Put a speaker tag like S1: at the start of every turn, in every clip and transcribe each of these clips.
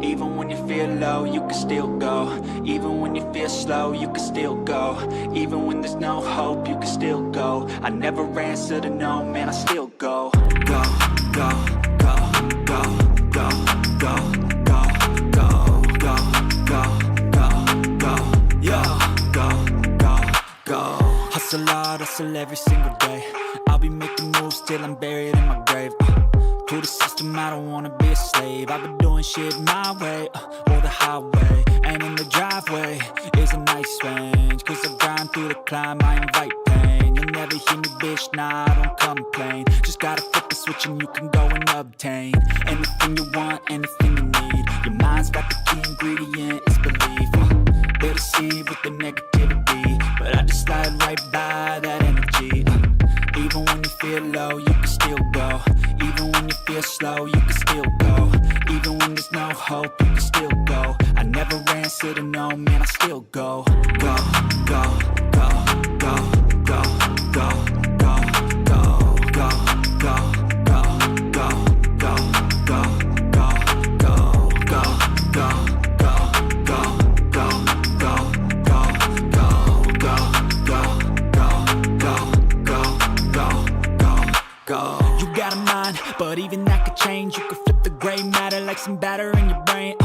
S1: Even when you feel low, you can still go. Even when you feel slow, you can still go. Even when there's no hope, you can still go. I never answer to no, man, I still go. Go, go, go, go, go, go, go, go, go, go, go, go, yo, go, go, go. Hustle hard, hustle every single day. I'll be making moves till I'm buried in my grave. To the system, I don't wanna be a slave. I've been doing shit my way, or the highway. And in the driveway is a nice range. Cause I grind through the climb, I invite pain. You'll never hear me, bitch, nah, I don't complain. Just gotta flip the switch and you can go and obtain anything you want, anything you need. Your mind's got the key ingredient, it's belief. They deceive with the negativity, but I just slide right by that energy. Even when you feel low, you can still go. Even when you feel slow, you can still go. Even when there's no hope, you can still go. I never answer to no, man, I still go. Go, go, go, go, go, go, go, go, go, go, go, go, go, go, go, go, go, go, go. You got a mind, but even that could change. You could flip the gray matter like some batter in your brain.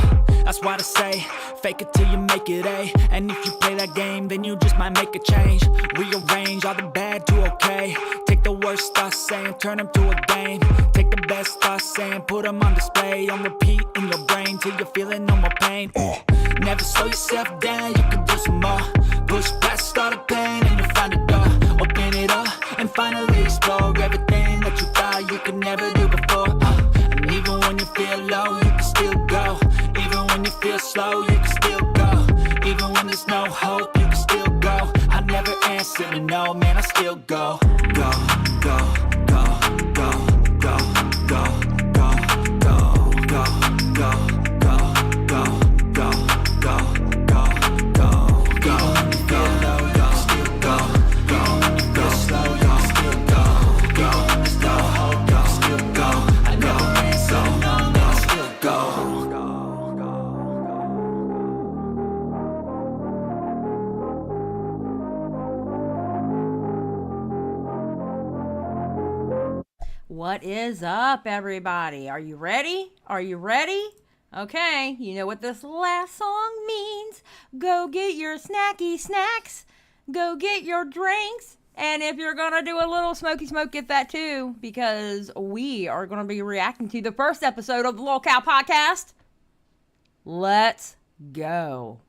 S1: That's why they say, fake it till you make it A. And if you play that game, then you just might make a change. Rearrange all the bad to okay. Take the worst thoughts saying, turn them to a game. Take the best thoughts saying, put them on display. On repeat in your brain till you're feeling no more pain. Never slow yourself down, you can do some more. Push past all the pain and you'll find a door. Open it up and finally explore everything that you thought you could never do before. And even when you feel low, you can still go. Even when you feel slow, you can still go. Even when there's no hope, you can still go. I never answer to no, man, I still go. Go, go, go, go, go, go, go, go, go, go, go, go, go, go, go, go, go. Even when you feel low, you can still go. Even when you feel slow, you can still go. Even when there's no hope, you can still go. I never answer to no, man, I still go.
S2: What is up, everybody? Are you ready? Are you ready? Okay, you know what this last song means. Go get your snacky snacks. Go get your drinks. And if you're going to do a little smoky smoke, get that too. Because we are going to be reacting to the first episode of the LolCow podcast. Let's go.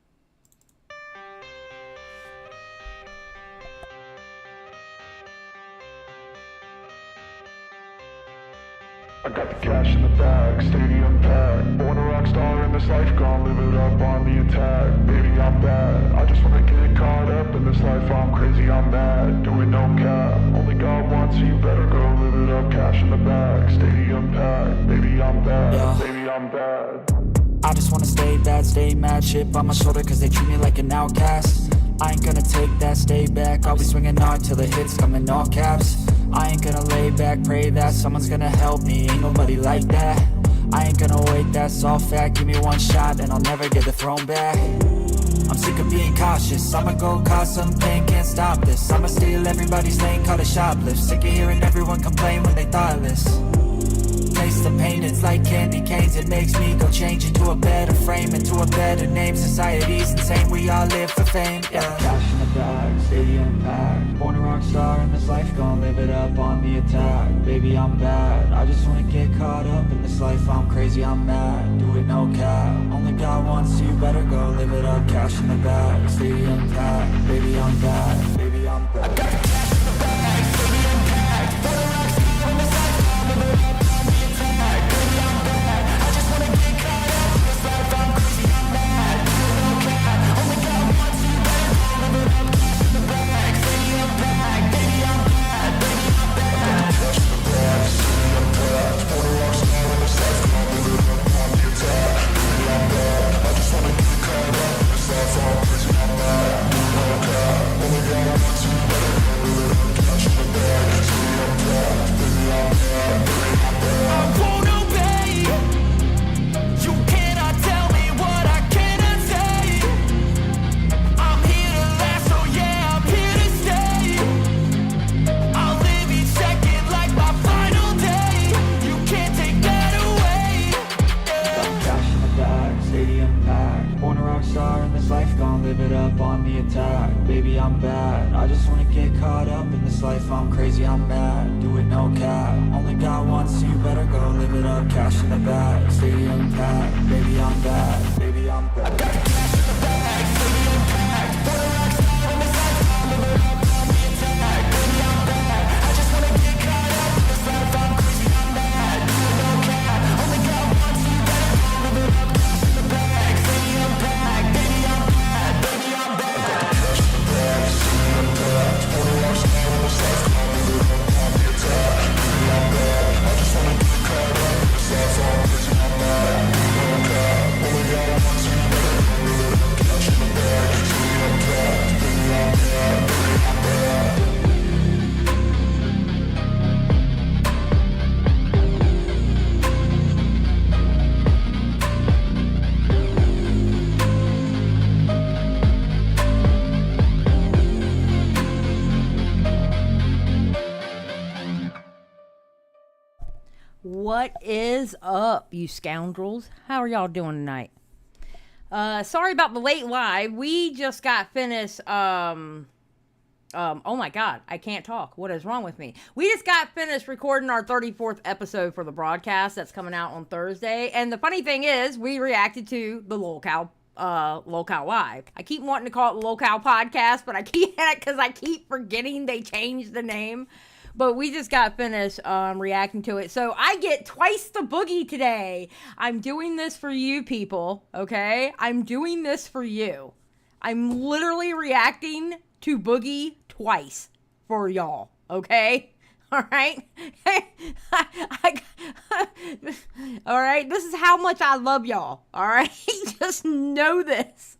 S3: I got the cash in the bag, stadium packed. Born a rock star in this life, gonna live it up on the attack. Baby, I'm bad, I just wanna get caught up in this life. I'm crazy, I'm mad, doing no cap. Only God wants you, better go live it up. Cash in the bag, stadium packed. Baby, I'm bad,
S1: yeah.
S3: Baby, I'm bad.
S1: I just wanna stay bad, stay mad. Chip on my shoulder cause they treat me like an outcast. I ain't gonna take that, stay back. I'll be swinging hard till the hits come in all caps. I ain't gonna lay back, pray that someone's gonna help me. Ain't nobody like that. I ain't gonna wait, that's all fact. Give me one shot and I'll never get the throne back. I'm sick of being cautious. I'ma go cause some pain, can't stop this. I'ma steal everybody's lane, call it shoplift. Sick of hearing everyone complain when they thoughtless. Taste the pain, it's like candy canes. It makes me go change into a better frame, into a better name. Society's insane, we all live for fame, yeah. Cash in the bag, stadium packed. Born a rock star in this life, gonna live it up on the attack. Baby, I'm bad, I just wanna get caught up in this life. I'm crazy, I'm mad, do it no cap. Only God wants you, better go live it up. Cash in the bag, stadium packed. Baby, I'm bad, baby, I'm bad. I got the cash in the bag, stadium packed. Born a rock star in this life, gonna live it up.
S3: Only God
S1: get caught up in this life, I'm crazy, I'm mad. Do it no cap, only got one, so you better go live it up. Cash in the bag, stadium packed. Baby, I'm bad, baby, I'm bad. I got the cash in the bag, stadium packed. Put a rock star in this life, I'm living up on the attack. Baby, I'm bad, I just wanna get caught up in this life, I'm crazy, I'm mad. Do it no cap, only got one, so you better go live it up. Cash in the bag, stadium packed. Baby, I'm bad, baby, I'm bad. I got the cash in the bag, stadium packed. Put a rock star in this life, I'm living up on the attack. Baby, I'm bad, I just wanna get caught up in this life, I'm crazy, I'm mad. Do it no cap, only got one, so you better go live it up. Cash in the bag, stadium packed. Baby, I'm bad, baby, I'm bad.
S2: What is up, you scoundrels? How are y'all doing tonight? Sorry about the late live. We just got finished, oh my God, I can't talk. What is wrong with me? We just got finished recording our 34th episode for the broadcast that's coming out on Thursday. And the funny thing is, we reacted to the LolCow Live. I keep wanting to call it the LolCow Podcast, but I can't because I keep forgetting they changed the name. But we just got finished reacting to it. So I get twice the Boogie today. I'm doing this for you people, okay? I'm doing this for you. I'm literally reacting to Boogie twice for y'all, okay? All right? All right? This is how much I love y'all, all right? Just know this.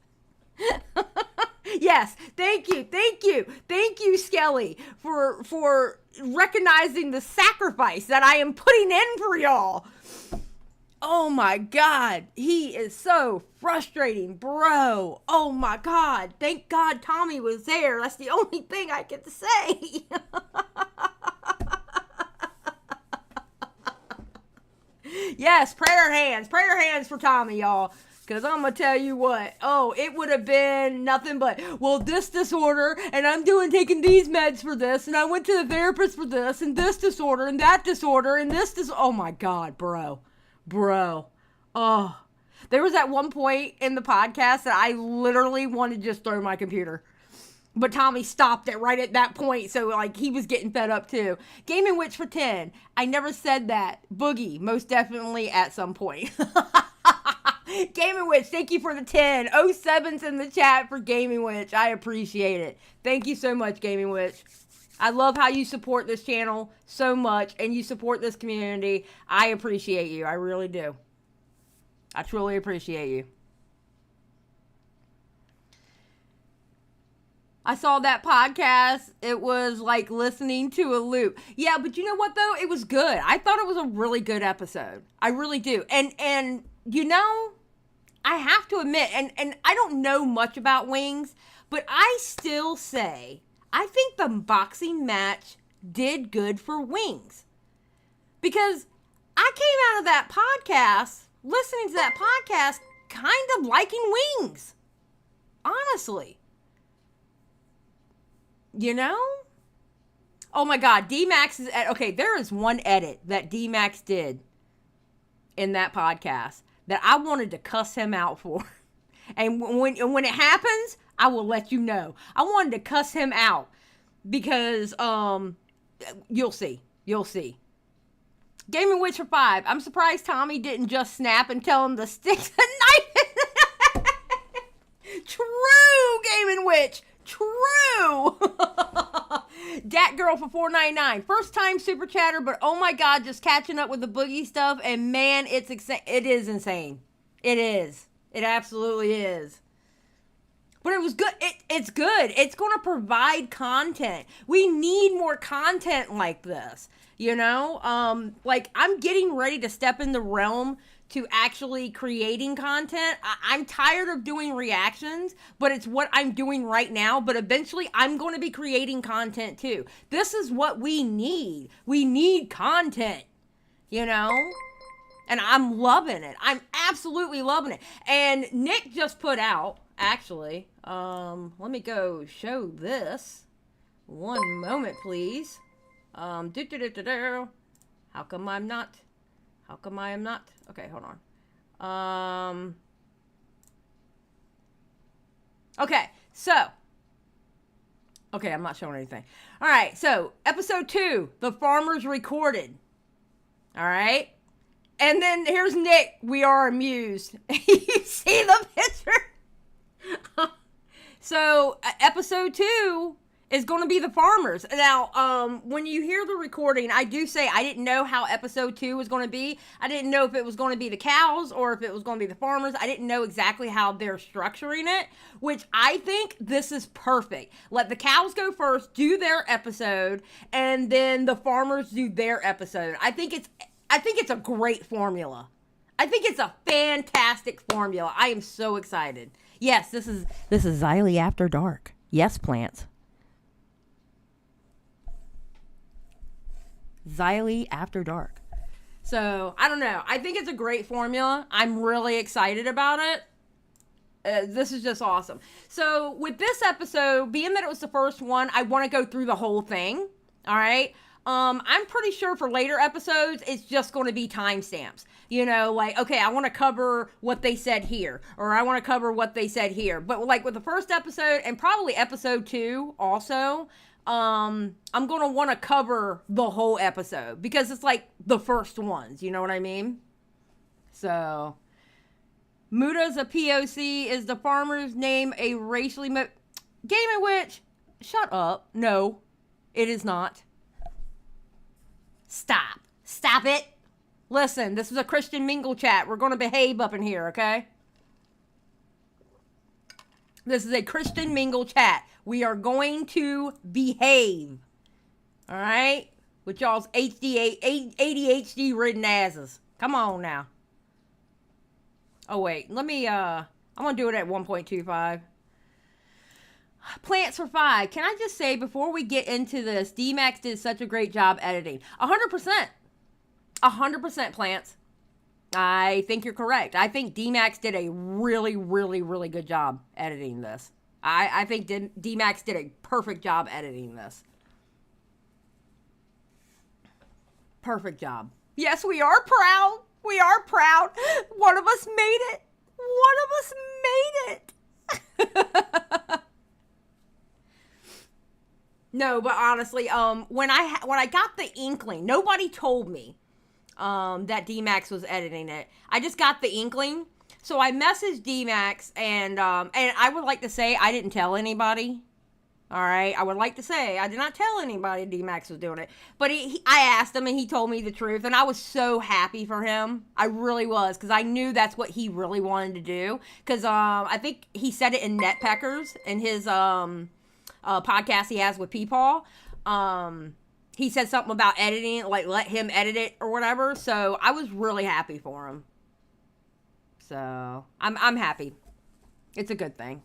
S2: Yes, thank you, Xylie, for recognizing the sacrifice that I am putting in for y'all. Oh my God, he is so frustrating, bro. Oh my God, thank God Tommy was there. That's the only thing I can say. Yes, prayer hands for Tommy, y'all. Because I'm going to tell you what, it would have been nothing but, well, this disorder, and I'm taking these meds for this, and I went to the therapist for this, and this disorder, and that disorder, and this oh my God, bro. Oh, there was at one point in the podcast that I literally wanted to just throw my computer. But Tommy stopped it right at that point, so, like, he was getting fed up, too. Gaming Witch for 10. I never said that. Boogie, most definitely at some point. Gaming Witch, thank you for the 10. 07's in the chat for Gaming Witch. I appreciate it. Thank you so much, Gaming Witch. I love how you support this channel so much, and you support this community. I appreciate you. I really do. I truly appreciate you. I saw that podcast. It was like listening to a loop. Yeah, but you know what, though? It was good. I thought it was a really good episode. I really do. And you know, I have to admit, and I don't know much about Wings, but I still say, I think the boxing match did good for Wings. Because I came out of that podcast, listening to that podcast, kind of liking Wings. Honestly. You know? Oh my God, D-Max is... Okay, there is one edit that D-Max did in that podcast that I wanted to cuss him out for. And when it happens, I will let you know. I wanted to cuss him out because, you'll see. Gaming Witch for 5. I'm surprised Tommy didn't just snap and tell him to stick the knife. True, Gaming Witch. True. Dat Girl for $4.99. First time super chatter, but oh my God, just catching up with the Boogie stuff, and man, it is insane. It is. It absolutely is. But it was good. It's good. It's going to provide content. We need more content like this. You know, like I'm getting ready to step in the realm to actually creating content. I'm tired of doing reactions, but it's what I'm doing right now. But eventually I'm going to be creating content too. This is what we need. We need content, you know? And I'm loving it. I'm absolutely loving it. And Nick just put out, actually, let me go show this. One moment, please. How come I'm not? How come I am not? Okay, hold on. Okay, so. Okay, I'm not showing anything. All right, so episode 2, the farmers recorded. All right. And then here's Nick. We are amused. You see the picture? So episode 2 is going to be the farmers. Now, when you hear the recording, I do say I didn't know how episode 2 was going to be. I didn't know if it was going to be the cows or if it was going to be the farmers. I didn't know exactly how they're structuring it, which I think this is perfect. Let the cows go first, do their episode, and then the farmers do their episode. I think it's a great formula. I think it's a fantastic formula. I am so excited. Yes, this is Xylie After Dark. Yes, plants. Xylie After Dark. So, I don't know. I think it's a great formula. I'm really excited about it. This is just awesome. So, with this episode, being that it was the first one, I want to go through the whole thing. All right? I'm pretty sure for later episodes, it's just going to be timestamps. You know, like, okay, I want to cover what they said here, or I want to cover what they said here. But like with the first episode and probably episode 2 also, I'm going to want to cover the whole episode because it's like the first ones. You know what I mean? So, Muda's a POC. Is the farmer's name a racially... Gaming Witch, shut up. No, it is not. Stop it. Listen, this is a Christian mingle chat. We're going to behave up in here, okay? This is a Christian mingle chat. We are going to behave. All right? With y'all's ADHD ridden asses. Come on now. Oh, wait. Let me, I'm going to do it at 1.25. Plants for 5. Can I just say, before we get into this, D-Max did such a great job editing. 100%. 100% plants. I think you're correct. I think D-Max did a really, really, really good job editing this. I think D-Max did a perfect job editing this. Perfect job. Yes, we are proud. We are proud. One of us made it. One of us made it. No, but honestly, when I got the inkling, nobody told me that D-Max was editing it. I just got the inkling. So I messaged D-Max and I would like to say I didn't tell anybody. All right. I would like to say I did not tell anybody D-Max was doing it. But I asked him and he told me the truth. And I was so happy for him. I really was. Because I knew that's what he really wanted to do. Because I think he said it in Netpeckers in his podcast he has with Peepaw. He said something about editing it, like let him edit it or whatever. So I was really happy for him. So I'm happy. It's a good thing.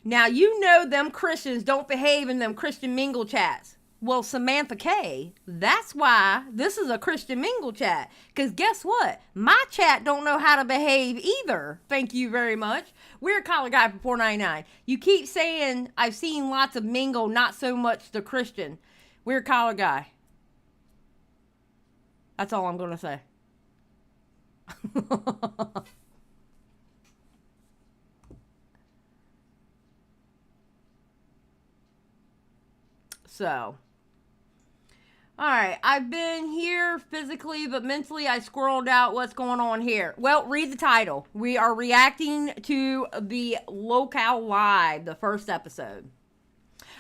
S2: Now, you know them Christians don't behave in them Christian mingle chats. Well, Samantha K, that's why this is a Christian mingle chat. Because guess what? My chat don't know how to behave either. Thank you very much. Weird Collar Guy for $4.99. You keep saying I've seen lots of mingle, not so much the Christian. Weird Collar Guy. That's all I'm going to say. So, all right, I've been here physically, but mentally I squirreled out what's going on here. Well, read the title. We are reacting to the LolCow Live, the first episode.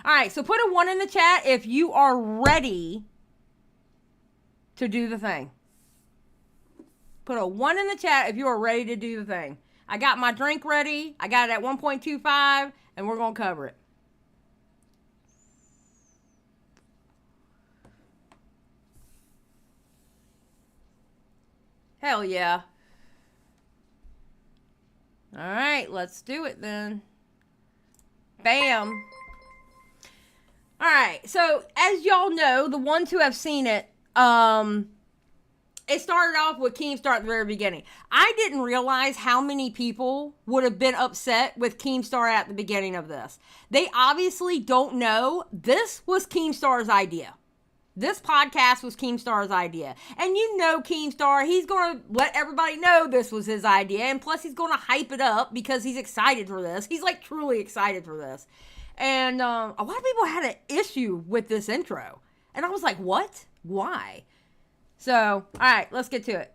S2: All right, so put a 1 in the chat if you are ready to do the thing. Put a 1 in the chat if you are ready to do the thing. I got my drink ready. I got it at 1.25, and we're going to cover it. Hell yeah. All right, let's do it then. Bam. All right, so as y'all know, the ones who have seen it, it started off with Keemstar at the very beginning. I didn't realize how many people would have been upset with Keemstar at the beginning of this. They obviously don't know this was Keemstar's idea. This podcast was Keemstar's idea. And you know Keemstar, he's going to let everybody know this was his idea. And plus he's going to hype it up because he's excited for this. He's like truly excited for this. And a lot of people had an issue with this intro. And I was like, what? Why? So, all right, let's get to it.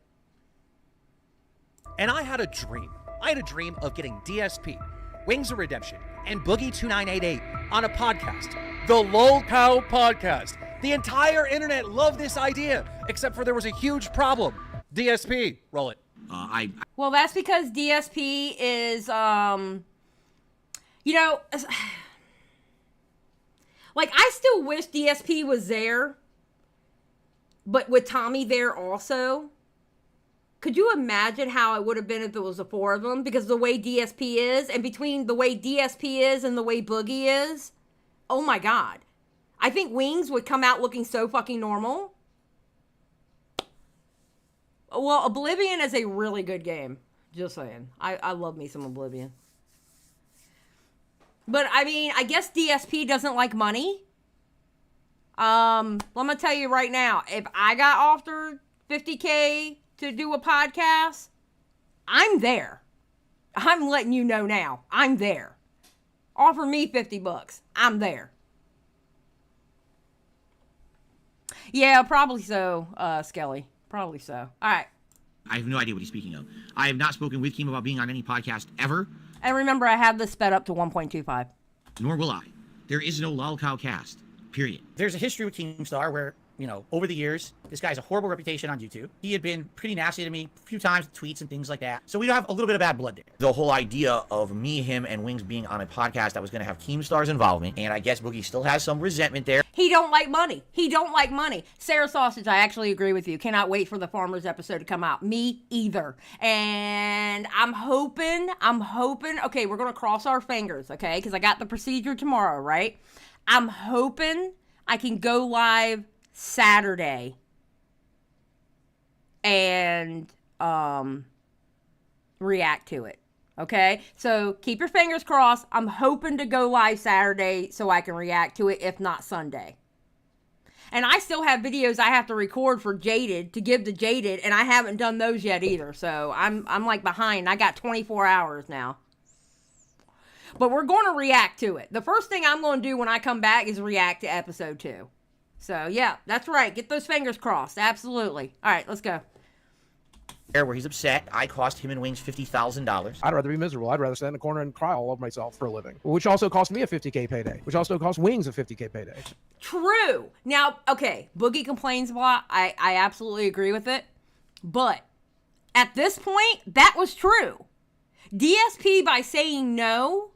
S4: And I had a dream. I had a dream of getting DSP, Wings of Redemption, and Boogie 2988 on a podcast. The LolCow podcast. The entire internet loved this idea, except for there was a huge problem. DSP, roll it.
S2: Well, that's because DSP is, you know, like, I still wish DSP was there, but with Tommy there also. Could you imagine how it would have been if it was the four of them? Because the way DSP is, and between the way DSP is and the way Boogie is, oh my God. I think Wings would come out looking so fucking normal. Well, Oblivion is a really good game. Just saying. I love me some Oblivion. But, I mean, I guess DSP doesn't like money. Let me tell you right now. If I got offered $50K to do a podcast, I'm there. I'm letting you know now. I'm there. Offer me $50. I'm there. Yeah, probably so, Skelly. Probably so. All right.
S5: I have no idea what he's speaking of. I have not spoken with Keem about being on any podcast ever.
S2: And remember, I have this sped up to 1.25.
S5: Nor will I. There is no LolCow cast. Period.
S6: There's a history with Keemstar where, you know, over the years, this guy has a horrible reputation on YouTube. He had been pretty nasty to me a few times, tweets and things like that. So we have a little bit of bad blood there.
S7: The whole idea of me, him, and Wings being on a podcast that was going to have Keemstar's involvement, and I guess Boogie still has some resentment there.
S2: He don't like money. He don't like money. Sarah Sausage, I actually agree with you. Cannot wait for the Farmers episode to come out. Me either. And I'm hoping, okay, we're going to cross our fingers, okay? Because I got the procedure tomorrow, right? I'm hoping I can go live Saturday and react to it. Okay? So keep your fingers crossed. I'm hoping to go live Saturday so I can react to it, if not Sunday. And I still have videos I have to record for Jaded to give to Jaded, and I haven't done those yet either. So I'm like behind. I got 24 hours now. But we're going to react to it. The first thing I'm going to do when I come back is react to episode 2. So, yeah, that's right. Get those fingers crossed. Absolutely. All right, let's go.
S7: Where he's upset. I cost him and Wings $50,000.
S8: I'd rather be miserable. I'd rather stand in the corner and cry all over myself for a living. Which also cost me a $50K payday. Which also cost Wings a $50K payday.
S2: True. Now, okay, Boogie complains a lot. I absolutely agree with it. But at this point, that was true. DSP, by saying no,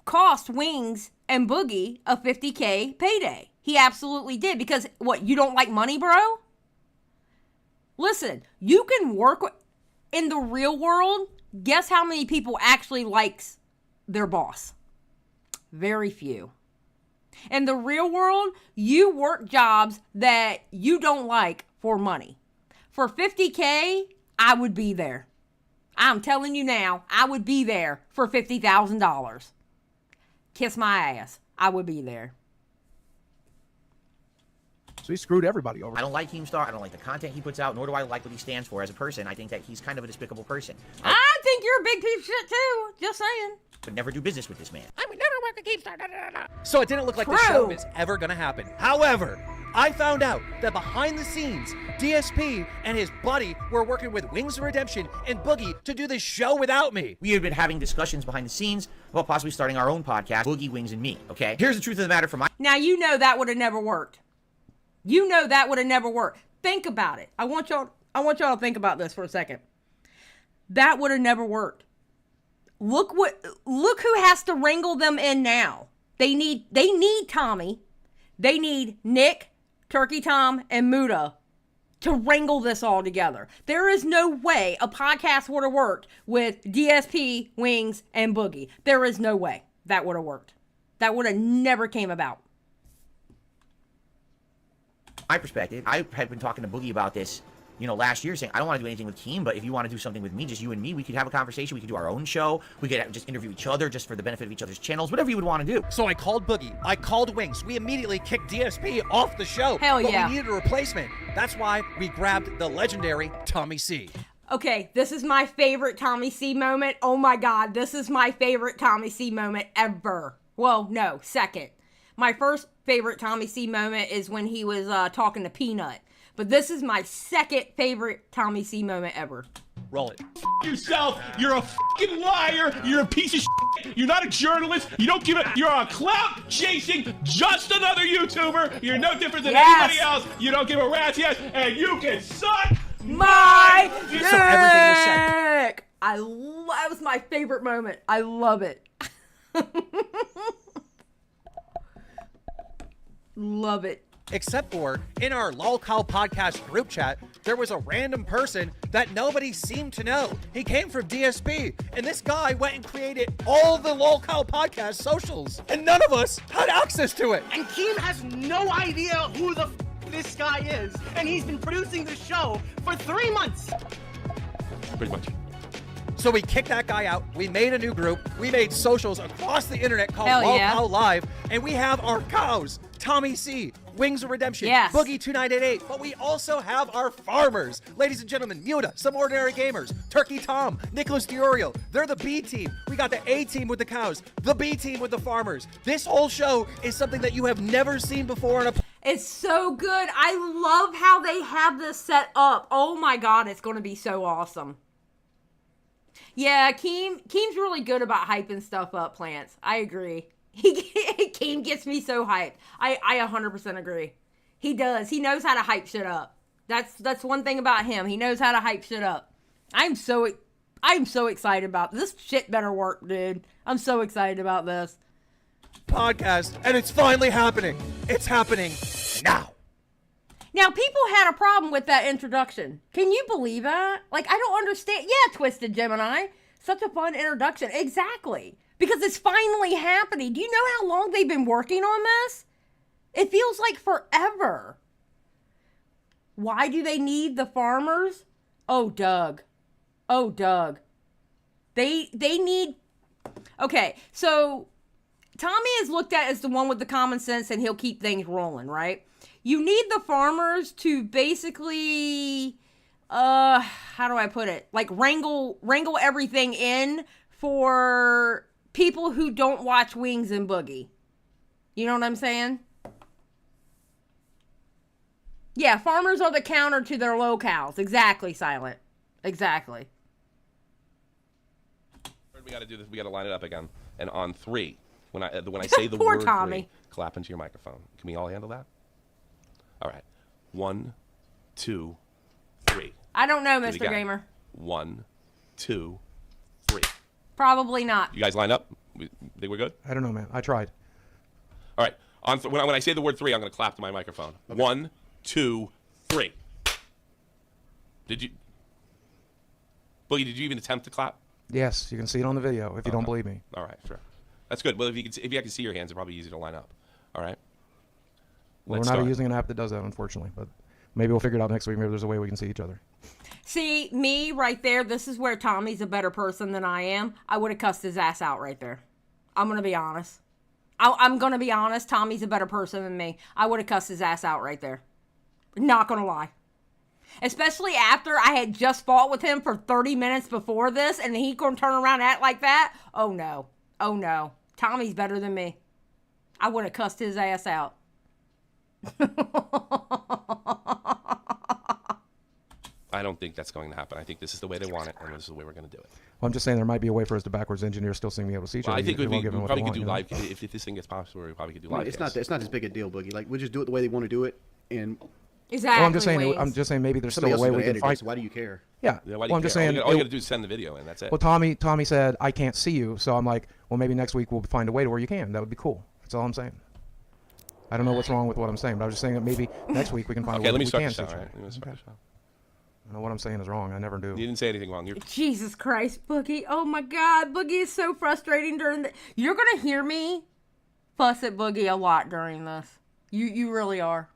S2: cost Wings and Boogie a $50K payday. He absolutely did. Because, what, you don't like money, bro? Listen, you can work in the real world. Guess how many people actually likes their boss? Very few. In the real world, you work jobs that you don't like for money. For $50K, I would be there. I'm telling you now, I would be there for $50,000. Kiss my ass. I would be there.
S8: So he screwed everybody over.
S7: I don't like Keemstar. I don't like the content he puts out, nor do I like what he stands for as a person. I think that he's kind of a despicable person.
S2: I think you're a big piece of shit too. Just saying.
S7: Would never do business with this man.
S4: I would never work with Keemstar. So it didn't look like the show is ever going to happen. However, I found out that behind the scenes, DSP and his buddy were working with Wings of Redemption and Boogie to do this show without me.
S7: We had been having discussions behind the scenes about possibly starting our own podcast, Boogie, Wings, and me, okay? Here's the truth of the matter from my...
S2: Now, you know that would have never worked. You know that would have never worked. Think about it. I want y'all to think about this for a second. That would have never worked. Look who has to wrangle them in now. They need Tommy. They need Nick, Turkey Tom, and Muda to wrangle this all together. There is no way a podcast would have worked with DSP, Wings, and Boogie. There is no way that would have worked. That would have never came about.
S7: my perspective, I had been talking to Boogie about this, last year, saying I don't want to do anything with Keem, but if you want to do something with me, just you and me, we could have a conversation. We could do our own show. We could just interview each other just for the benefit of each other's channels, whatever you would want to do.
S4: So I called Boogie. I called Wings. We immediately kicked DSP off the show.
S2: Hell yeah.
S4: But we needed a replacement. That's why we grabbed the legendary Tommy C.
S2: Okay, this is my favorite Tommy C moment. Oh my God, this is my favorite Tommy C moment ever. Well, no, second. My first favorite Tommy C moment is when he was talking to Peanut. But this is my second favorite Tommy C moment ever.
S4: Roll it.
S9: Yourself, you're a fucking liar, you're a piece of shit, you're not a journalist, you don't give it, you're a clout chasing, just another YouTuber, you're no different than anybody else, you don't give a rat's ass, and you can suck
S2: my dick!
S4: So everything was said.
S2: That was my favorite moment. I love it. Love it.
S4: Except for in our LolCow podcast group chat, there was a random person that nobody seemed to know. He came from DSP, and this guy went and created all the LolCow podcast socials, and none of us had access to it.
S10: And Keem has no idea who the this guy is, and he's been producing the show for 3 months.
S9: Pretty much.
S4: So we kicked that guy out. We made a new group. We made socials across the internet called
S2: Hell
S4: LolCow
S2: yeah.
S4: Live, and we have our cows, Tommy C, Wings of Redemption,
S2: Yes.
S4: Boogie 2988, but we also have our farmers. Ladies and gentlemen, Muta, Some Ordinary Gamers, Turkey Tom, Nicholas Diorio. They're the B team. We got the A team with the cows, the B team with the farmers. This whole show is something that you have never seen before in a...
S2: It's so good. I love how they have this set up. Oh my God, it's going to be so awesome. Yeah, Keem's really good about hyping stuff up, Plants. I agree. Keem gets me so hyped. I 100% agree. He does. He knows how to hype shit up. That's one thing about him. He knows how to hype shit up. I'm so excited about this. Shit better work, dude. I'm so excited about this
S4: podcast, and it's finally happening. It's happening now.
S2: Now, people had a problem with that introduction. Can you believe that? Like, I don't understand. Yeah, Twisted Gemini. Such a fun introduction. Exactly. Because it's finally happening. Do you know how long they've been working on this? It feels like forever. Why do they need the farmers? Oh, Doug. Oh, Doug. They need... Okay, so Tommy is looked at as the one with the common sense and he'll keep things rolling, right? You need the farmers to basically, how do I put it? Like wrangle everything in for people who don't watch Wings and Boogie. You know what I'm saying? Yeah, farmers are the counter to their LolCows. Exactly, Silent. Exactly.
S9: We got to do this. We got to line it up again. And on 3, when I say the
S2: Poor
S9: word
S2: Tommy.
S9: 3, clap into your microphone. Can we all handle that? All right. 1, 2, 3.
S2: I don't know,
S9: Do it
S2: Mr.
S9: again.
S2: Gamer.
S9: 1, 2, 3.
S2: Probably not.
S9: You guys line up? Think we're good?
S8: I don't know, man. I tried.
S9: All right. When I say the word 3, I'm going to clap to my microphone. Okay. 1, 2, 3. Did you... Boogie, did you even attempt to clap?
S8: Yes, you can see it on the video if you don't believe me.
S9: All right, sure. That's good. Well, if you can see your hands, it's probably easy to line up. All right.
S8: Well,
S9: Let's
S8: we're not
S9: start.
S8: using an app that does that, unfortunately, but maybe we'll figure it out next week. Maybe there's a way we can see each other.
S2: See, me right there, this is where Tommy's a better person than I am. I would have cussed his ass out right there. I'm going to be honest. I'm going to be honest. Tommy's a better person than me. I would have cussed his ass out right there. Not going to lie. Especially after I had just fought with him for 30 minutes before this, and he going to turn around and act like that? Oh, no. Oh, no. Tommy's better than me. I would have cussed his ass out.
S9: I don't think that's going to happen. I think this is the way they want it, and this is the way we're going to do it.
S8: Well, I'm just saying there might be a way for us to backwards engineer still seeing me able to see each
S9: Well,
S8: other.
S9: I think
S8: if
S9: we
S8: won't give them what they
S9: probably could
S8: want,
S9: do
S8: you know?
S9: live. If this thing gets popular, we probably could do
S11: Well,
S9: live.
S11: it's not as big a deal, Boogie. Like, we'll just do it the way they want to do it, and
S2: Exactly.
S8: Well, I'm just saying.
S2: Wings.
S8: I'm just saying maybe there's
S11: somebody
S8: still
S11: else
S8: a
S11: is
S8: way
S11: going
S8: we
S11: to
S8: can
S11: edit
S8: fight.
S11: it. So why do you care?
S8: Yeah.
S9: Yeah, why do
S8: Well, I'm
S9: you
S8: just
S9: care?
S8: saying.
S9: All you got to do is send the video, and that's it.
S8: Well, Tommy said I can't see you, so I'm like, well, maybe next week we'll find a way to where you can. That would be cool. That's all I'm saying. I don't know what's wrong with what I'm saying, but I was just saying that maybe next week we can find a
S9: Okay,
S8: way
S9: let me
S8: we
S9: start
S8: can
S9: the show.
S8: see each
S9: All
S8: other.
S9: right? Let me start the show.
S8: I know what I'm saying is wrong. I never do.
S9: You didn't say anything wrong. You're...
S2: Jesus Christ, Boogie. Oh my God. Boogie is so frustrating during the... You're going to hear me fuss at Boogie a lot during this. You really are.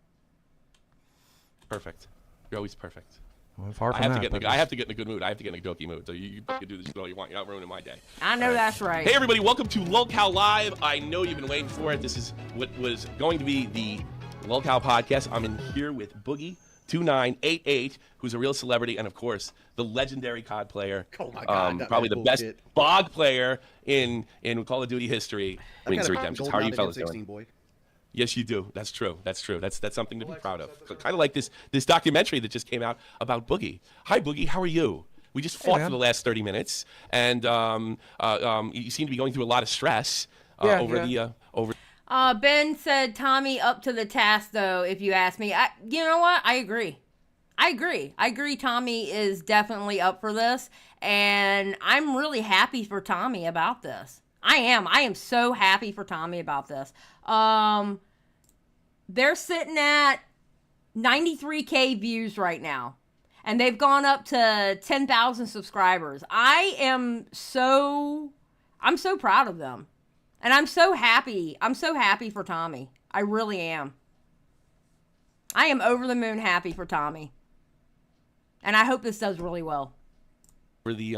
S9: perfect. You're always perfect.
S8: Well, far from
S9: I have
S8: that,
S9: to get.
S8: but
S9: I have to get in a good mood. I have to get in a jokey mood. So you can do this shit all you want. You're not ruining my day.
S2: I know that's right.
S9: Hey everybody, welcome to LolCow Live. I know you've been waiting for it. This is what was going to be the LolCow podcast. I'm in here with Boogie 2988, who's a real celebrity, and of course the legendary COD player.
S11: Oh my God,
S9: probably the best bog player in Call of Duty history. Wings of Redemption. How are you fellas doing?
S11: Boy.
S9: Yes, you do. That's true. That's true. That's something to be proud of. Kind of like this documentary that just came out about Boogie. Hi, Boogie. How are you? We just fought for the last 30 minutes, and you seem to be going through a lot of stress over.
S2: Ben said Tommy up to the task, though. If you ask me, you know what? I agree. Tommy is definitely up for this, and I'm really happy for Tommy about this. I am so happy for Tommy about this. They're sitting at 93K views right now, and they've gone up to 10,000 subscribers. I'm so proud of them, and I'm so happy for Tommy. I really am. I am over the moon happy for Tommy, and I hope this does really well.
S9: For the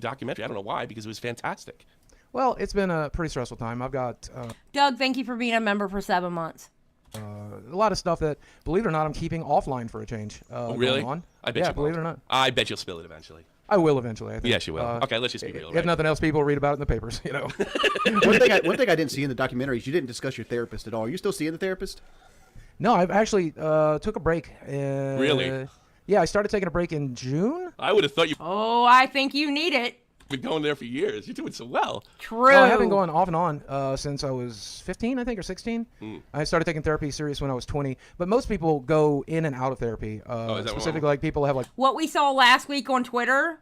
S9: documentary, I don't know why, because it was fantastic.
S8: Well, it's been a pretty stressful time. I've got
S2: Doug, thank you for being a member for 7 months.
S8: a lot of stuff that, believe it or not, I'm keeping offline for a change.
S9: Really?
S8: Going on.
S9: I bet you
S8: believe
S9: won't.
S8: it or not.
S9: I bet you'll spill it eventually.
S8: I will eventually, I think.
S9: Yes, you will. Okay, let's just be real.
S8: If nothing else, people read about it in the papers, you know.
S11: One thing I didn't see in the documentary is you didn't discuss your therapist at all. Are you still seeing the therapist?
S8: No, I've actually took a break.
S9: Really?
S8: Yeah, I started taking a break in June.
S9: I would have thought you've
S2: Oh, I think you need it.
S9: been going there for years. You're doing so well.
S2: True.
S8: I have been going off and on since I was 15, I think, or 16. I started taking therapy serious when I was 20. But most people go in and out of therapy. Specifically, like people have like.
S2: What we saw last week on Twitter,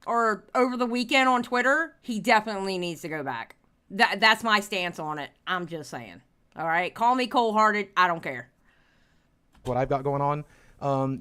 S2: or over the weekend on Twitter, he definitely needs to go back. That's my stance on it. I'm just saying. All right, call me cold-hearted. I don't care.
S8: What I've got going on.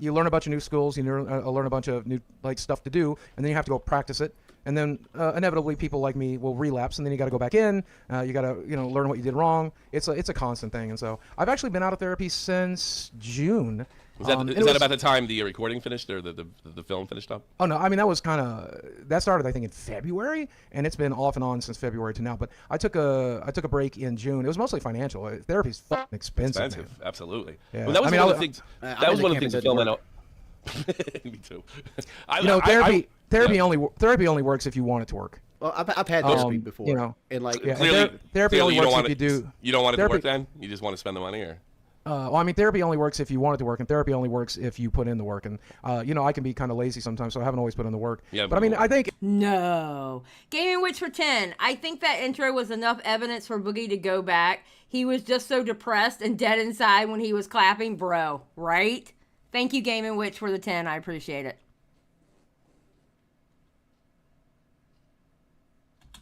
S8: You learn a bunch of new skills, you learn a bunch of new stuff to do, and then you have to go practice it. And then inevitably people like me will relapse, and then you got to go back in. You got to learn what you did wrong. It's a constant thing. And so I've actually been out of therapy since June.
S9: Is that about the time the recording finished or the film finished up?
S8: Oh no, I mean that started I think in February, and it's been off and on since February to now. But I took a break in June. It was mostly financial. Therapy's fucking expensive. Man.
S9: Absolutely.
S8: Yeah.
S9: Well, that was one of the things. That was one of the things the film. Me too.
S8: Therapy only works if you want it to work.
S11: Well, I've had therapy before. And
S9: clearly,
S8: therapy only works if you do.
S9: You don't want it to work then? You just want to spend the money, or?
S8: Well, I mean, therapy only works if you want it to work, and therapy only works if you put in the work. And, I can be kind of lazy sometimes, so I haven't always put in the work.
S9: Yeah,
S8: but I mean, I think...
S2: No. Gaming Witch for 10. I think that intro was enough evidence for Boogie to go back. He was just so depressed and dead inside when he was clapping. Bro, right? Thank you, Gaming Witch, for the 10. I appreciate it.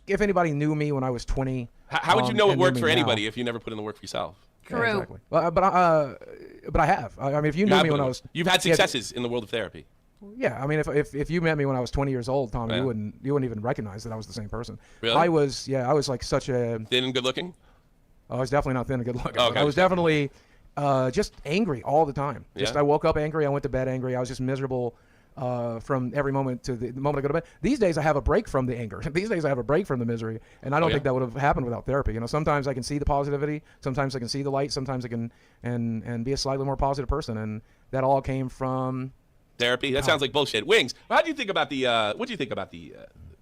S8: If anybody knew me when I was 20...
S9: How would you know it worked for anybody if you never put in the work for yourself?
S2: True.
S8: Yeah, exactly. But I have. I mean, if you knew me when I was...
S9: You've had successes in the world of therapy.
S8: Yeah, I mean, if you met me when I was 20 years old, Tom, you wouldn't even recognize that I was the same person.
S9: Really?
S8: I was like such a...
S9: Thin and good looking?
S8: I was definitely not thin and good looking.
S9: Okay.
S8: I was definitely just angry all the time.
S9: Yeah?
S8: I woke up angry. I went to bed angry. I was just miserable from every moment to the moment I go to bed. These days I have a break from the anger. These days I have a break from the misery, and I don't think that would have happened without therapy. Sometimes I can see the positivity, sometimes I can see the light, sometimes I can and be a slightly more positive person, and that all came from
S9: therapy. That sounds like bullshit. Wings, how do you think about the what do you think about the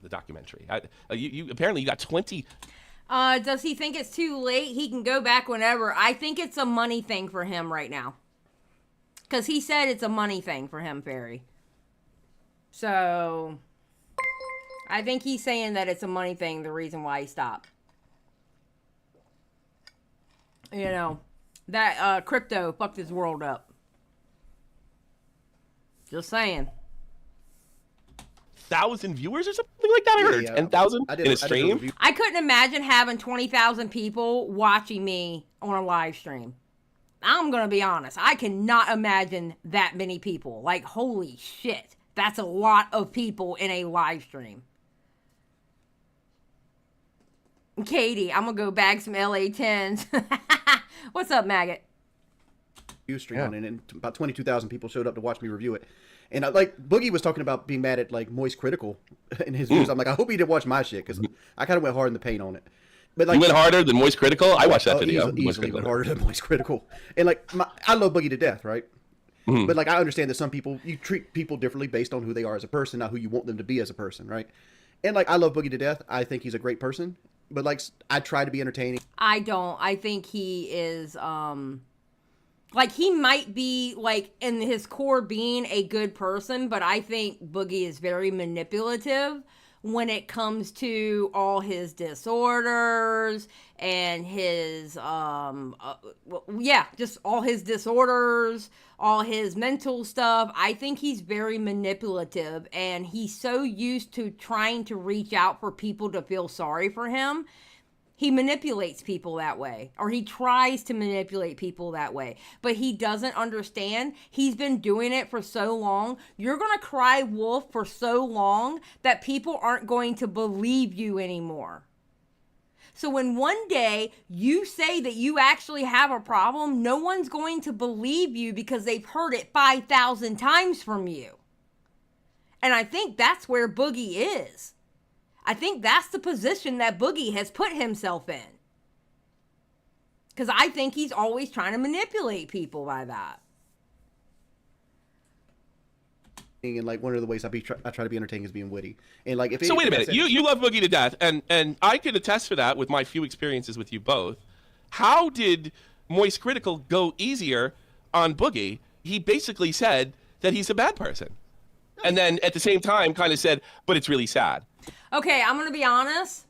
S9: documentary? You apparently you got 20.
S2: Does he think it's too late? He can go back whenever. I think it's a money thing for him right now, because he said it's a money thing for him, Ferry. So, I think he's saying that it's a money thing, the reason why he stopped. That crypto fucked his world up. Just saying.
S9: 1,000 viewers or something like that? I heard 10,000 in a stream.
S2: I couldn't imagine having 20,000 people watching me on a live stream. I'm going to be honest. I cannot imagine that many people. Like, holy shit. That's a lot of people in a live stream. Katie, I'm going to go bag some LA 10s. What's up, Maggot?
S11: review stream on it, and about 22,000 people showed up to watch me review it. And like Boogie was talking about being mad at like Moist Critical in his views. I'm like, I hope he didn't watch my shit because I kind of went hard in the paint on it. But like,
S12: you went harder than Moist Critical? I watched that video.
S11: Easily went harder than Moist Critical. And like, I love Boogie to death, right? But like, I understand that some people, you treat people differently based on who they are as a person, not who you want them to be as a person, right? And like, I love Boogie to death. I think he's a great person. But like, I try to be entertaining.
S2: I don't. I think he is, like, he might be, like, in his core being a good person, but I think Boogie is very manipulative when it comes to all his disorders and his, just all his disorders, all his mental stuff. I think he's very manipulative, and he's so used to trying to reach out for people to feel sorry for him. He manipulates people that way, or he tries to manipulate people that way, but he doesn't understand. He's been doing it for so long. You're going to cry wolf for so long that people aren't going to believe you anymore. So when one day you say that you actually have a problem, no one's going to believe you because they've heard it 5,000 times from you. And I think that's where Boogie is. I think that's the position that Boogie has put himself in. Because I think he's always trying to manipulate people by that.
S11: And like, one of the ways I try to be entertaining is being witty. And like,
S12: so wait a minute, you love Boogie to death, and I can attest for that with my few experiences with you both. How did Moist Critical go easier on Boogie? He basically said that he's a bad person. And then at the same time kind of said, but it's really sad.
S2: Okay, I'm going to be honest.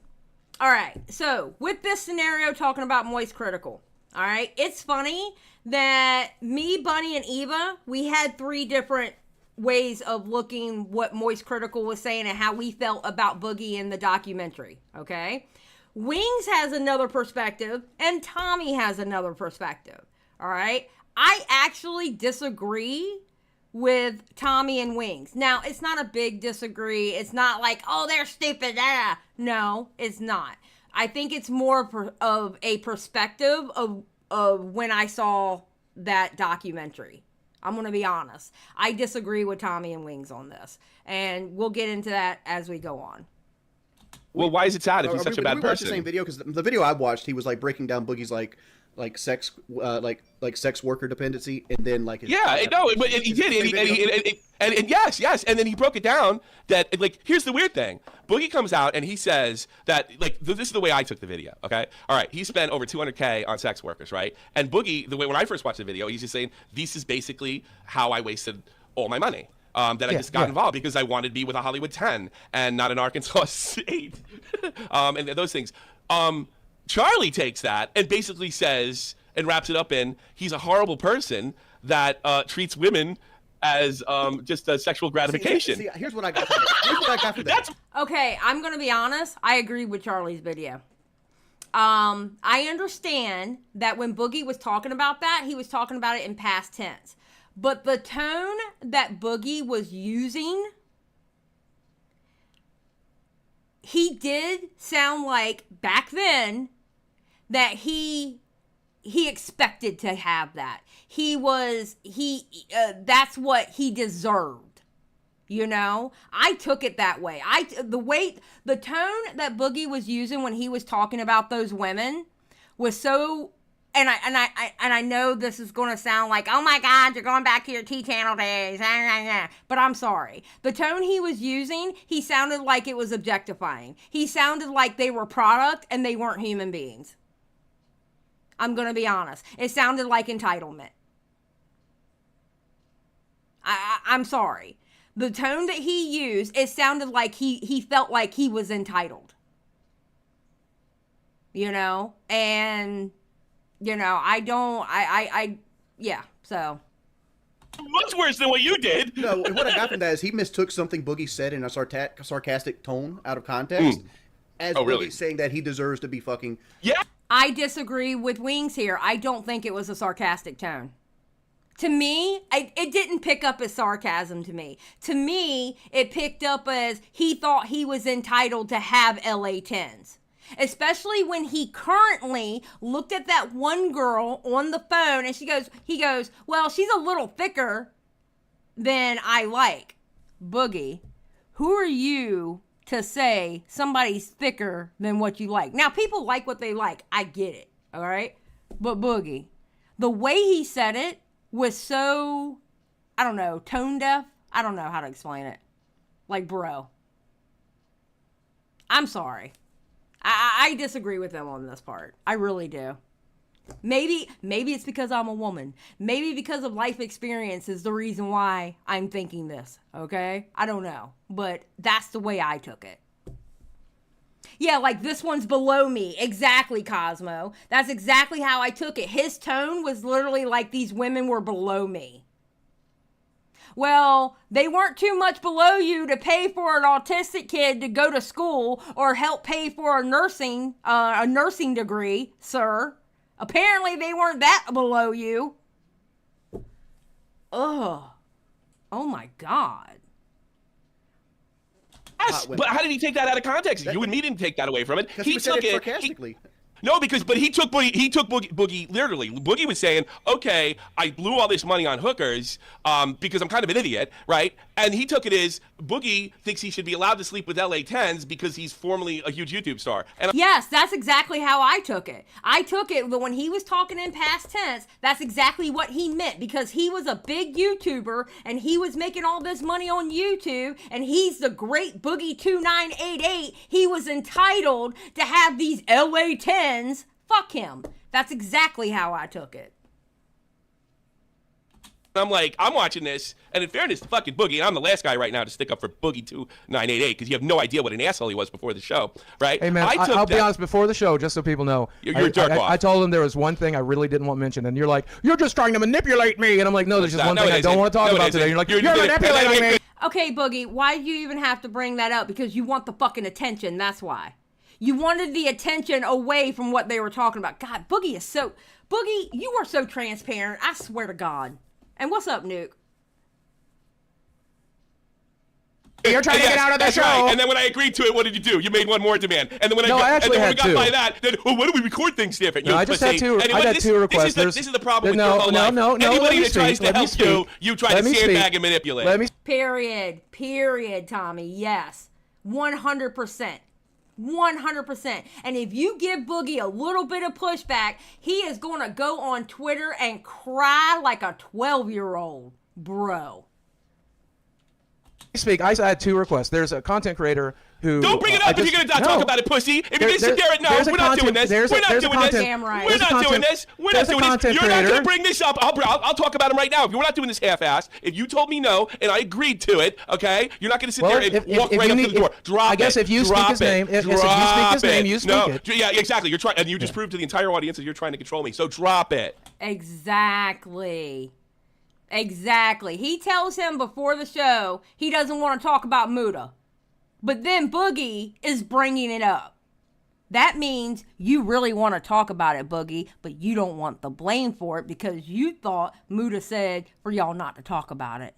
S2: All right, so with this scenario talking about Moist Critical, all right, it's funny that me, Bunny, and Eva, we had 3 different ways of looking what Moist Critical was saying and how we felt about Boogie in the documentary, okay? Wings has another perspective, and Tommy has another perspective, all right? I actually disagree with Tommy and Wings. Now, it's not a big disagree. It's not like, oh, they're stupid. Ah. No, it's not. I think it's more of a perspective of when I saw that documentary. I'm going to be honest. I disagree with Tommy and Wings on this. And we'll get into that as we go on.
S12: Well, why is it sad if he's such a bad person?
S11: We watched the same video, because the video I watched, he was like breaking down Boogie's like sex sex worker dependency, and then like his,
S12: but he did, and yes, and then he broke it down that like, here's the weird thing. Boogie comes out and he says that, like, this is the way I took the video. Okay, all right, he spent over $200K on sex workers, right? And Boogie, the way when I first watched the video, he's just saying, this is basically how I wasted all my money. That I just got involved because I wanted to be with a Hollywood 10 and not an Arkansas 8, and those things. Charlie takes that and basically says and wraps it up in, he's a horrible person that treats women as just a sexual gratification.
S11: See, here's what I got for that.
S2: Okay, I'm going to be honest. I agree with Charlie's video. I understand that when Boogie was talking about that, he was talking about it in past tense. But the tone that Boogie was using, he did sound like back then that he expected to have that. That's what he deserved. You know, I took it that way. The tone that Boogie was using when he was talking about those women was so. And I know this is going to sound like, oh my God, you're going back to your T-Channel days. But I'm sorry. The tone he was using, he sounded like it was objectifying. He sounded like they were product and they weren't human beings. I'm going to be honest. It sounded like entitlement. I'm sorry. The tone that he used, it sounded like he felt like he was entitled. You know? And... you know, so.
S12: Much worse than what you did.
S11: No, what I got from that is he mistook something Boogie said in a sarcastic tone out of context as Boogie saying that he deserves to be fucking.
S12: Yeah.
S2: I disagree with Wings here. I don't think it was a sarcastic tone. To me, it didn't pick up as sarcasm to me. To me, it picked up as he thought he was entitled to have LA 10s. Especially when he currently looked at that one girl on the phone and he goes, well, she's a little thicker than I like. Boogie, who are you to say somebody's thicker than what you like? Now, people like what they like. I get it. All right. But Boogie, the way he said it was so, I don't know, tone deaf. I don't know how to explain it. Like, bro, I'm sorry. I disagree with them on this part. I really do. Maybe it's because I'm a woman. Maybe because of life experience is the reason why I'm thinking this, okay? I don't know. But that's the way I took it. Yeah, like this one's below me. Exactly, Cosmo. That's exactly how I took it. His tone was literally like these women were below me. Well, they weren't too much below you to pay for an autistic kid to go to school or help pay for a nursing degree, sir. Apparently, they weren't that below you. Ugh. Oh my God.
S12: Yes, but how did he take that out of context? You and me didn't take that away from it.
S11: He took it sarcastically.
S12: No, but he took Boogie literally. Boogie was saying, okay, I blew all this money on hookers because I'm kind of an idiot, right? And he took it as Boogie thinks he should be allowed to sleep with LA 10s because he's formerly a huge YouTube star. And
S2: yes, that's exactly how I took it. I took it when he was talking in past tense, that's exactly what he meant because he was a big YouTuber and he was making all this money on YouTube and he's the great Boogie 2988. He was entitled to have these LA 10s. Fuck him. That's exactly how I took it.
S12: I'm like, I'm watching this, and in fairness to fucking Boogie, and I'm the last guy right now to stick up for Boogie 2988 because you have no idea what an asshole he was before the show, right?
S8: Hey, man, I'll be honest, before the show, just so people know,
S12: you're a jerk off.
S8: I told him there was one thing I really didn't want mentioned, and you're like, you're just trying to manipulate me, and I'm like, no, there's just one thing I don't want to talk about today. You're like, you're manipulating me.
S2: Okay, Boogie, why do you even have to bring that up? Because you want the fucking attention, that's why. You wanted the attention away from what they were talking about. God, Boogie, you are so transparent, I swear to God. And what's up, Nuke?
S8: You're trying to get out of the
S12: that's
S8: show.
S12: Right. And then when I agreed to it, what did you do? You made one more demand. And then when
S8: I actually
S12: when we
S8: had
S12: got
S8: two.
S12: by that, then why do we record things different?
S8: No, I just had two. I got two requests.
S12: This is the problem with your whole life.
S8: No.
S12: Anybody that tries to help you try to sandbag and manipulate.
S2: Period, Tommy. Yes. 100%. 100%. And if you give Boogie a little bit of pushback, he is going to go on Twitter and cry like a 12-year-old, bro.
S8: I had two requests. There's a content creator who...
S12: Don't bring it up if you're going to talk about it, pussy. If you're going to sit there and no, we're not doing this. We're not doing this. We're not doing this. We're not doing this. You're not going to bring this up. I'll talk about him right now. If we're not doing this half-assed, if you told me no and I agreed to it, okay, you're not going to sit there and walk right up to the door. Drop it.
S8: I guess if you speak his name, you speak it.
S12: Yeah, exactly. You're trying, and you just proved to the entire audience that you're trying to control me. So drop it.
S2: Exactly. He tells him before the show he doesn't want to talk about Muda. But then Boogie is bringing it up. That means you really want to talk about it, Boogie, but you don't want the blame for it because you thought Muda said for y'all not to talk about it.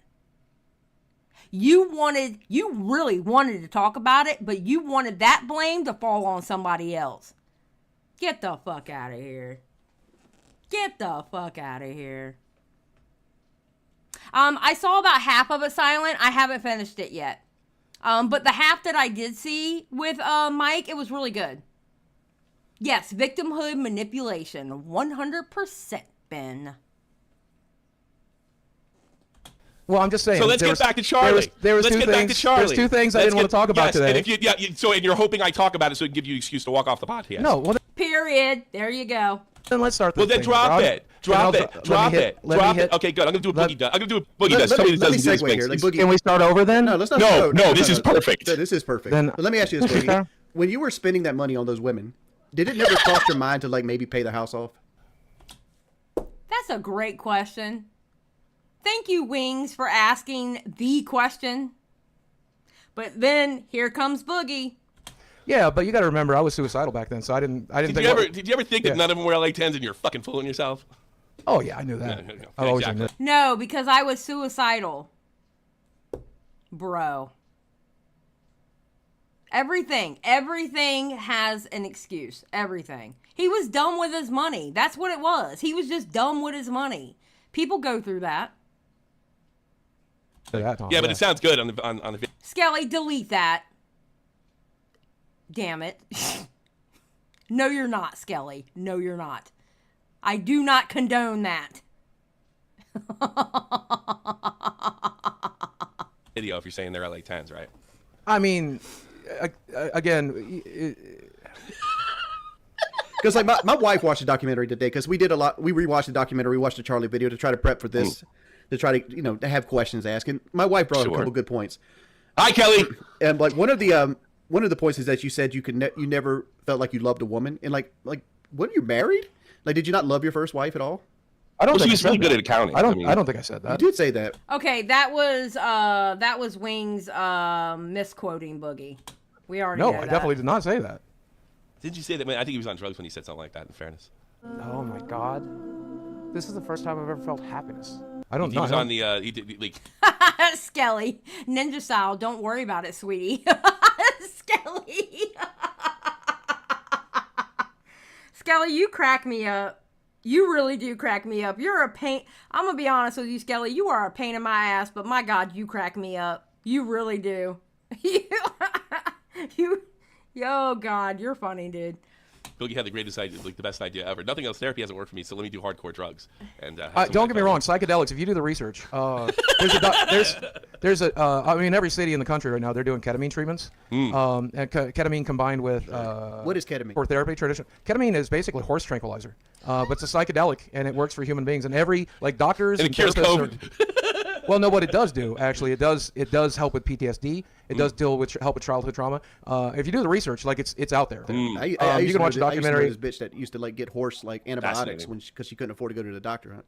S2: You really wanted to talk about it, but you wanted that blame to fall on somebody else. Get the fuck out of here. Get the fuck out of here. I saw about half of it, Silent. I haven't finished it yet. But the half that I did see with Mike, it was really good. Yes, victimhood manipulation, 100%, Ben.
S8: Well, I'm just saying.
S12: So let's get back to Charlie.
S8: There's two things I didn't want to talk about today.
S12: And you're hoping I talk about it so it can give you an excuse to walk off the podcast.
S8: No. Well,
S2: period. There you go.
S8: Then let's start.
S12: Well, then drop it. Drop it. Okay, good. I'm gonna do a Boogie does. I'm gonna do a Boogie does. Somebody that doesn't do this
S11: here. Like, Boogie,
S8: can we start over then?
S11: No, let's not.
S12: No, this is perfect.
S11: This is perfect.
S8: Then,
S11: but let me ask you this, Boogie. When you were spending that money on those women, did it never cross your mind to like maybe pay the house off?
S2: That's a great question. Thank you, Wings, for asking the question. But then here comes Boogie.
S8: Yeah, but you got to remember, I was suicidal back then, so I didn't think.
S12: Did you ever think that none of them were LA 10s and you're fucking fooling yourself?
S8: Oh yeah, I knew that.
S12: No,
S8: I always knew that.
S2: No, because I was suicidal, bro. Everything has an excuse. Everything. He was dumb with his money. That's what it was. He was just dumb with his money. People go through that.
S12: Yeah, but it sounds good on the video.
S2: Skelly, delete that. Damn it. No, you're not, Skelly. No, you're not. I do not condone that.
S12: Video, if you're saying they're LA 10s, right?
S8: I mean, again,
S11: because like my wife watched the documentary today, because we did a lot. We rewatched the documentary, we watched the Charlie video to try to prep for this, to try to to have questions asked. And my wife brought up a couple good points.
S12: Hi, Kelly.
S11: And like one of the points is that you said you you never felt like you loved a woman, and like when you're married, like did you not love your first wife at all?
S8: I don't.
S12: Well,
S8: think
S12: she was really good at accounting.
S8: I don't think I said that.
S11: You did say that.
S2: Okay, that was Wings misquoting Boogie. We already know
S8: I
S2: that.
S8: definitely did not say that.
S12: Did you say that? I think he was on drugs when he said something like that, in fairness.
S8: Oh my God. This is the first time I've ever felt happiness. I don't know.
S12: He was on the, he did, like...
S2: Skelly, ninja style, don't worry about it, sweetie. Skelly. Skelly, you crack me up. You really do crack me up. You're a pain. I'm going to be honest with you, Skelly. You are a pain in my ass, but my God, you crack me up. You really do. Oh God, you're funny, dude.
S12: Boogie had the greatest idea, like the best idea ever. Nothing else. Therapy hasn't worked for me, so let me do hardcore drugs. And
S8: don't get me wrong, psychedelics. If you do the research, there's a. I mean, every city in the country right now they're doing ketamine treatments. And ketamine combined with
S11: what is ketamine?
S8: For therapy tradition, ketamine is basically horse tranquilizer, but it's a psychedelic and it works for human beings. And every doctors
S12: and it cures COVID.
S8: Well, no, what it does do, actually, it does help with PTSD. It does help with childhood trauma. If you do the research, like it's out there.
S11: You can watch a documentary. I used to know this bitch that used to like get horse like antibiotics because she couldn't afford to go to the doctor.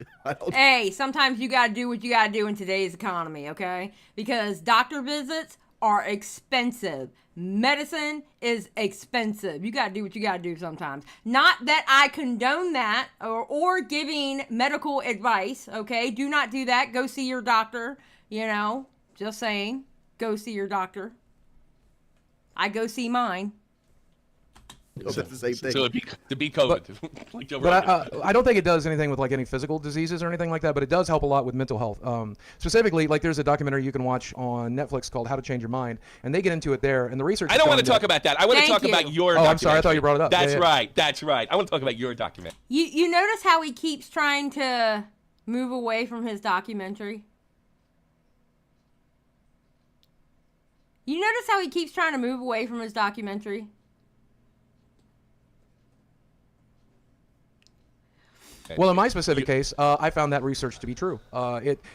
S2: Hey, sometimes you gotta do what you gotta do in today's economy, okay? Because doctor visits are expensive. Medicine is expensive. You gotta do what you gotta do sometimes. Not that I condone that or giving medical advice, okay? Do not do that. Go see your doctor, just saying. Go see your doctor. I go see mine.
S11: That's the same thing.
S12: So to beat COVID.
S8: But I don't think it does anything with like any physical diseases or anything like that, but it does help a lot with mental health. Specifically, like there's a documentary you can watch on Netflix called How to Change Your Mind, and they get into it there, and the research...
S12: I don't want to talk about that. I want to talk about your documentary.
S8: I'm sorry, I thought you brought it up.
S12: That's right. That's right. I want to talk about your documentary.
S2: You notice how he keeps trying to move away from his documentary? You notice how he keeps trying to move away from his documentary?
S8: Well, in my specific case, I found that research to be true.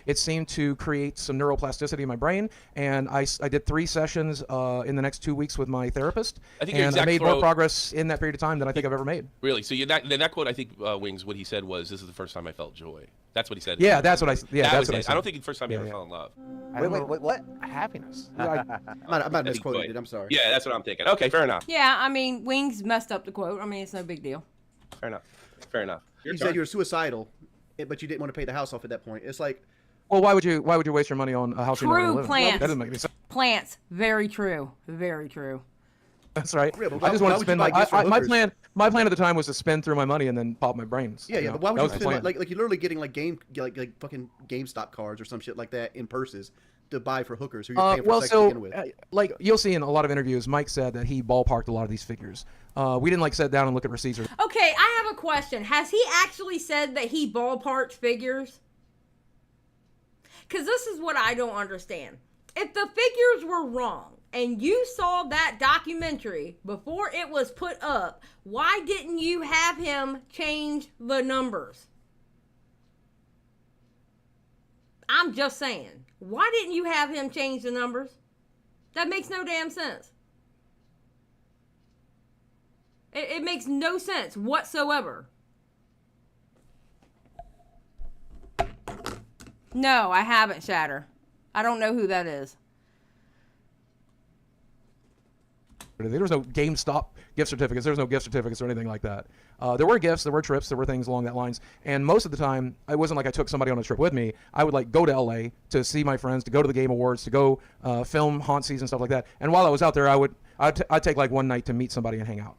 S8: It seemed to create some neuroplasticity in my brain, and I did 3 sessions in the next 2 weeks with my therapist, and I made more progress in that period of time than I think I've ever made.
S12: Really? So that quote, I think, Wings, what he said was, "This is the first time I felt joy." That's what he said.
S8: Yeah, that's what I said.
S12: I don't think the first time you ever fell in love.
S13: Wait, what? Happiness.
S11: I might have misquoted it. I'm sorry.
S12: Yeah, that's what I'm thinking. Okay, fair enough.
S2: Yeah, I mean, Wings messed up the quote. I mean, it's no big deal.
S12: Fair enough.
S11: You said you were suicidal, but you didn't want to pay the house off at that point. It's like,
S8: well, why would you waste your money on a house?
S2: True, plants.
S8: That doesn't make any sense.
S2: Plants, very true, very true.
S8: That's right. I just want to spend my plan at the time was to spend through my money and then pop my brains.
S11: Yeah. But why would you spend like you're literally getting like fucking GameStop cards or some shit like that in purses to buy for hookers who you're paying for sex to begin with?
S8: Like you'll see in a lot of interviews, Mike said that he ballparked a lot of these figures. We didn't sit down and look at receipts.
S2: Okay, I have a question. Has he actually said that he ballparked figures? Because this is what I don't understand. If the figures were wrong and you saw that documentary before it was put up, why didn't you have him change the numbers? I'm just saying. Why didn't you have him change the numbers? That makes no damn sense. It makes no sense whatsoever. No, I haven't, Shatter. I don't know who that is.
S8: There was no GameStop gift certificates. There was no gift certificates or anything like that. There were gifts, there were trips, there were things along that lines. And most of the time, it wasn't like I took somebody on a trip with me. I would go to LA to see my friends, to go to the Game Awards, to go film haunt season, stuff like that. And while I was out there, I I'd take like one night to meet somebody and hang out.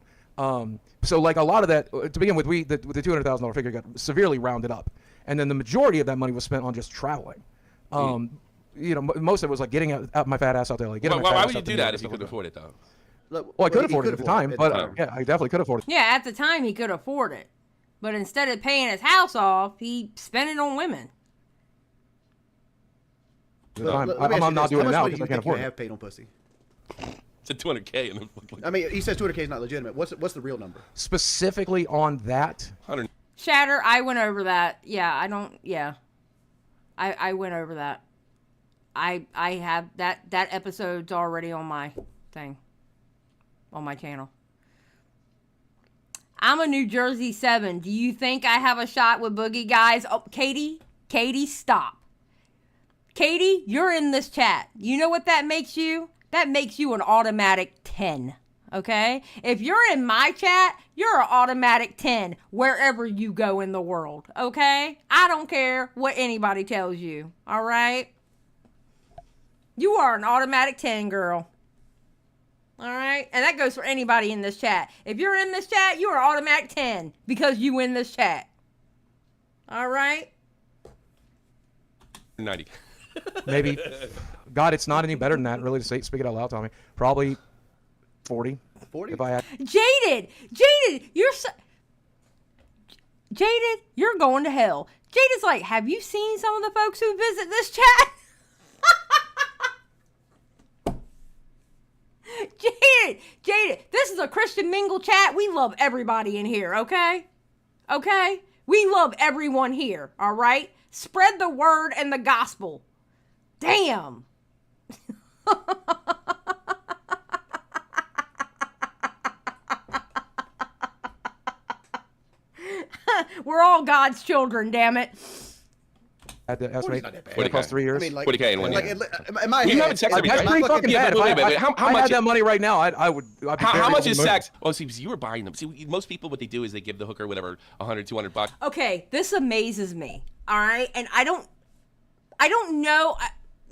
S8: So like a lot of that to begin with, the $200,000 figure got severely rounded up, and then the majority of that money was spent on just traveling. You know, most of it was like getting out my fat ass out there. Like,
S12: why would you do that if you couldn't afford it though?
S8: Well, I could afford it at the time, but yeah, I definitely could afford it.
S2: Yeah, at the time he could afford it, but instead of paying his house off, he spent it on women.
S8: I'm not doing it now because I can't afford it.
S11: Have paid on pussy.
S12: It's a $200K. And
S11: I mean, he says $200K is not legitimate. What's the real number?
S8: Specifically on that?
S12: 100.
S2: Shatter, I went over that. Yeah, I don't. Yeah, I went over that. I have that episode's already on my thing, on my channel. I'm a New Jersey 7. Do you think I have a shot with Boogie, guys? Oh, Katie, stop. Katie, you're in this chat. You know what that makes you? That makes you an automatic 10, okay? If you're in my chat, you're an automatic 10 wherever you go in the world, okay? I don't care what anybody tells you, all right? You are an automatic 10, girl. All right? And that goes for anybody in this chat. If you're in this chat, you are automatic 10 because you in this chat. All right?
S12: 90.
S8: Maybe. God, it's not any better than that, really, to speak it out loud, Tommy. Probably 40.
S11: 40?
S8: If I had.
S2: Jaded, you're going to hell. Jaded's like, have you seen some of the folks who visit this chat? Jaded, this is a Christian mingle chat. We love everybody in here, okay? Okay? We love everyone here, all right? Spread the word and the gospel. Damn. We're all God's children, damn it.
S8: At the estimate, across 3 years.
S11: I mean, like,
S12: 40K in 1 year.
S11: Am I
S12: You having sex every
S8: That's
S12: day?
S8: pretty fucking bad.
S12: How
S8: I
S12: much?
S8: had that money right now, I'd be
S12: How much is
S8: very
S12: sex? Oh, see, you were buying them. See, most people, what they do is they give the hooker whatever, $100, $200.
S2: Okay, this amazes me. All right, and I don't know.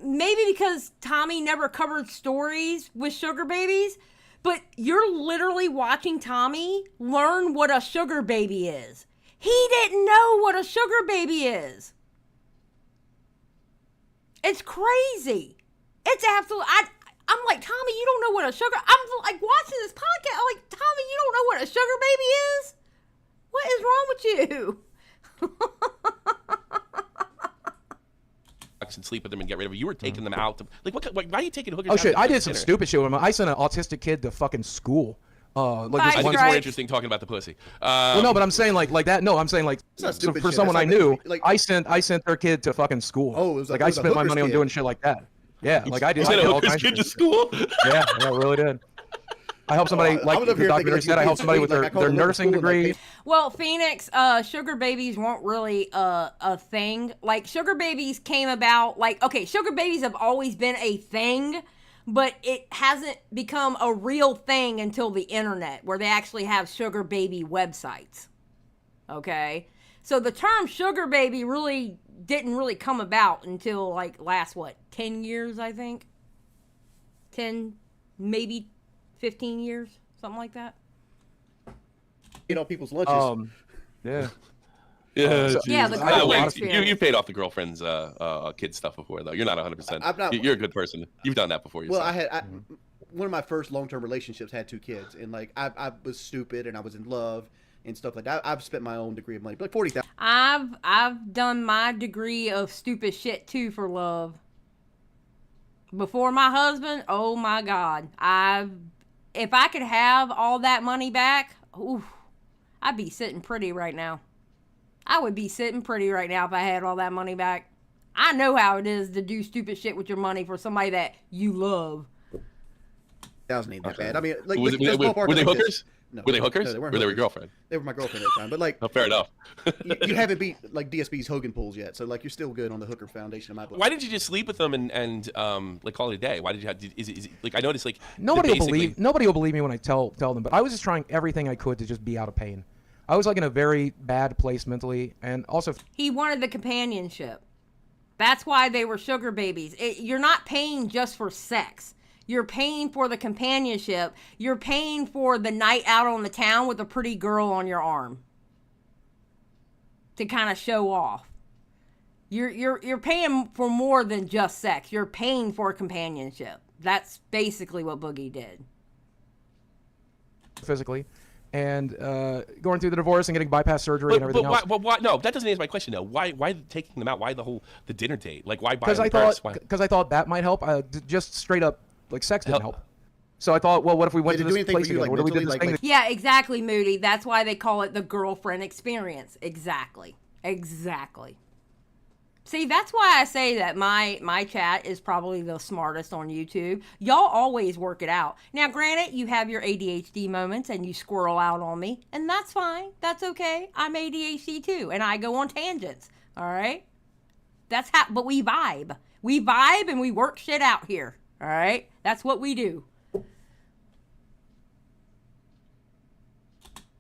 S2: Maybe because Tommy never covered stories with sugar babies, but you're literally watching Tommy learn what a sugar baby is. He didn't know what a sugar baby is. It's crazy. It's absolutely. I'm like, Tommy, you don't know what a sugar. I'm like watching this podcast. I'm like, Tommy, you don't know what a sugar baby is? What is wrong with you?
S12: And sleep with them and get rid of them. You were taking them out. Like, why are you taking hookers?
S8: Oh shit!
S12: out
S8: I
S12: to
S8: did some
S12: dinner?
S8: stupid shit with him. I sent an autistic kid to fucking school.
S12: I think it's more interesting talking about the pussy.
S8: Well, no, but I'm saying like that. No, I'm saying like
S11: not stupid
S8: for
S11: shit.
S8: someone
S11: That's
S8: I knew,
S11: like-
S8: I sent their kid to fucking school.
S11: Oh, it was
S8: like
S11: it
S8: I
S11: was a
S8: spent my money on
S11: hooker's
S8: doing
S11: kid.
S8: shit like that. Yeah, like I did.
S12: You
S8: I
S12: sent
S8: did
S12: a
S8: all
S12: hooker's
S8: kinds of
S12: kid to
S8: shit.
S12: school?
S8: Yeah, I really did. I helped somebody,
S11: I
S8: like
S11: was over
S8: the
S11: here
S8: documentary
S11: thinking
S8: said, I
S11: like
S8: helped somebody with
S11: like I called
S8: their
S11: a local
S8: nursing
S11: school and, like,
S8: degree.
S2: Well, Phoenix, sugar babies weren't really a thing. Like, sugar babies came about, like, okay, sugar babies have always been a thing, but it hasn't become a real thing until the internet, where they actually have sugar baby websites. Okay? So the term sugar baby really didn't really come about until, like, last, 10 years, I think? 10, maybe 15 years? Something like that.
S11: Eat all people's lunches.
S8: Yeah.
S12: Yeah,
S2: Yeah, the
S12: By the
S2: girl
S12: way,
S2: experience.
S12: you paid off the girlfriend's kid stuff before, though. You're not 100%.
S11: I'm not-
S12: You're a good person. You've done that before yourself.
S11: Well, one of my first long-term relationships had 2 kids, and like I was stupid and I was in love and stuff like that. I've spent my own degree of money, but like 40,000.
S2: I've done my degree of stupid shit too for love. Before my husband, oh my God, if I could have all that money back, oof, I'd be sitting pretty right now. I would be sitting pretty right now if I had all that money back. I know how it is to do stupid shit with your money for somebody that you love.
S11: Thousand ain't that bad. I mean, like,
S12: were
S11: let's
S12: they
S11: ballpark it like
S12: hookers?
S11: this. No,
S12: Were they hookers?
S11: No, they weren't
S12: Or they were
S11: hookers.
S12: girlfriend?
S11: They were my girlfriend at the time, but like,
S12: Oh, fair enough.
S11: you haven't beat like DSP's Hogan pools yet, so like you're still good on the hooker foundation in my book.
S12: Why didn't you just sleep with them and like call it a day? Why did you have? Is it like I noticed like
S8: Nobody will
S12: basically-
S8: believe me when I tell them, but I was just trying everything I could to just be out of pain. I was like in a very bad place mentally, and also
S2: He wanted the companionship. That's why they were sugar babies. You're not paying just for sex. You're paying for the companionship. You're paying for the night out on the town with a pretty girl on your arm to kind of show off. You're paying for more than just sex. You're paying for companionship. That's basically what Boogie did.
S8: Physically, and going through the divorce and getting bypass surgery and everything else.
S12: But why? No, that doesn't answer my question though. Why taking them out? Why the dinner date? Like why buy them
S8: Because I thought that might help. Just straight up like sex didn't help. So I thought, well, what if we went to this place together? What if we did this thing?
S2: Yeah, exactly, Moody. That's why they call it the girlfriend experience. Exactly. See, that's why I say that my chat is probably the smartest on YouTube. Y'all always work it out. Now, granted, you have your ADHD moments and you squirrel out on me, and that's fine. That's okay. I'm ADHD too, and I go on tangents. All right? That's how, but we vibe. We vibe and we work shit out here. All right? That's what we do.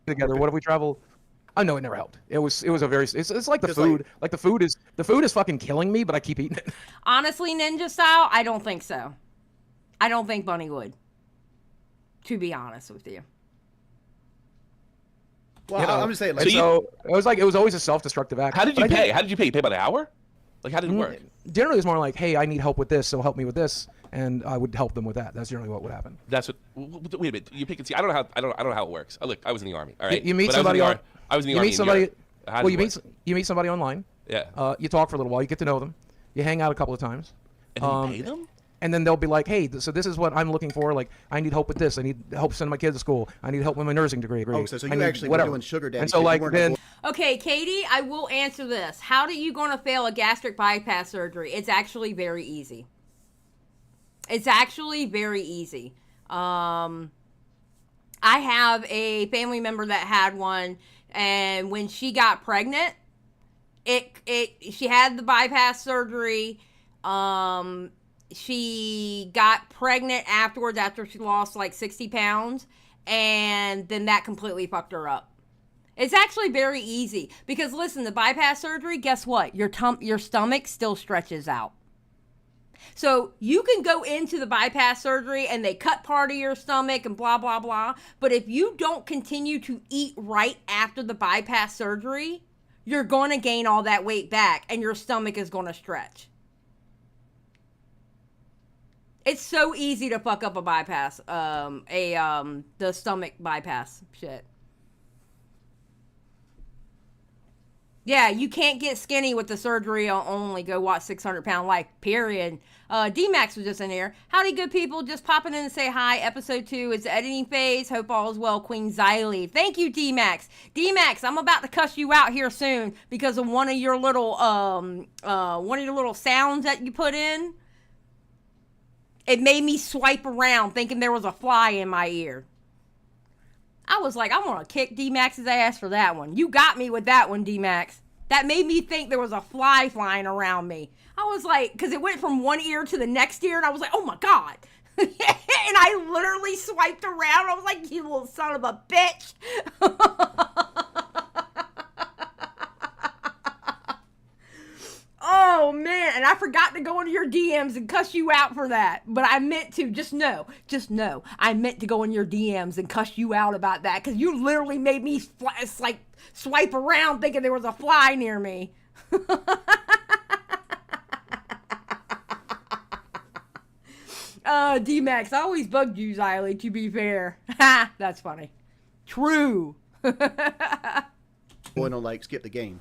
S8: Together, what if we travel? Oh no, it never helped. It was a very. It's like the food. Like the food is fucking killing me, but I keep eating it.
S2: Honestly, ninja style, I don't think so. I don't think Bunny would. To be honest with you.
S11: Well, I'm just saying. Like,
S8: so it was always a self-destructive act.
S12: How did you pay? How did you pay? You pay by the hour? Like how did it work?
S8: Generally, it's more like, hey, I need help with this, so help me with this, and I would help them with that. That's generally what would happen.
S12: That's what. Wait a minute. You pick and see. I don't know how it works. Look, I was in the army. All right.
S8: You meet somebody.
S12: I was in the army.
S8: You meet somebody online.
S12: Yeah.
S8: You talk for a little while. You get to know them. You hang out a couple of times.
S12: And you pay them?
S8: And then they'll be like, hey, so this is what I'm looking for. Like, I need help with this. I need help sending my kids to school. I need help with my nursing degree.
S11: Oh, so you actually were doing sugar daddy.
S8: And so, like, then...
S2: Okay, Katie, I will answer this. How are you going to fail a gastric bypass surgery? It's actually very easy. I have a family member that had one, and when she got pregnant, she had the bypass surgery. She got pregnant afterwards after she lost like 60 pounds, and then that completely fucked her up. It's actually very easy because listen, the bypass surgery, guess what? Your stomach still stretches out. So you can go into the bypass surgery and they cut part of your stomach and blah, blah, blah. But if you don't continue to eat right after the bypass surgery, you're going to gain all that weight back and your stomach is going to stretch. It's so easy to fuck up a bypass, the stomach bypass shit. Yeah, you can't get skinny with the surgery only. Go watch 600 Pound Life, period. D-Max was just in here. Howdy, good people. Just popping in to say hi. Episode 2 is the editing phase. Hope all is well, Queen Xylie. Thank you, D-Max. D-Max, I'm about to cuss you out here soon because of one of your little sounds that you put in. It made me swipe around thinking there was a fly in my ear. I was like, I'm going to kick D-Max's ass for that one. You got me with that one, D-Max. That made me think there was a fly flying around me. I was like, because it went from one ear to the next ear, and I was like, oh my God. And I literally swiped around. I was like, you little son of a bitch. Oh, man. And I forgot to go into your DMs and cuss you out for that. But I meant to. Just know. I meant to go in your DMs and cuss you out about that. Because you literally made me swipe around thinking there was a fly near me. D-Max, I always bugged you, Xylie, to be fair. Ha! That's funny. True.
S11: Going on, like, skip the game.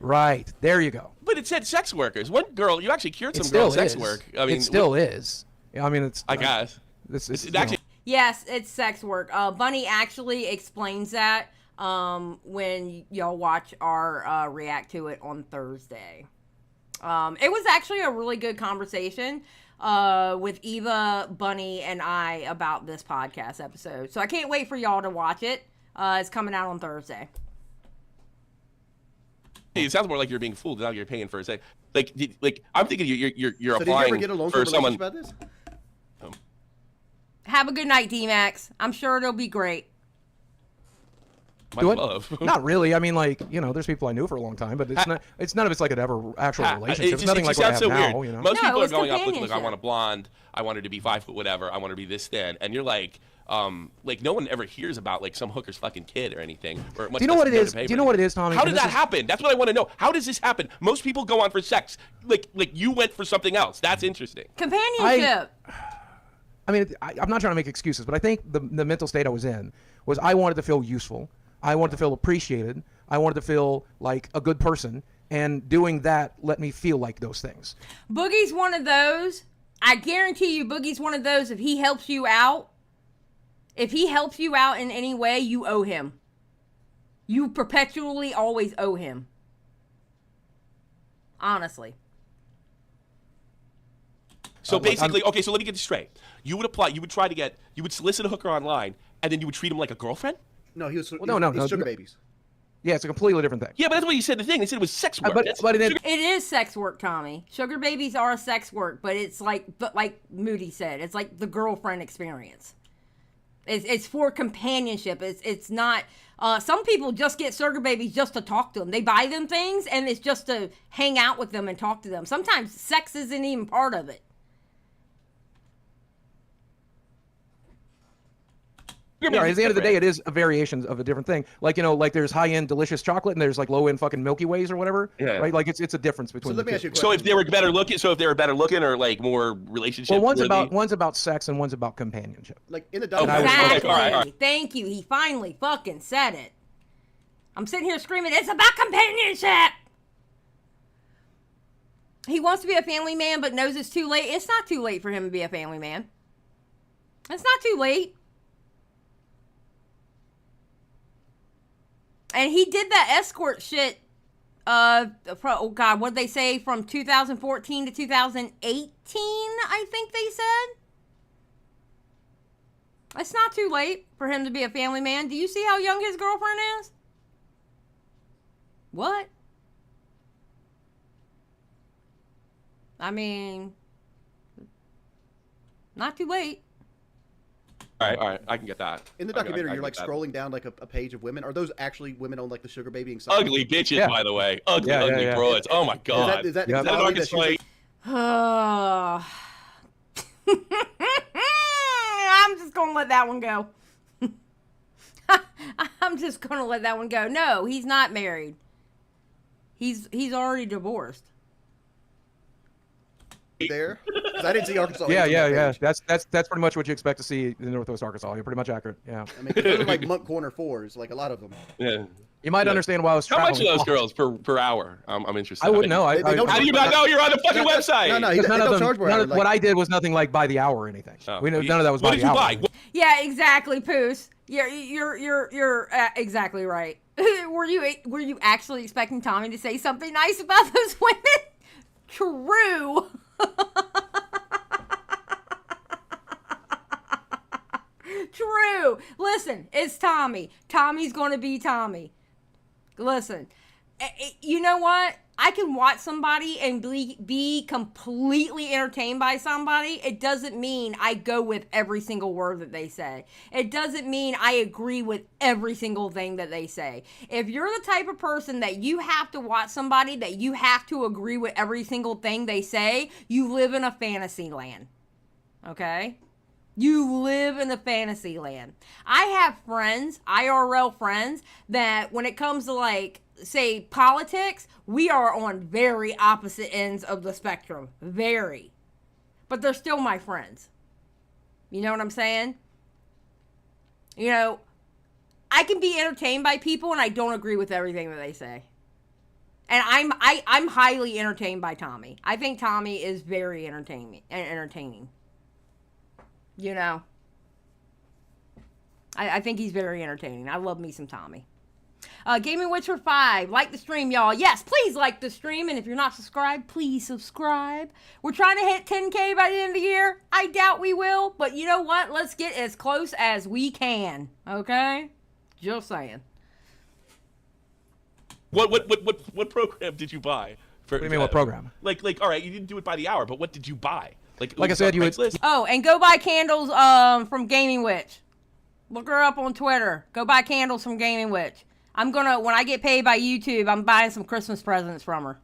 S8: Right. There you go.
S12: But it said sex workers. One girl, you actually cured some girl sex work. I mean,
S8: it still is. I mean, it's...
S12: I guess.
S8: It's
S12: actually...
S2: Yes, it's sex work. Bunny actually explains that when y'all watch our react to it on Thursday. It was actually a really good conversation with Eva, Bunny, and I about this podcast episode. So I can't wait for y'all to watch it. It's coming out on Thursday.
S12: It sounds more like you're being fooled. Now you're paying for a sex. Like I'm thinking you're
S11: so
S12: applying
S11: did you ever get a
S12: for someone.
S11: about this?
S2: Have a good night, D-Max. I'm sure it'll be great.
S12: My
S8: Do it?
S12: love.
S8: Not really. I mean, like, you know, there's people I knew for a long time, but it's not. It's none of it's like an ever actual relationship. It's nothing like what I have
S12: so
S8: now.
S12: weird.
S8: You know?
S12: Most
S2: No,
S12: people
S2: it
S12: are
S2: was
S12: going up looking like, I
S2: companionship.
S12: want a blonde, I want her to be 5 foot whatever, I want her to be this thin, and you're like no one ever hears about like some hooker's fucking kid or anything. Or
S8: Do you know what it is? Do you know what it is, Tommy?
S12: How
S8: And
S12: did
S8: this
S12: that
S8: is-
S12: happen? That's what I want to know. How does this happen? Most people go on for sex. Like you went for something else. That's interesting.
S2: Companionship.
S8: I mean, I'm not trying to make excuses, but I think the mental state I was in was I wanted to feel useful. I wanted to feel appreciated. I wanted to feel like a good person. And doing that let me feel like those things.
S2: Boogie's one of those. I guarantee you Boogie's one of those. If he helps you out in any way, you owe him. You perpetually always owe him. Honestly.
S12: So basically, okay, so let me get this straight. You would solicit a hooker online, and then you would treat him like a girlfriend?
S11: No, he was.
S8: Well, no,
S11: he's sugar babies.
S8: Yeah, it's a completely different thing.
S12: Yeah, but that's what you said. The thing they said it was sex work.
S8: But
S2: It is sex work, Tommy. Sugar babies are sex work, but it's like Moody said, it's like the girlfriend experience. It's for companionship. It's not. Some people just get sugar babies just to talk to them. They buy them things, and it's just to hang out with them and talk to them. Sometimes sex isn't even part of it.
S8: Yeah, at the end of the day, it is a variation of a different thing. Like, you know, like there's high-end delicious chocolate and there's like low-end fucking Milky Ways or whatever.
S12: Yeah.
S8: Right? Like it's a difference between the two.
S12: So if they were better looking or like more relationship
S8: Well, one's
S12: worthy?
S8: about sex and one's about companionship.
S11: Like in the
S2: Exactly.
S12: All right.
S2: Thank you. He finally fucking said it. I'm sitting here screaming, it's about companionship. He wants to be a family man, but knows it's too late. It's not too late for him to be a family man. It's not too late. And he did that escort shit, oh God, what'd they say, from 2014 to 2018, I think they said? It's not too late for him to be a family man. Do you see how young his girlfriend is? What? I mean, not too late.
S12: All right, I can get that.
S11: In the
S12: I can
S11: documentary, you're like
S12: get that.
S11: scrolling down like a page of women. Are those actually women on like the sugar baby and stuff?
S12: Ugly bitches, by the way. Ugly broads. Oh my God.
S11: Is that
S12: an archetype?
S2: I'm just gonna let that one go. I'm just gonna let that one go. No, he's not married. He's already divorced.
S11: There? 'Cause I didn't see Arkansas.
S8: Yeah. That's pretty much what you expect to see in Northwest Arkansas. You're pretty much accurate. Yeah.
S11: I mean, 'cause those are like Monk Corner 4s, like a lot of them.
S12: Yeah.
S8: You might understand why I was
S12: How much are
S8: traveling.
S12: those girls per hour? I'm interested.
S8: I wouldn't know.
S12: How do you not know? You're on the fucking website.
S8: Because none of them, what I did was nothing like by the hour or anything. None of that was by the hour.
S12: What did you buy?
S2: Yeah, exactly, Poos. You're exactly right. Were you actually expecting Tommy to say something nice about those women? True. True. Listen, it's Tommy. Tommy's going to be Tommy. Listen, you know what? I can watch somebody and be completely entertained by somebody. It doesn't mean I go with every single word that they say. It doesn't mean I agree with every single thing that they say. If you're the type of person that you have to watch somebody that you have to agree with every single thing they say, you live in a fantasy land. Okay? You live in a fantasy land. I have friends, IRL friends, that when it comes to like, say, politics, we are on very opposite ends of the spectrum. Very. But they're still my friends. You know what I'm saying? You know, I can be entertained by people and I don't agree with everything that they say. And I'm highly entertained by Tommy. I think Tommy is very entertaining. You know, I think he's very entertaining. I love me some Tommy. Gaming Witcher 5, like the stream, y'all. Yes, please like the stream. And if you're not subscribed, please subscribe. We're trying to hit 10K by the end of the year. I doubt we will, but you know what? Let's get as close as we can. Okay? Just saying.
S12: What program did you buy?
S8: What do you mean, what program?
S12: Like, all right, you didn't do it by the hour, but what did you buy?
S8: Like I said, you would.
S2: Oh, and go buy candles from Gaming Witch. Look her up on Twitter. Go buy candles from Gaming Witch. When I get paid by YouTube, I'm buying some Christmas presents from her.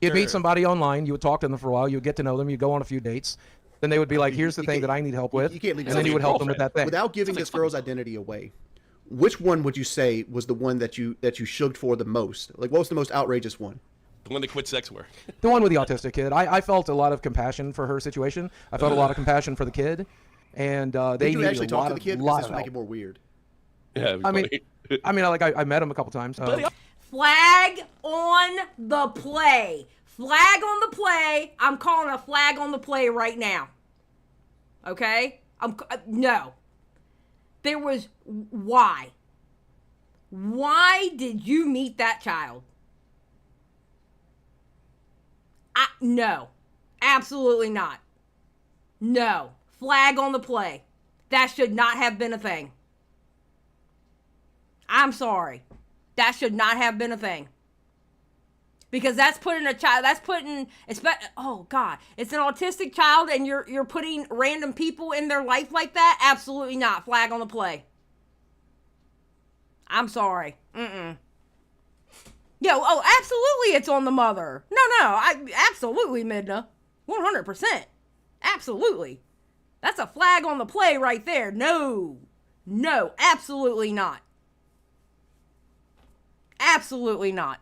S8: You'd meet somebody online, you would talk to them for a while, you would get to know them, you'd go on a few dates. Then they would be like, here's the thing that I need help with.
S11: You can't leave
S8: and then you would help them with that thing.
S11: Without giving this girl's identity away, which one would you say was the one that you shugged for the most? Like, what was the most outrageous one?
S12: The one that quit sex work.
S8: The one with the autistic kid. I felt a lot of compassion for her situation. I felt a lot of compassion for the kid. And they
S11: Did you actually talk to the kid? Because this would make it more weird.
S12: Yeah,
S8: I mean, I met him a couple times.
S2: Flag on the play. Flag on the play. I'm calling a flag on the play right now. Okay? No. There was... Why? Why did you meet that child? No. Absolutely not. No. Flag on the play. That should not have been a thing. I'm sorry. That should not have been a thing. Because that's putting a child, oh God, it's an autistic child and you're putting random people in their life like that? Absolutely not. Flag on the play. I'm sorry. Absolutely it's on the mother. No, absolutely, Midna. 100%. Absolutely. That's a flag on the play right there. No, absolutely not. Absolutely not.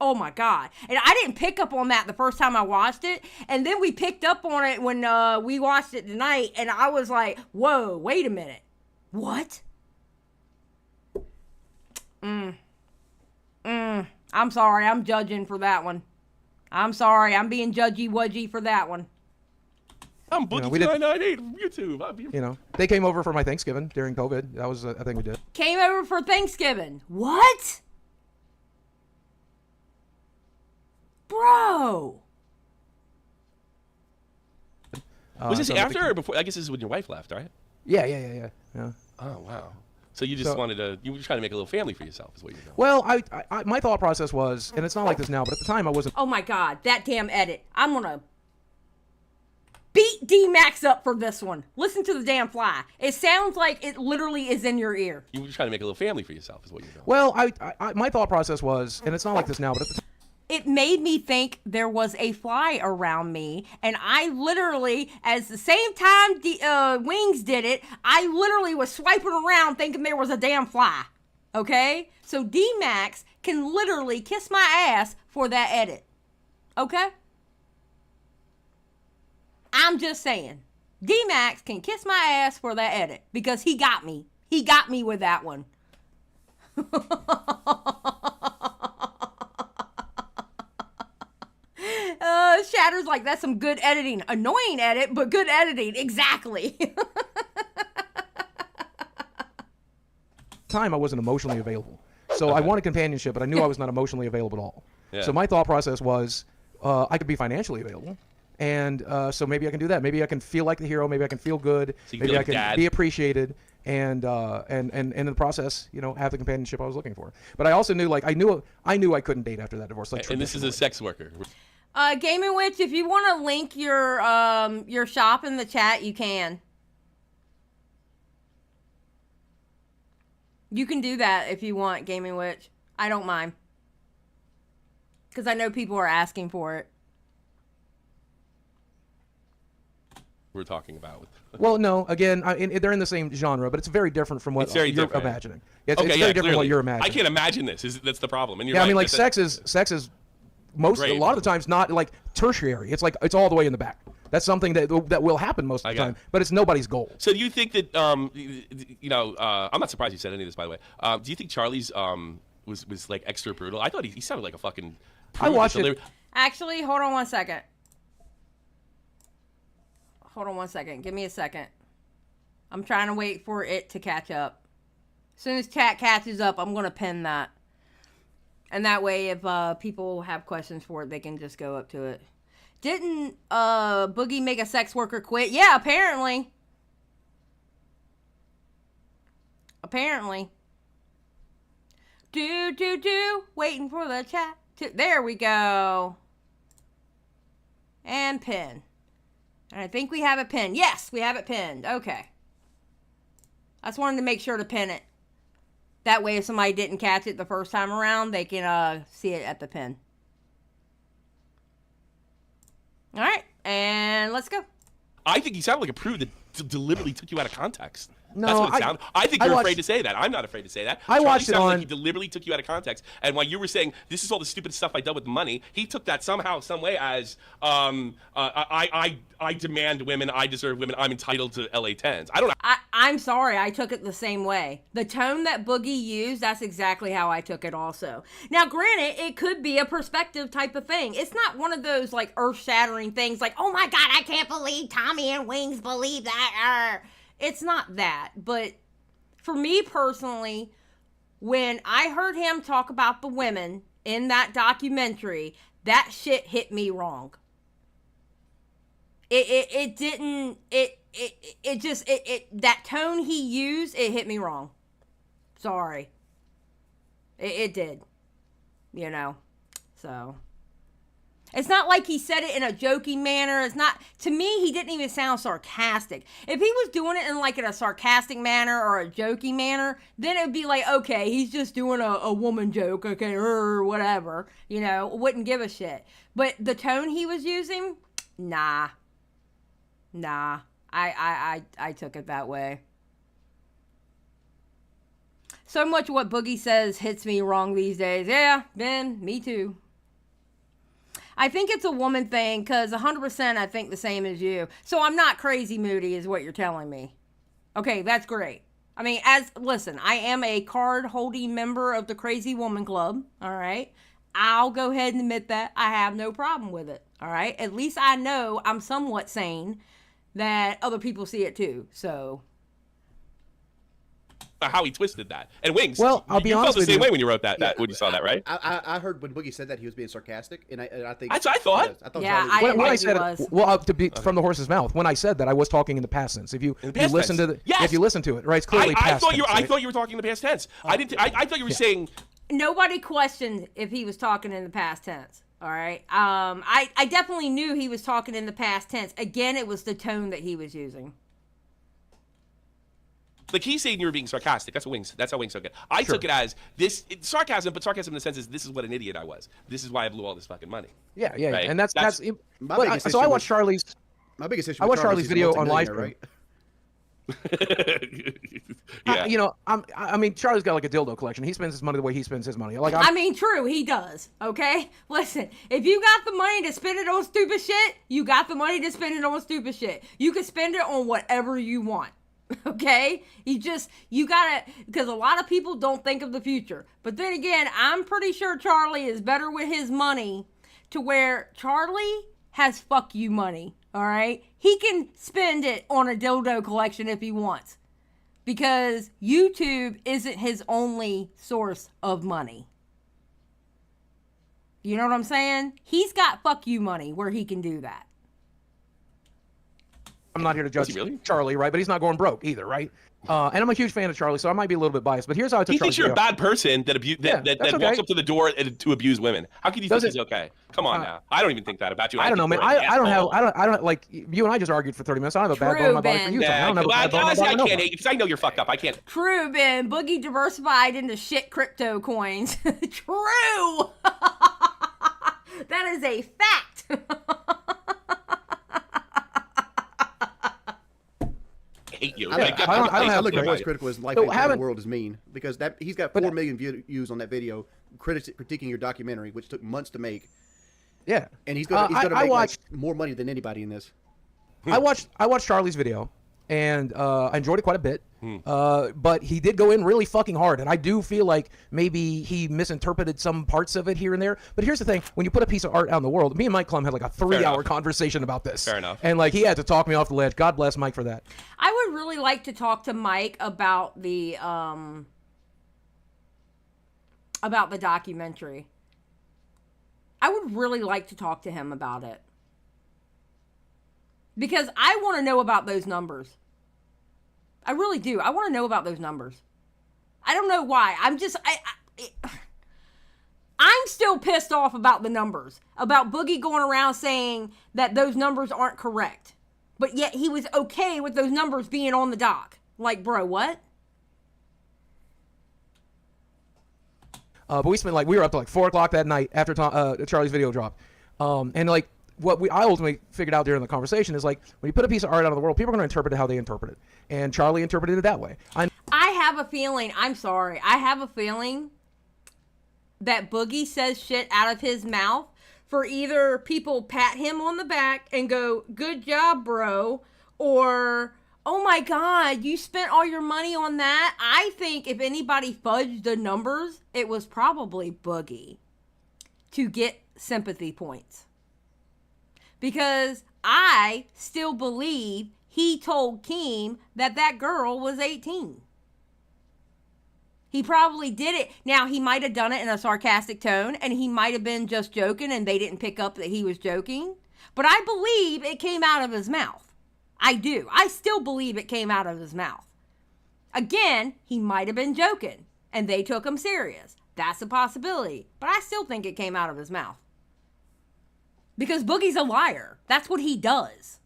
S2: Oh my God. And I didn't pick up on that the first time I watched it. And then we picked up on it when we watched it tonight. And I was like, whoa, wait a minute. What? I'm sorry. I'm judging for that one. I'm sorry. I'm being judgy-wudgy for that one.
S12: I'm Boogie 998 from YouTube.
S8: They came over for my Thanksgiving during COVID. That was a thing we did.
S2: Came over for Thanksgiving. What? Bro.
S12: Was this after or before? I guess this is when your wife left, right?
S8: Yeah.
S12: Oh, wow. So you just you were trying to make a little family for yourself is what you're doing.
S8: Well, I my thought process was, and it's not like this now, but at the time I wasn't.
S2: Oh my God, that damn edit. I'm gonna beat D-Max up for this one. Listen to the damn fly. It sounds like it literally is in your ear.
S12: You were trying to make a little family for yourself is what you're doing.
S8: Well, my thought process was, and it's not like this now, but at the time.
S2: It made me think there was a fly around me, and I literally, as the same time Wings did it, I literally was swiping around thinking there was a damn fly. Okay? So D-Max can literally kiss my ass for that edit. Okay? I'm just saying. D-Max can kiss my ass for that edit because he got me. He got me with that one. Shatter's like, that's some good editing. Annoying edit, but good editing. Exactly.
S8: Time I wasn't emotionally available. So I wanted companionship, but I knew I was not emotionally available at all. Yeah. So my thought process was I could be financially available. And so maybe I can do that. Maybe I can feel like the hero. Maybe I can feel good.
S12: So
S8: maybe
S12: like
S8: I can
S12: dad.
S8: be appreciated. And in the process, have the companionship I was looking for. But I also knew, I knew I couldn't date after that divorce.
S12: And this is a sex worker.
S2: Gaming Witch, if you want to link your shop in the chat, you can. You can do that if you want, Gaming Witch. I don't mind. Because I know people are asking for it.
S12: We're talking about.
S8: Well, no. Again, they're in the same genre, but it's very different from what you're imagining. It's very different from what you're imagining.
S12: I can't imagine this. That's the problem. And you're
S8: right.
S12: I mean,
S8: sex is a lot of the times not like tertiary. It's all the way in the back. That's something that will happen most of the time, but it's nobody's goal.
S12: So do you think that I'm not surprised you said any of this, by the way. Do you think Charlie's was like extra brutal? I thought he sounded like a fucking.
S8: I watched it.
S2: Actually, hold on one second. Give me a second. I'm trying to wait for it to catch up. As soon as chat catches up, I'm gonna pin that. And that way, if people have questions for it, they can just go up to it. Didn't Boogie make a sex worker quit? Yeah, apparently. Waiting for the chat. There we go. And pin. And I think we have it pinned. Yes, we have it pinned. Okay. I just wanted to make sure to pin it. That way, if somebody didn't catch it the first time around, they can see it at the pin. All right, and let's go.
S12: I think he sounded like a prude that deliberately took you out of context.
S8: No,
S12: that's what it sounded. I think you're afraid to say that. I'm not afraid to say that.
S8: I watched it
S12: sounded
S8: on.
S12: like he deliberately took you out of context. And while you were saying this is all the stupid stuff I done with money, he took that somehow, some way as I demand women, I deserve women, I'm entitled to LA 10s. I don't know.
S2: I'm sorry, I took it the same way. The tone that Boogie used, that's exactly how I took it also. Now, granted, it could be a perspective type of thing. It's not one of those like earth-shattering things like, oh my God, I can't believe Tommy and Wings believe that. It's not that. But for me personally, when I heard him talk about the women in that documentary, that shit hit me wrong. It didn't, that tone he used, it hit me wrong. Sorry. It did. You know, so. It's not like he said it in a joking manner. It's not, to me, he didn't even sound sarcastic. If he was doing it in like in a sarcastic manner or a joking manner, then it would be like, okay, he's just doing a woman joke, okay, or whatever, you know, wouldn't give a shit. But the tone he was using, nah, I took it that way. So much what Boogie says hits me wrong these days. Yeah, Ben, me too. I think it's a woman thing because 100% I think the same as you. So I'm not crazy moody is what you're telling me. Okay, that's great. I mean, listen, I am a card-holding member of the Crazy Woman Club, all right? I'll go ahead and admit that. I have no problem with it, all right? At least I know I'm somewhat sane that other people see it too, so...
S12: How he twisted that. And Wings,
S8: well, I'll be
S12: you
S8: honest
S12: felt the
S8: with
S12: same
S8: you.
S12: way when you wrote that, when you saw that, right?
S11: I heard when Boogie said that he was being sarcastic, and I think
S12: that's what I thought.
S2: Yeah,
S11: Charlie
S8: when I said it, well, to be from the horse's mouth. When I said that, I was talking in the past tense. If you listen to if you listen to it, right? It's clearly past tense.
S12: I thought you were talking in the past tense. I didn't. I thought you were saying.
S2: Nobody questioned if he was talking in the past tense. All right. I definitely knew he was talking in the past tense. Again, it was the tone that he was using.
S12: Like he's saying you were being sarcastic. That's how Wings took it. I took it as sarcasm, but sarcasm in the sense is this is what an idiot I was. This is why I blew all this fucking money.
S8: Yeah,
S12: right?
S8: And that's
S11: so
S8: I watched Charlie's.
S11: My biggest issue.
S8: I watched Charlie's video on live
S11: right?
S12: Yeah.
S8: I mean, Charlie's got like a dildo collection. He spends his money the way he spends his money. Like,
S2: I mean, true, he does. Okay, listen. If you got the money to spend it on stupid shit, you got the money to spend it on stupid shit. You can spend it on whatever you want. Okay, you gotta, because a lot of people don't think of the future. But then again, I'm pretty sure Charlie is better with his money to where Charlie has fuck you money. All right, he can spend it on a dildo collection if he wants, because YouTube isn't his only source of money. You know what I'm saying? He's got fuck you money where he can do that.
S8: I'm not here to judge Charlie, right? But he's not going broke either, right? And I'm a huge fan of Charlie, so I might be a little bit biased. But here's how I took
S12: He
S8: Charlie's
S12: thinks you're
S8: video.
S12: a bad person that walks up to the door to abuse women. How can you think he's okay? Come on now. I don't even think that about you.
S8: I don't know, man. I don't like you and I just argued for 30 minutes. I don't have a bad bone in my body for you.
S12: Yeah,
S8: I don't have a bad bone in my body.
S12: I can't hate because I know you're fucked up. I can't.
S2: True, Ben. Boogie diversified into shit crypto coins. True. That is a fact.
S12: Hate you.
S11: I look at what's critical as life in the world is mean, because that he's got 4 million views on that video critiquing your documentary, which took months to make.
S8: Yeah,
S11: and he's gonna make like, more money than anybody in this.
S8: I watched Charlie's video, and I enjoyed it quite a bit. But he did go in really fucking hard, and I do feel like maybe he misinterpreted some parts of it here and there. But here's the thing: when you put a piece of art out in the world, me and Mike Klum had like a 3-hour conversation about this.
S12: Fair enough.
S8: And like he had to talk me off the ledge. God bless Mike for that.
S2: I would really like to talk to Mike about the documentary. I would really like to talk to him about it, because I want to know about those numbers. I really do. I want to know about those numbers. I don't know why. I'm still pissed off about the numbers. About Boogie going around saying that those numbers aren't correct. but yet he was okay with those numbers being on the dock. Like, bro, what?
S8: But we were up to like 4 o'clock that night after Charlie's video dropped. And like I ultimately figured out during the conversation is like, when you put a piece of art out of the world, people are going to interpret it how they interpret it. And Charlie interpreted it that way.
S2: I have a feeling that Boogie says shit out of his mouth for either people pat him on the back and go, good job, bro, or, oh my God, you spent all your money on that. I think if anybody fudged the numbers, it was probably Boogie to get sympathy points. Because I still believe he told Keem that girl was 18. He probably did it. Now, he might have done it in a sarcastic tone, and he might have been just joking, and they didn't pick up that he was joking. But I believe it came out of his mouth. I do. I still believe it came out of his mouth. Again, he might have been joking, and they took him serious. That's a possibility. But I still think it came out of his mouth. Because Boogie's a liar. That's what he does.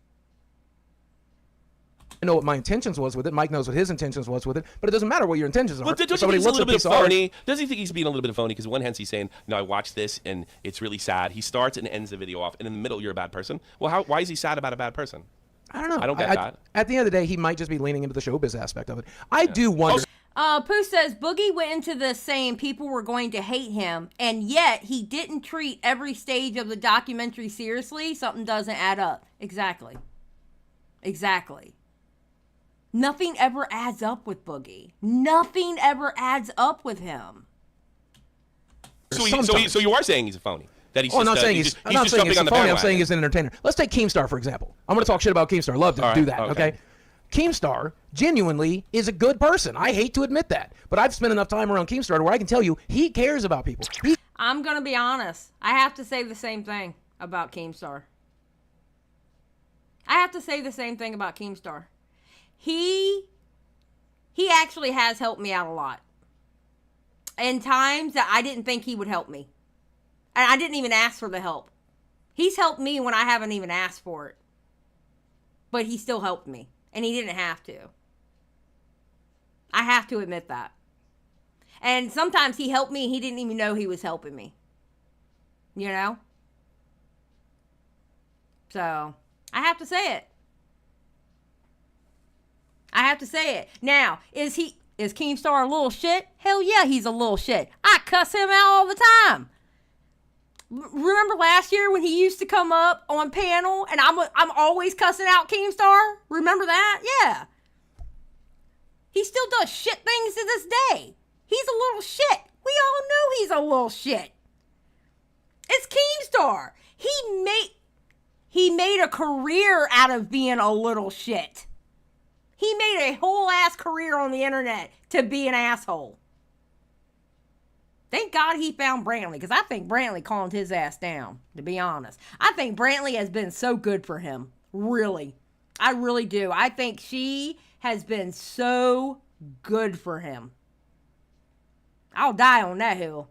S8: I know what my intentions was with it. Mike knows what his intentions was with it. But it doesn't matter what your intentions are.
S12: Well, don't you think he's a little bit phony? Does he think he's being a little bit phony? Because one hand he's saying, no, I watched this and it's really sad. He starts and ends the video off, and in the middle you're a bad person. Well, why is he sad about a bad person?
S8: I don't know.
S12: I don't get that.
S8: At the end of the day, he might just be leaning into the showbiz aspect of it. I do wonder.
S2: Pooh says, Boogie went into this saying people were going to hate him, and yet he didn't treat every stage of the documentary seriously. Something doesn't add up. Exactly. Nothing ever adds up with Boogie. Nothing ever adds up with him.
S12: So you are saying he's a phony? That he's
S8: I'm not saying
S12: he's
S8: I'm not
S12: just
S8: saying he's a
S12: jumping on the
S8: phony. I'm
S12: bandwagon.
S8: saying he's an entertainer. Let's take Keemstar, for example. I'm going to talk shit about Keemstar. Love to do that, okay? Keemstar genuinely is a good person. I hate to admit that. But I've spent enough time around Keemstar to where I can tell you he cares about people.
S2: I'm going to be honest. I have to say the same thing about Keemstar. He actually has helped me out a lot. In times that I didn't think he would help me. And I didn't even ask for the help. He's helped me when I haven't even asked for it. But he still helped me. And he didn't have to. I have to admit that. And sometimes he helped me and he didn't even know he was helping me. You know? So, I have to say it. Now, is Keemstar a little shit? Hell yeah, he's a little shit. I cuss him out all the time. Remember last year when he used to come up on panel and I'm always cussing out Keemstar? Remember that? Yeah. He still does shit things to this day. He's a little shit. We all know he's a little shit. It's Keemstar. He made a career out of being a little shit. He made a whole ass career on the internet to be an asshole. Thank God he found Brantley, because I think Brantley calmed his ass down, to be honest. I think Brantley has been so good for him. Really. I really do. I think she has been so good for him. I'll die on that hill.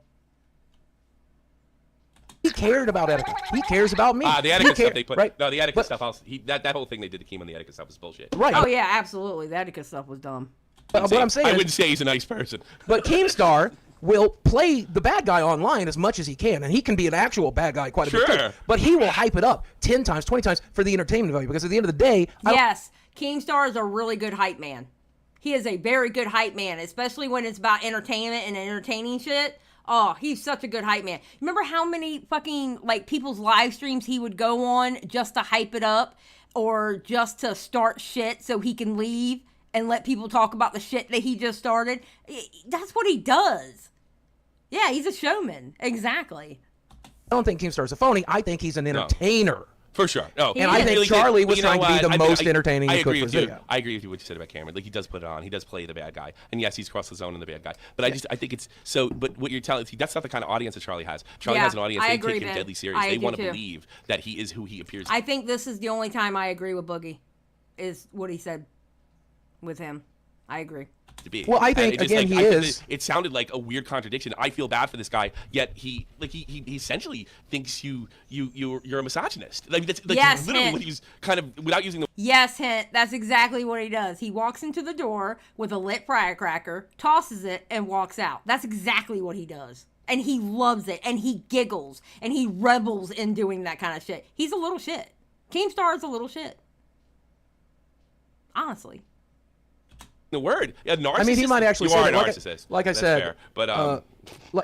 S8: He cared about etiquette. He cares about me.
S12: The etiquette stuff they put.
S8: Right?
S12: No, the etiquette stuff. That whole thing they did to Keem on the etiquette stuff was bullshit.
S8: Right.
S2: Oh yeah, absolutely. The etiquette stuff was dumb.
S8: But what I'm saying,
S12: I wouldn't say he's a nice person.
S8: But Keemstar will play the bad guy online as much as he can, and he can be an actual bad guy quite a bit too. But he will hype it up 10 times, 20 times for the entertainment value, because at the end of the day,
S2: yes, Keemstar is a really good hype man. He is a very good hype man, especially when it's about entertainment and entertaining shit. Oh, he's such a good hype man. Remember how many fucking, like, people's live streams he would go on just to hype it up or just to start shit so he can leave and let people talk about the shit that he just started? That's what he does. Yeah, he's a showman. Exactly.
S8: I don't think Keemstar's a phony. I think he's an entertainer.
S12: For sure. Oh,
S8: and I think Charlie was trying to be the most entertaining he could for his video.
S12: I agree with you what you said about Cameron. Like, he does put it on. He does play the bad guy. And yes, he's crossed the zone in the bad guy. But I think it's so. But what you're telling, that's not the kind of audience that Charlie has. Charlie has an audience. They take him deadly serious. They want to believe that he is who he appears to be.
S2: I think this is the only time I agree with Boogie, is what he said with him. I agree.
S12: to be.
S8: Well, I think,
S12: And it just,
S8: again,
S12: like,
S8: he
S12: I think
S8: is.
S12: that it sounded like a weird contradiction. I feel bad for this guy, yet he essentially thinks you're a misogynist. Like that's
S2: Yes,
S12: literally
S2: hint.
S12: what he's kind of, without using the.
S2: Yes, hint. That's exactly what he does. He walks into the door with a lit firecracker, tosses it, and walks out. That's exactly what he does. And he loves it, and he giggles, and he rebels in doing that kind of shit. He's a little shit. Keemstar is a little shit. Honestly.
S12: The word, a narcissist.
S8: I mean, he might actually
S12: you
S8: say
S12: are a
S8: that.
S12: narcissist.
S8: Like I
S12: That's
S8: said,
S12: fair. But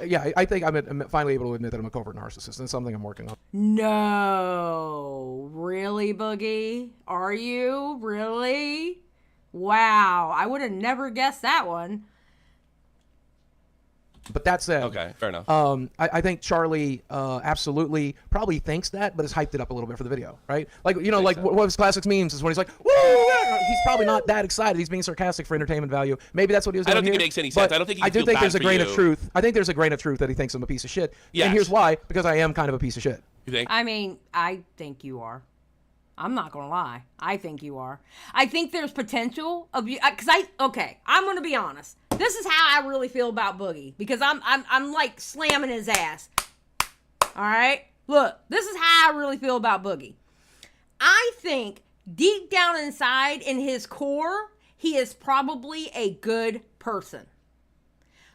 S8: yeah, I think I'm finally able to admit that I'm a covert narcissist, and it's something I'm working on.
S2: No. Really, Boogie? Are you? Really? Wow. I would have never guessed that one.
S8: But that said,
S12: okay, fair enough.
S8: I think Charlie absolutely probably thinks that, but has hyped it up a little bit for the video, right? Like, you know, like
S12: so.
S8: one of his classics memes is when he's like, "Woo!" He's probably not that excited. He's being sarcastic for entertainment value. Maybe that's what he was doing.
S12: I don't think
S8: here,
S12: it makes any sense.
S8: but
S12: I don't think he
S8: I do
S12: feel
S8: think
S12: bad
S8: there's a
S12: for
S8: grain
S12: you.
S8: of truth. I think there's a grain of truth that he thinks I'm a piece of shit.
S12: Yes.
S8: And here's why: because I am kind of a piece of shit.
S12: You think?
S2: I mean, I think you are. I'm not gonna lie. I think you are. I think there's potential of you, cause I'm gonna be honest. This is how I really feel about Boogie, because I'm like slamming his ass. All right, look, this is how I really feel about Boogie. I think deep down inside, in his core, he is probably a good person.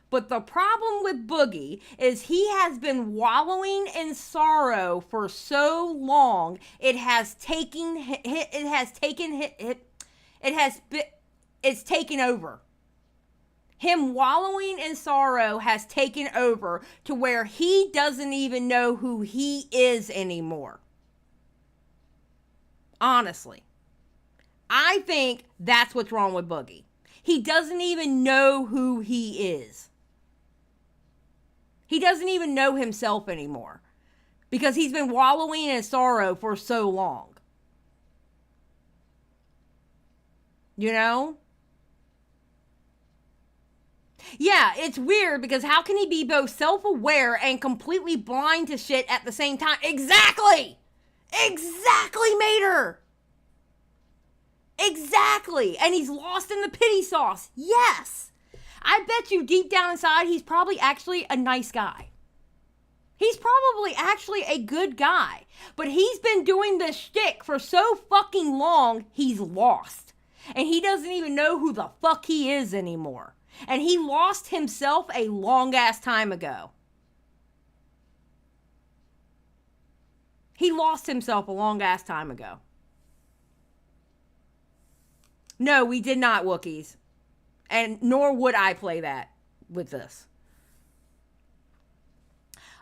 S2: But the problem with Boogie is he has been wallowing in sorrow for so long. It's taken over. Him wallowing in sorrow has taken over to where he doesn't even know who he is anymore. Honestly. I think that's what's wrong with Boogie. He doesn't even know who he is. He doesn't even know himself anymore because he's been wallowing in sorrow for so long. You know? Yeah, it's weird because how can he be both self-aware and completely blind to shit at the same time? Exactly! Exactly, Mater! Exactly! And he's lost in the pity sauce. Yes! I bet you deep down inside, he's probably actually a nice guy. He's probably actually a good guy. But he's been doing this shtick for so fucking long, he's lost. And he doesn't even know who the fuck he is anymore. And he lost himself a long ass time ago. He lost himself a long ass time ago. No, we did not, Wookiees. And nor would I play that with this.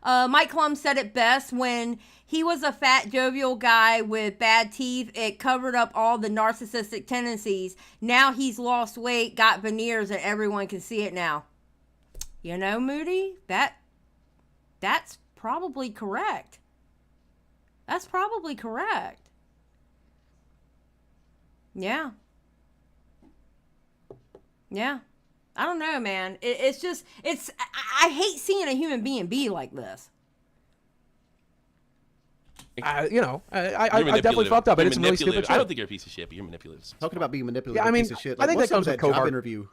S2: Mike Klum said it best: when he was a fat, jovial guy with bad teeth, it covered up all the narcissistic tendencies. Now he's lost weight, got veneers, and everyone can see it now. You know, Moody, that's probably correct. That's probably correct. Yeah. Yeah. I don't know, man. I hate seeing a human being be like this.
S8: I definitely fucked up. I did some really stupid shit.
S12: I don't think you're a piece of shit, but you're manipulative.
S11: Talking about being manipulative,
S8: Yeah, I mean,
S11: piece of shit.
S8: I think
S11: what's
S8: that comes
S11: up
S8: with
S11: that job
S8: cohort.
S11: interview.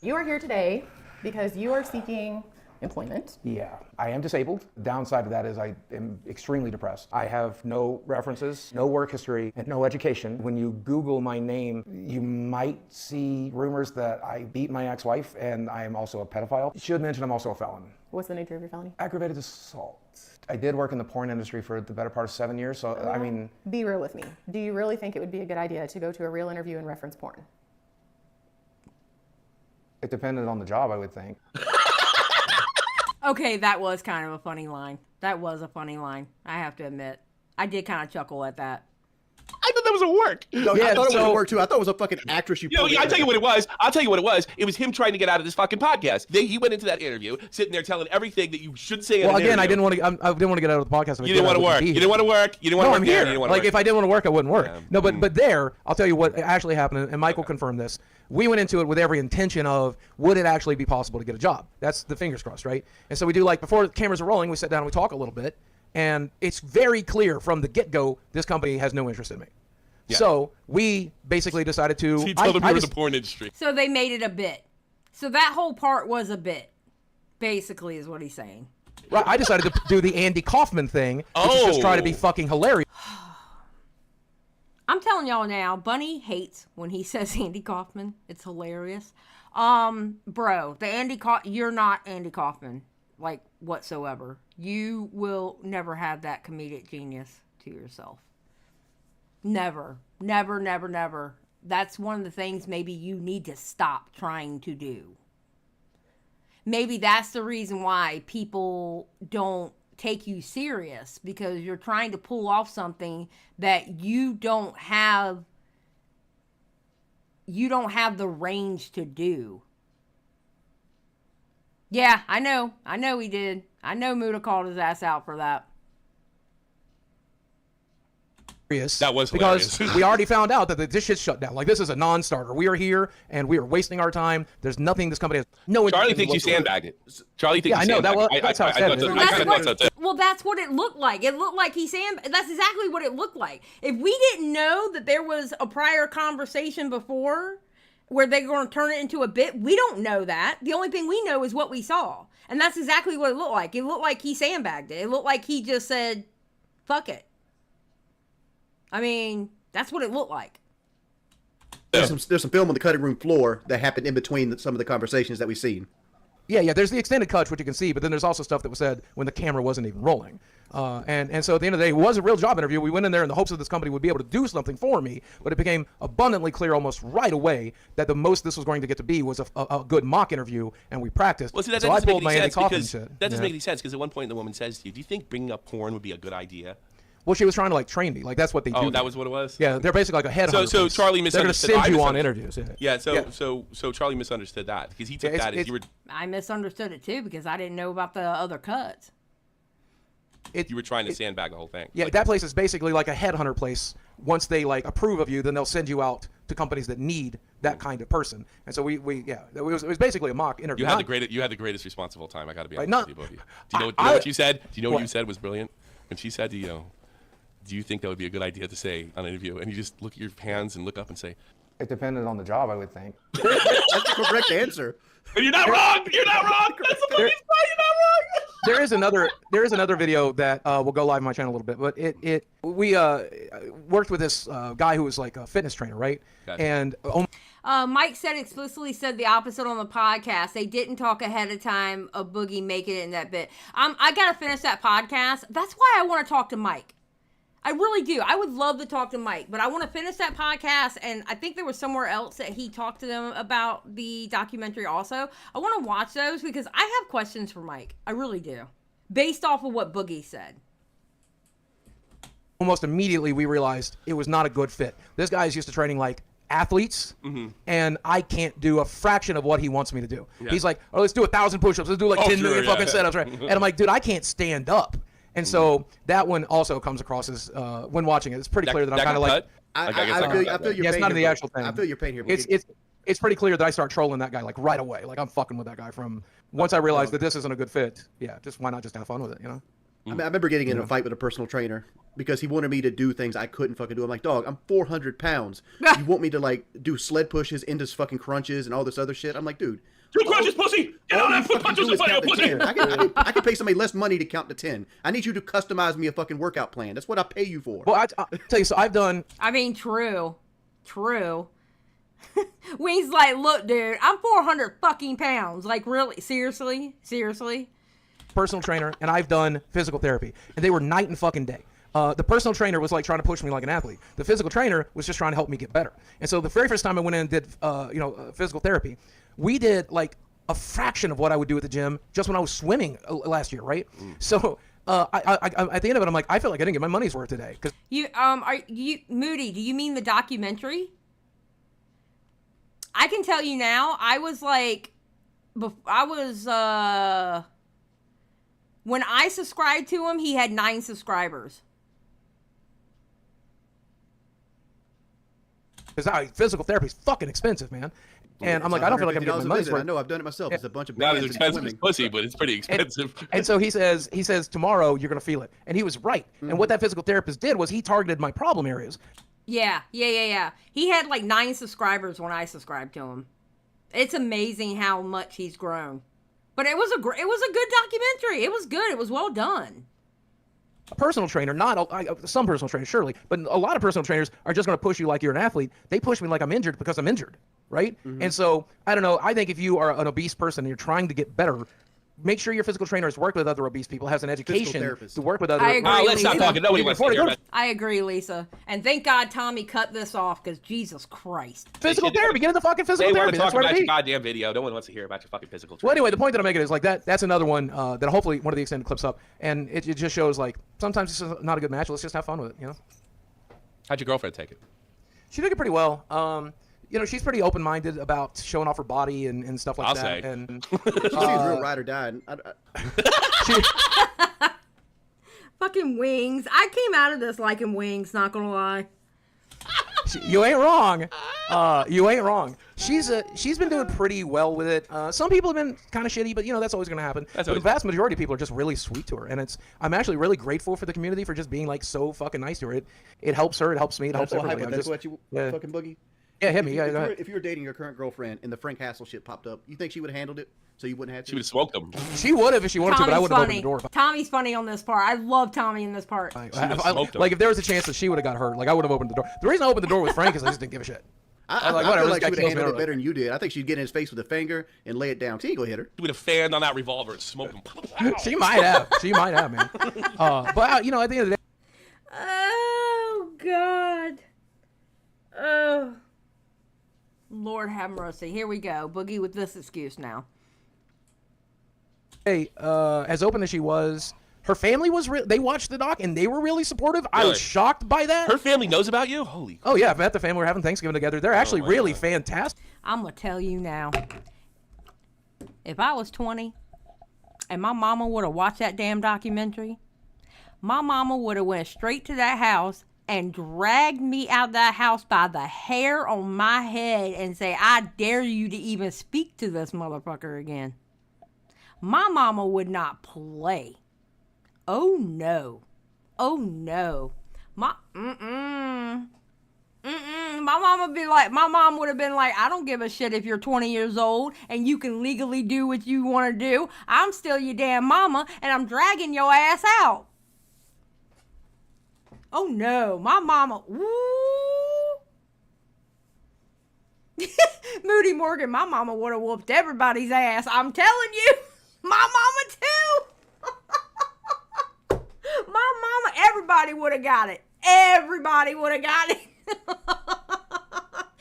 S14: You are here today because you are seeking employment.
S15: Yeah, I am disabled. Downside of that is I am extremely depressed. I have no references, no work history, and no education. When you Google my name, you might see rumors that I beat my ex-wife and I am also a pedophile. Should mention I'm also a felon.
S14: What's the nature of your felony?
S15: Aggravated assault. I did work in the porn industry for the better part of 7 years, so I mean...
S14: Be real with me. Do you really think it would be a good idea to go to a real interview and reference porn?
S15: It depended on the job, I would think.
S2: Okay, that was kind of a funny line. That was a funny line, I have to admit. I did kind of chuckle at that.
S12: I thought that was a work.
S11: No, I thought it was a work too. I thought it was a fucking actress you
S12: know,
S11: pulled
S12: I'll
S11: in.
S12: tell you what it was. It was him trying to get out of this fucking podcast. He went into that interview, sitting there telling everything that you should say in
S8: Well,
S12: an
S8: again,
S12: interview.
S8: I didn't want to get out of the podcast.
S12: You didn't want to work. You didn't want to work. You didn't want to
S8: No,
S12: work
S8: I'm
S12: there.
S8: here.
S12: You didn't want to
S8: Like,
S12: work.
S8: if I didn't want to work, I wouldn't work.
S12: Yeah.
S8: No, but there, I'll tell you what actually happened, and Michael confirmed this. We went into it with every intention of, would it actually be possible to get a job? That's the fingers crossed, right? And so we do, like, before the cameras are rolling, we sit down and we talk a little bit, and it's very clear from the get-go, this company has no interest in me. Yeah. So we basically decided to...
S12: He told him you were in the porn industry.
S2: So they made it a bit. So that whole part was a bit, basically, is what he's saying.
S8: Right, I decided to do the Andy Kaufman thing, which is just try to be fucking hilarious.
S2: I'm telling y'all now, Bunny hates when he says Andy Kaufman. It's hilarious. Bro, you're not Andy Kaufman, like, whatsoever. You will never have that comedic genius to yourself. Never. Never, never, never. That's one of the things maybe you need to stop trying to do. Maybe that's the reason why people don't take you serious, because you're trying to pull off something that you don't have the range to do. Yeah, I know he did. I know Muda called his ass out for that.
S12: That was hilarious.
S8: Because we already found out that this shit's shut down. Like, this is a non-starter. We are here and we are wasting our time. There's nothing this company has. No.
S12: Charlie thinks you sandbagged it. Charlie thinks.
S8: Yeah, I know that. That's how I said it.
S12: I kind of thought so too.
S2: Well, that's what it looked like. It looked like that's exactly what it looked like. If we didn't know that there was a prior conversation before where they're going to turn it into a bit, we don't know that. The only thing we know is what we saw. And that's exactly what it looked like. It looked like he sandbagged it. It looked like he just said, fuck it. I mean, that's what it looked like.
S11: There's some film on the cutting room floor that happened in between some of the conversations that we've seen.
S8: Yeah, there's the extended cuts, which you can see, but then there's also stuff that was said when the camera wasn't even rolling. And so at the end of the day, it was a real job interview. We went in there in the hopes that this company would be able to do something for me, but it became abundantly clear almost right away that the most this was going to get to be was a good mock interview, and we practiced.
S12: Well, see, that
S8: so I
S12: doesn't make
S8: pulled my
S12: any
S8: Andy
S12: sense
S8: Kaufman
S12: because
S8: shit.
S12: that doesn't make any sense because at one point the woman says to you, "Do you think bringing up porn would be a good idea?"
S8: Well, she was trying to like train me. Like that's what they do.
S12: Oh, that was what it was.
S8: Yeah, they're basically like a headhunter.
S12: So Charlie misunderstood.
S8: They're going to send you on interviews.
S12: Yeah. So Charlie misunderstood that because he took that as you were.
S2: I misunderstood it too because I didn't know about the other cuts.
S12: You were trying to sandbag the whole thing.
S8: Yeah, that place is basically like a headhunter place. Once they like approve of you, then they'll send you out to companies that need that kind of person. And so it was basically a mock interview.
S12: You had the greatest response of all time. I got to be honest with you, Boogie. Do you know what you said? Do you know what you said was brilliant? When she said to you, do you think that would be a good idea to say on an interview? And you just look at your hands and look up and say,
S15: it depended on the job, I would think.
S11: That's the correct answer.
S9: And you're not wrong. You're not wrong. That's the funniest part. You're not wrong.
S8: There is another video that will go live on my channel a little bit, but we worked with this guy who was like a fitness trainer, right?
S12: Gotcha.
S8: And
S2: Mike explicitly said the opposite on the podcast. They didn't talk ahead of time of Boogie making it in that bit. I gotta finish that podcast. That's why I want to talk to Mike. I really do. I would love to talk to Mike, but I want to finish that podcast, and I think there was somewhere else that he talked to them about the documentary also. I want to watch those because I have questions for Mike. I really do. Based off of what Boogie said.
S8: Almost immediately we realized it was not a good fit. This guy is used to training like athletes, and I can't do a fraction of what he wants me to do. Yeah. He's like, oh, let's do 1,000 push-ups. Let's do like 10 million fucking setups, right? And I'm like, dude, I can't stand up. And so that one also comes across as, when watching it, it's pretty clear that I'm kind of like...
S11: I feel your pain.
S8: It's not in the actual thing.
S11: I feel your pain here.
S8: It's pretty clear that I start trolling that guy like right away. Like I'm fucking with that guy from once I realized that this isn't a good fit. Yeah, why not just have fun with it, you know?
S11: I mean, I remember getting in a fight with a personal trainer because he wanted me to do things I couldn't fucking do. I'm like, dog, I'm 400 pounds. You want me to like do sled pushes into fucking crunches and all this other shit? I'm like, dude.
S9: Do crunches, pussy! Get out and put punches in front of pussy!
S11: I can pay somebody less money to count to 10. I need you to customize me a fucking workout plan. That's what I pay you for.
S8: Well, I'll tell you, so I've done...
S2: I mean, true. Wings like, look, dude, I'm 400 fucking pounds. Like, really? Seriously?
S8: Personal trainer, and I've done physical therapy. And they were night and fucking day. The personal trainer was like trying to push me like an athlete. The physical trainer was just trying to help me get better. And so the very first time I went in and did, physical therapy, we did like a fraction of what I would do at the gym just when I was swimming last year, right? So I at the end of it, I'm like, I feel like I didn't get my money's worth today. Cause
S2: Moody, do you mean the documentary? I can tell you now, when I subscribed to him, he had 9 subscribers.
S8: Because physical therapy is fucking expensive, man. And I'm like, I don't feel like I'm getting my money's worth.
S11: I know, I've done it myself. It's a bunch of
S12: not as expensive as pussy, but it's pretty expensive.
S8: And so he says tomorrow you're gonna feel it, and he was right. And what that physical therapist did was he targeted my problem areas.
S2: Yeah. He had like 9 subscribers when I subscribed to him. It's amazing how much he's grown. But it was a good documentary. It was good. It was well done.
S8: A personal trainer, some personal trainers, surely, but a lot of personal trainers are just going to push you like you're an athlete. They push me like I'm injured because I'm injured, right? And so, I don't know, I think if you are an obese person and you're trying to get better, make sure your physical trainer has worked with other obese people, has an education to work with other.
S2: I agree,
S12: let's not talk. Nobody wants to hear that.
S2: I agree, Lisa. And thank God Tommy cut this off, because Jesus Christ.
S8: Physical therapy. Get into fucking physical
S12: They want
S8: therapy.
S12: to talk
S8: That's what
S12: about
S8: I
S12: your
S8: mean.
S12: goddamn video. No one wants to hear about your fucking physical training.
S8: Well, anyway, the point that I'm making is like that's another one that hopefully one of the extended clips up, and it just shows like sometimes it's just not a good match. Let's just have fun with it, you know.
S12: How'd your girlfriend take it?
S8: She took it pretty well. You know, she's pretty open-minded about showing off her body and stuff like
S12: I'll
S8: that.
S12: say.
S8: And
S11: She seems real ride or die.
S2: Fucking Wings. I came out of this liking Wings, not gonna lie.
S8: You ain't wrong. You ain't wrong. She's been doing pretty well with it. Some people have been kind of shitty, but you know that's always going to happen. But the vast majority of people are just really sweet to her, and I'm actually really grateful for the community for just being like so fucking nice to her. It helps her. It helps me. It helps everybody.
S11: That's what you fucking Boogie.
S8: Yeah, hit me.
S11: If you were dating your current girlfriend and the Frank Hassel shit popped up, you think she would have handled it so you wouldn't have to?
S12: She would have smoked him.
S8: She would have if she wanted to, but I wouldn't have opened the door.
S2: Tommy's funny on this part. I love Tommy in this part.
S8: Like if there was a chance that she would have got hurt, like I would have opened the door. The reason I opened the door with Frank is I just didn't give a shit.
S11: I feel like she would have handled it better than you did. I think she'd get in his face with a finger and lay it down. She ain't gonna hit her.
S12: She would have fanned on that revolver and smoked him.
S8: She might have. She might have, man. But you know, at the end of the day.
S2: Oh God. Oh. Lord have mercy. Here we go. Boogie with this excuse now.
S8: Hey, as open as she was, her family was they watched the doc and they were really supportive. I was shocked by that.
S12: Her family knows about you? Holy.
S8: Oh yeah, I've met the family. We're having Thanksgiving together. They're actually really fantastic.
S2: I'm gonna tell you now. If I was 20 and my mama would have watched that damn documentary, my mama would have went straight to that house and dragged me out of that house by the hair on my head and say, I dare you to even speak to this motherfucker again. My mama would not play. Oh no. Oh no. My mom would have been like, I don't give a shit if you're 20 years old and you can legally do what you want to do. I'm still your damn mama and I'm dragging your ass out. Oh no, my mama. Woo. Moody Morgan, my mama would have whooped everybody's ass. I'm telling you. My mama too. My mama, everybody would have got it. Everybody would have got it.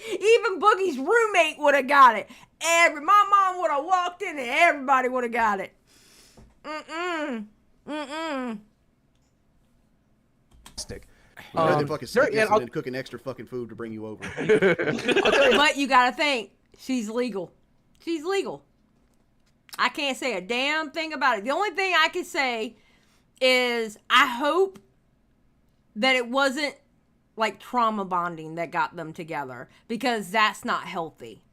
S2: Even Boogie's roommate would have got it. My mom would have walked in and everybody would have got it.
S11: Stick. They're fucking sick and cooking extra fucking food to bring you over.
S2: But you gotta think, she's legal. She's legal. I can't say a damn thing about it. The only thing I can say is I hope that it wasn't like trauma bonding that got them together, because that's not healthy.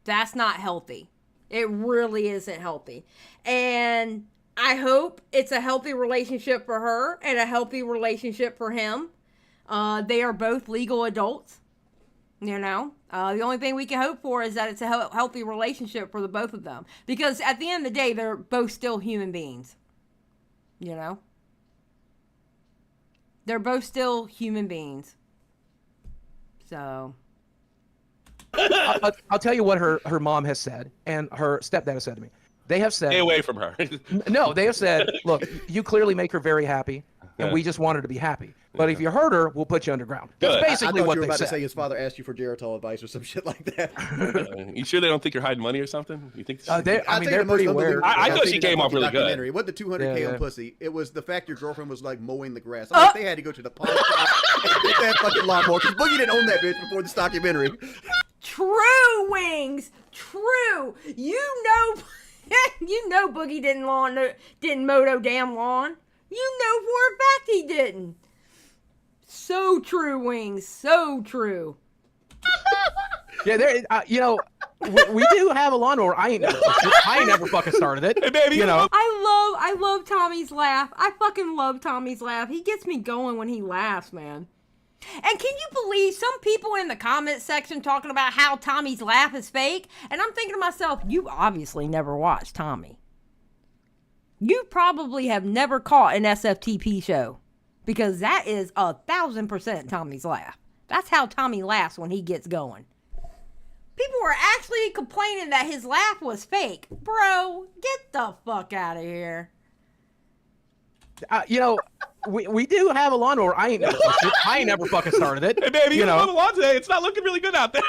S2: That's not healthy. It really isn't healthy. And I hope it's a healthy relationship for her and a healthy relationship for him. They are both legal adults, you know. The only thing we can hope for is that it's a healthy relationship for the both of them. Because at the end of the day, they're both still human beings, you know. They're both still human beings. So.
S8: I'll tell you what her mom has said and her stepdad has said to me. They have said...
S12: Stay away from her.
S8: No, they have said, look, you clearly make her very happy, and we just want her to be happy. But if you hurt her, we'll put you underground. That's basically what
S11: you were
S8: they
S11: about
S8: said.
S11: to say his father asked you for Geritol advice or some shit like that.
S12: You sure they don't think you're hiding money or something? You think?
S8: They're pretty aware.
S12: I thought she came off really good.
S11: It wasn't the $200K on pussy. It was the fact your girlfriend was like mowing the grass. I they had to go to the pawn shop and get that fucking lawnmower because Boogie didn't own that bitch before this documentary.
S2: True, Wings. True. You know Boogie didn't mow no damn lawn. You know for a fact he didn't. So true, Wings. So true.
S8: Yeah, there. You know, we do have a lawnmower. I ain't never fucking started it.
S12: Hey, baby,
S8: you know.
S2: I love Tommy's laugh. I fucking love Tommy's laugh. He gets me going when he laughs, man. And can you believe some people in the comment section talking about how Tommy's laugh is fake? And I'm thinking to myself, you obviously never watched Tommy. You probably have never caught an SFTP show, because that is 1,000% Tommy's laugh. That's how Tommy laughs when he gets going. People were actually complaining that his laugh was fake. Bro, get the fuck out of here.
S8: You know, we do have a lawnmower. I ain't never fucking started it.
S12: Hey, baby,
S8: you know.
S12: on the lawn today. It's not looking really good out there.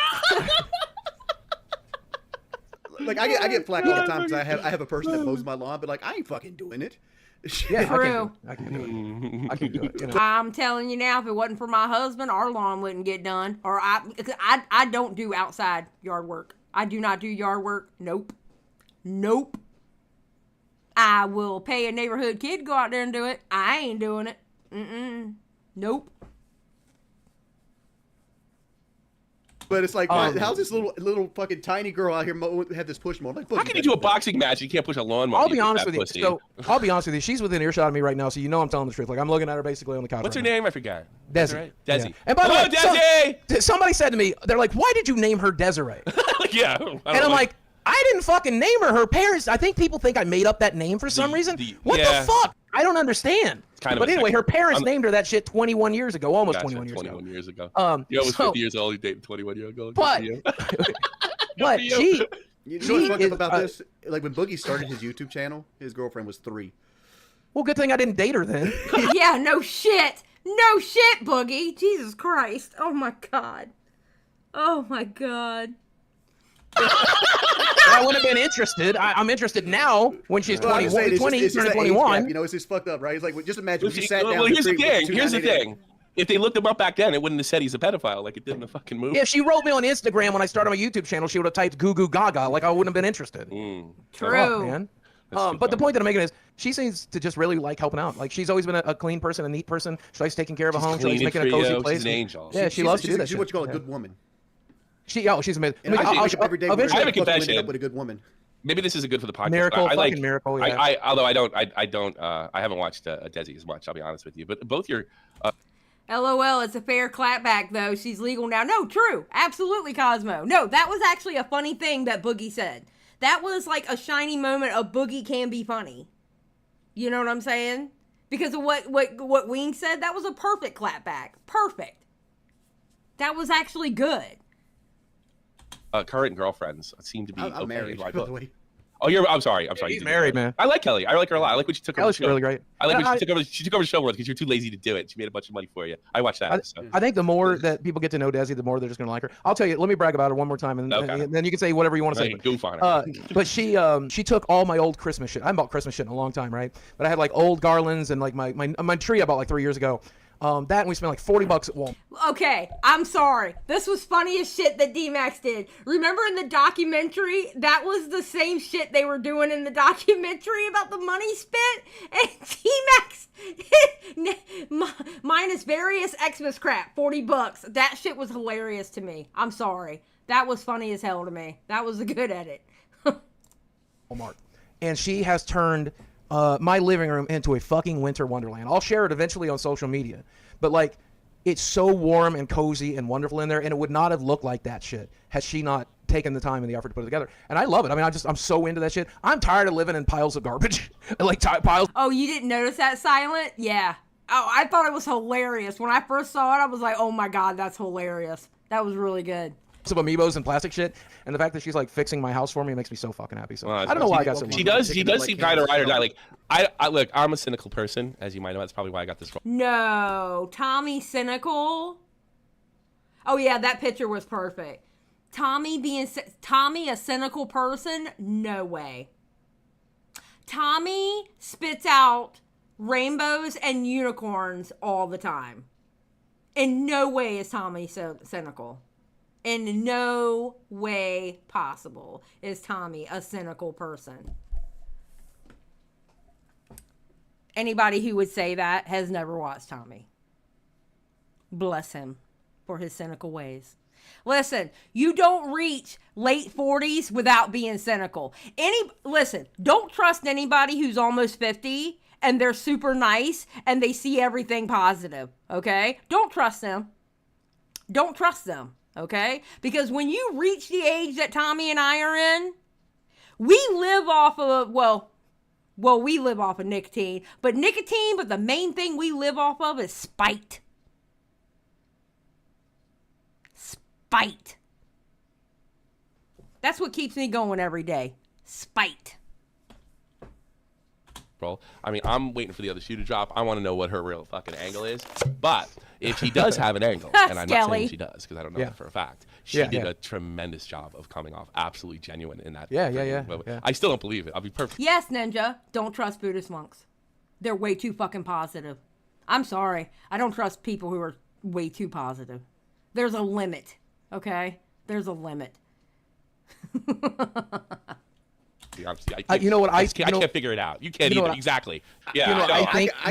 S11: Like I get flack all the time because I have a person that mows my lawn, but like I ain't fucking doing it.
S8: Yeah,
S2: True.
S8: I can't do it. I can't do it. You know?
S2: I'm telling you now, if it wasn't for my husband, our lawn wouldn't get done. Or I don't do outside yard work. I do not do yard work. Nope. I will pay a neighborhood kid to go out there and do it. I ain't doing it. Nope.
S11: But it's like, how's this little fucking tiny girl out here have this push mower? Like,
S12: how can you do a boxing match? You can't push a lawnmower.
S8: I'll be honest with you. So I'll be honest with you. She's within earshot of me right now, so you know I'm telling the truth. Like I'm looking at her basically on the couch.
S12: What's
S8: right
S12: her
S8: now.
S12: name? I forgot.
S8: Desi.
S12: Right? Desi.
S8: Yeah. And by the way,
S12: Desi!
S8: Somebody said to me, they're like, "Why did you name her Desiree?"
S12: Yeah.
S8: And I'm like, I didn't fucking name her. Her parents. I think people think I made up that name for some reason. What the fuck? I don't understand. But anyway, her parents named her that shit 21 years ago, almost 21 years ago.
S12: 21 years ago.
S8: You're
S12: almost 50 years old. You dated 21 years ago.
S8: But she.
S11: You know what's fucked up about this? Like when Boogie started his YouTube channel, his girlfriend was 3.
S8: Well, good thing I didn't date her then.
S2: Yeah, no shit. No shit, Boogie. Jesus Christ. Oh my God. Oh my God.
S8: I would have been interested. I'm interested now when she's 21, 20, turning 21.
S11: You know, it's just fucked up, right? It's like, just imagine if you sat down.
S12: Well, here's the thing. Here's the thing. If they looked him up back then, it wouldn't have said he's a pedophile like it did in the fucking movie.
S8: Yeah, if she wrote me on Instagram when I started my YouTube channel, she would have typed goo goo gaga. Like I wouldn't have been interested.
S2: True.
S8: Fuck, man. But the point that I'm making is she seems to just really like helping out. Like she's always been a clean person, a neat person. She's always taking care of a home. She's always making a cozy place.
S12: She's an angel.
S8: Yeah, she loves to do that.
S11: She's what you call a good woman.
S8: She's amazing.
S11: Every day
S12: I have a confession.
S11: With a good woman.
S12: Maybe this isn't good for the podcast.
S8: Miracle,
S12: fucking
S8: miracle. Yeah.
S12: Although I haven't watched Desi as much. I'll be honest with you. But both your.
S2: LOL, it's a fair clapback, though. She's legal now. No, true. Absolutely, Cosmo. No, that was actually a funny thing that Boogie said. That was like a shiny moment of Boogie can be funny. You know what I'm saying? Because of what Wing said, that was a perfect clapback. Perfect. That was actually good.
S12: Current girlfriends seem to be
S11: I'm married, by the way.
S12: Oh, I'm sorry.
S8: He's married, man.
S12: I like Kelly. I like her a lot. I like when she took over.
S8: Kelly's really great.
S12: I like when she took over the show because you're too lazy to do it. She made a bunch of money for you. I watched that.
S8: I think the more that people get to know Desi, the more they're just gonna like her. I'll tell you. Let me brag about her one more time, and then you can say whatever you want to say.
S12: Goof on her.
S8: But she took all my old Christmas shit. I haven't bought Christmas shit in a long time, right? But I had like old garlands and like my tree I bought like 3 years ago. That and we spent like $40 at Walmart.
S2: Okay, I'm sorry. This was funny as shit that D-Max did. Remember in the documentary, that was the same shit they were doing in the documentary about the money spent? And D-Max minus various Xmas crap, $40. That shit was hilarious to me. I'm sorry. That was funny as hell to me. That was a good edit.
S8: Walmart. And she has turned my living room into a fucking winter wonderland. I'll share it eventually on social media. But like, it's so warm and cozy and wonderful in there, and it would not have looked like that shit had she not taken the time and the effort to put it together. And I love it. I mean, I'm so into that shit. I'm tired of living in piles of garbage. Like piles.
S2: Oh, you didn't notice that, Silent? Yeah. Oh, I thought it was hilarious. When I first saw it, I was like, oh my God, that's hilarious. That was really good.
S8: Of amiibos and plastic shit, and the fact that she's like fixing my house for me makes me so fucking happy. So I don't know why I got so much.
S12: She does seem kind of ride or die. Like I look, I'm a cynical person, as you might know. That's probably why I got this wrong.
S2: No, Tommy cynical. Oh yeah, that picture was perfect. Tommy a cynical person? No way. Tommy spits out rainbows and unicorns all the time. In no way is Tommy so cynical. In no way possible is Tommy a cynical person. Anybody who would say that has never watched Tommy. Bless him for his cynical ways. Listen, you don't reach late 40s without being cynical. Listen, don't trust anybody who's almost 50 and they're super nice and they see everything positive, okay? Don't trust them. Don't trust them, okay? Because when you reach the age that Tommy and I are in, we live off of, well, we live off of nicotine, but the main thing we live off of is spite. Spite. That's what keeps me going every day. Spite.
S12: Bro, I mean, I'm waiting for the other shoe to drop. I want to know what her real fucking angle is. But if she does have an angle, and I'm not saying she does because I don't know that for a fact, she did a tremendous job of coming off absolutely genuine in that.
S8: Yeah.
S12: I still don't believe it. I'll be perfect.
S2: Yes, Ninja. Don't trust Buddhist monks. They're way too fucking positive. I'm sorry. I don't trust people who are way too positive. There's a limit, okay? There's a limit.
S12: You know what? I can't figure it out. You can't either. Exactly. Yeah.
S11: You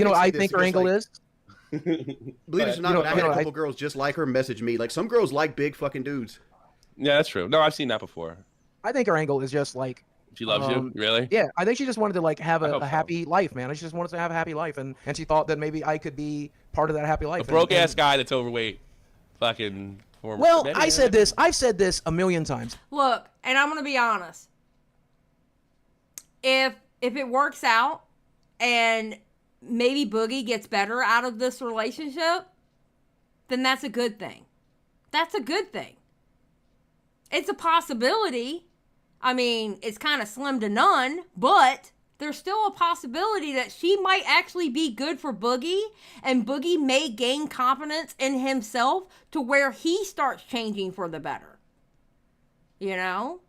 S11: know what
S8: I think her angle is?
S11: Believe it or not, I had a couple girls just like her message me. Like, some girls like big fucking dudes.
S12: Yeah, that's true. No, I've seen that before.
S8: I think her angle is just like,
S12: she loves you, really?
S8: Yeah, I think she just wanted to like have a happy life, man. She just wanted to have a happy life, and she thought that maybe I could be part of that happy life.
S12: A broke ass guy that's overweight, fucking.
S8: Well, I've said this a million times.
S2: Look, and I'm gonna be honest. If it works out, and maybe Boogie gets better out of this relationship, then that's a good thing. That's a good thing. It's a possibility. I mean, it's kind of slim to none, but there's still a possibility that she might actually be good for Boogie, and Boogie may gain confidence in himself to where he starts changing for the better. You know?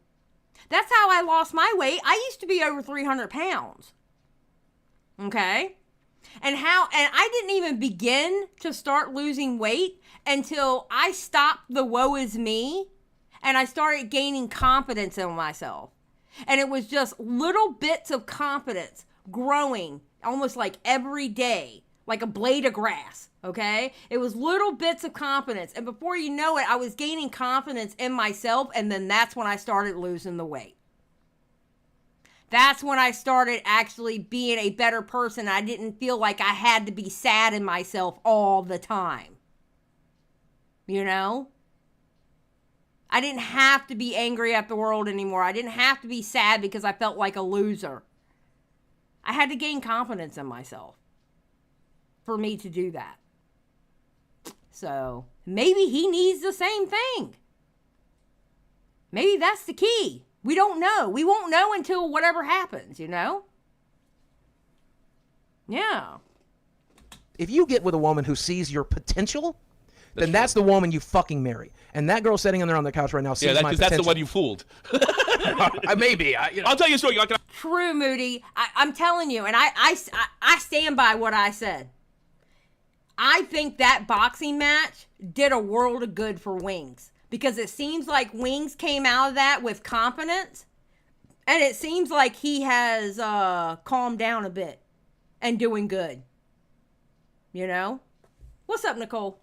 S2: That's how I lost my weight. I used to be over 300 pounds. Okay? And I didn't even begin to start losing weight until I stopped the woe is me and I started gaining confidence in myself. And it was just little bits of confidence growing almost like every day, like a blade of grass, okay? It was little bits of confidence. And before you know it, I was gaining confidence in myself, and then that's when I started losing the weight. That's when I started actually being a better person. I didn't feel like I had to be sad in myself all the time. You know? I didn't have to be angry at the world anymore. I didn't have to be sad because I felt like a loser. I had to gain confidence in myself for me to do that. So maybe he needs the same thing. Maybe that's the key. We don't know. We won't know until whatever happens, you know? Yeah.
S8: If you get with a woman who sees your potential, then that's the woman you fucking marry. And that girl sitting in there on the couch right now sees my potential.
S12: That's the one you fooled.
S8: Maybe.
S12: I'll tell you a story.
S2: True, Moody. I'm telling you, and I stand by what I said. I think that boxing match did a world of good for Wings. Because it seems like Wings came out of that with confidence. And it seems like he has calmed down a bit and doing good. You know? What's up, Nicole?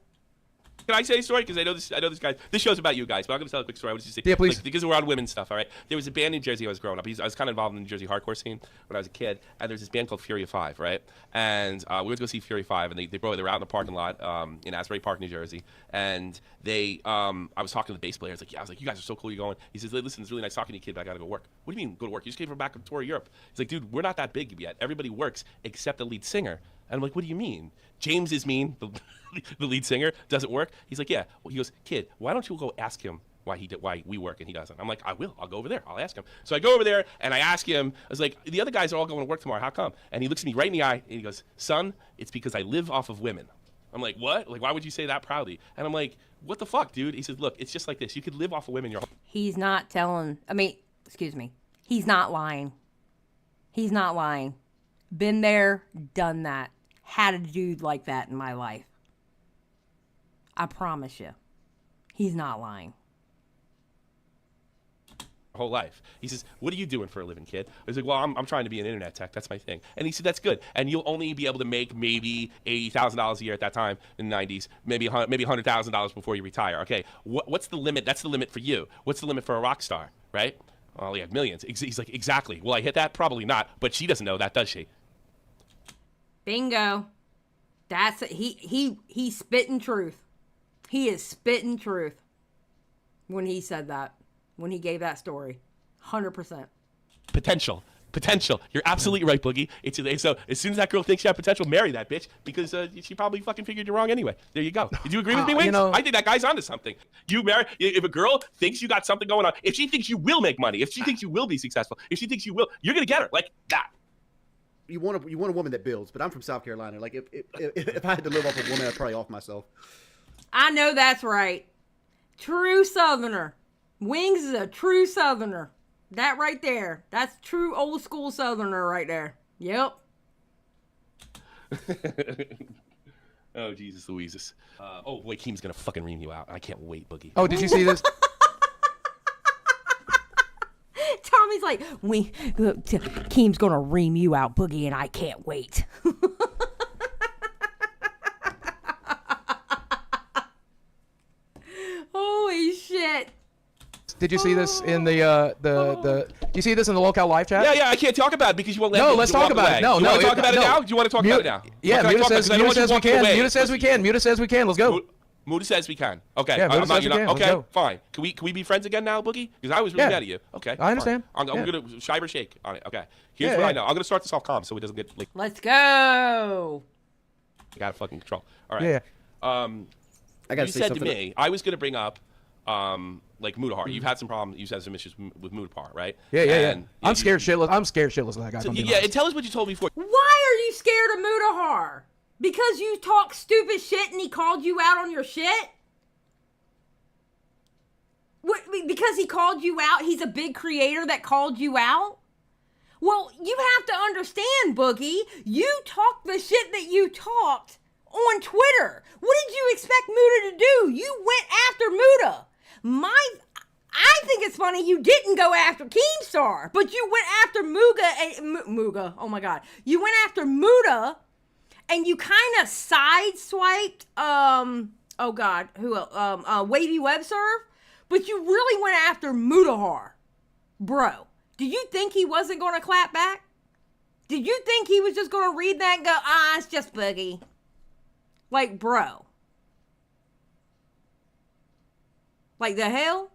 S12: Can I say a story? Because I know this guy. This show's about you guys, but I'm going to tell a quick story. I want to say,
S8: yeah, please.
S12: Because we're on women's stuff, all right? There was a band in Jersey I was growing up. I was kind of involved in the Jersey hardcore scene when I was a kid. And there's this band called Fury of Five, right? And we went to go see Fury 5, and they were out in the parking lot in Asbury Park, New Jersey. And I was talking to the bass player. I was like, you guys are so cool. You're going. He says, listen, it's really nice talking to you, kid, but I got to go work. What do you mean go to work? You just came from back on tour of Europe. He's like, dude, we're not that big yet. Everybody works except the lead singer. And I'm like, what do you mean? James is mean. The lead singer doesn't work. He's like, yeah. Well, he goes, kid, why don't you go ask him why we work and he doesn't? I'm like, I will. I'll go over there. I'll ask him. So I go over there and I ask him. I was like, the other guys are all going to work tomorrow. How come? And he looks at me right in the eye and he goes, son, it's because I live off of women. I'm like, what? Like, why would you say that proudly? And I'm like, what the fuck, dude? He says, look, it's just like this. You could live off of women.
S2: He's not telling. He's not lying. He's not lying. Been there, done that. Had a dude like that in my life. I promise you. He's not lying.
S12: Whole life. He says, what are you doing for a living, kid? I was like, well, I'm trying to be an internet tech. That's my thing. And he said, that's good. And you'll only be able to make maybe $80,000 a year at that time in the 90s, maybe $100,000 before you retire. Okay, what's the limit? That's the limit for you. What's the limit for a rock star, right? Well, he had millions. He's like, exactly. Will I hit that? Probably not. But she doesn't know that, does she?
S2: Bingo. That's he's spitting truth. He is spitting truth when he said that, when he gave that story. 100%.
S12: Potential. You're absolutely right, Boogie. So as soon as that girl thinks she has potential, marry that bitch because she probably fucking figured you wrong anyway. There you go. Did you agree with me, Wings? I think that guy's onto something. You marry if a girl thinks you got something going on. If she thinks you will make money, if she thinks you will be successful, if she thinks you will, you're gonna get her like that.
S11: You want a woman that builds, but I'm from South Carolina. Like if I had to live off a woman, I'd probably off myself.
S2: I know that's right. True Southerner. Wings is a true Southerner. That right there. That's true old school Southerner right there. Yep.
S12: Oh, Jesus Louises. Oh, boy, Keem's going to fucking ream you out. I can't wait, Boogie.
S8: Oh, did you see this?
S2: Tommy's like, Keem's going to ream you out, Boogie, and I can't wait. Holy shit.
S8: Did you see this in the you see this in the LolCow live chat?
S12: Yeah, I can't talk about it because you won't let me.
S8: No, let's talk about it. No,
S12: you want to talk about it now? Do you want to talk about it now?
S8: Yeah, Muta says we can. Muta says we can. Muta says we can. Let's go.
S12: Muta says we can. Okay.
S8: Yeah, Muta says we can.
S12: Okay, fine. Can we be friends again now, Boogie? Because I was really mad at you. Okay.
S8: I understand.
S12: I'm gonna shiver shake on it. Okay. Here's what I know. I'm gonna start this off calm so it doesn't get like.
S2: Let's go.
S12: I got fucking control. All right.
S8: Yeah.
S11: I gotta
S12: you
S11: say
S12: said to
S11: something.
S12: me, I was gonna bring up. Like Mutahar, you've had some problems. You've had some issues with Mutahar, right?
S8: Yeah. I'm scared shitless. I'm scared shitless of that guy.
S12: So, and tell us what you told me before.
S2: Why are you scared of Mutahar? Because you talk stupid shit and he called you out on your shit? What, because he called you out? He's a big creator that called you out? Well, you have to understand, Boogie. You talked the shit that you talked on Twitter. What did you expect Muta to do? You went after Muta. I think it's funny you didn't go after Keemstar, but you went after Muga. Oh my God. You went after Muta and you kind of sideswiped, oh God, who else? Wavy Web Serve, but you really went after Mutahar. Bro, did you think he wasn't going to clap back? Did you think he was just going to read that and go, it's just Boogie? Like, bro. Like the hell?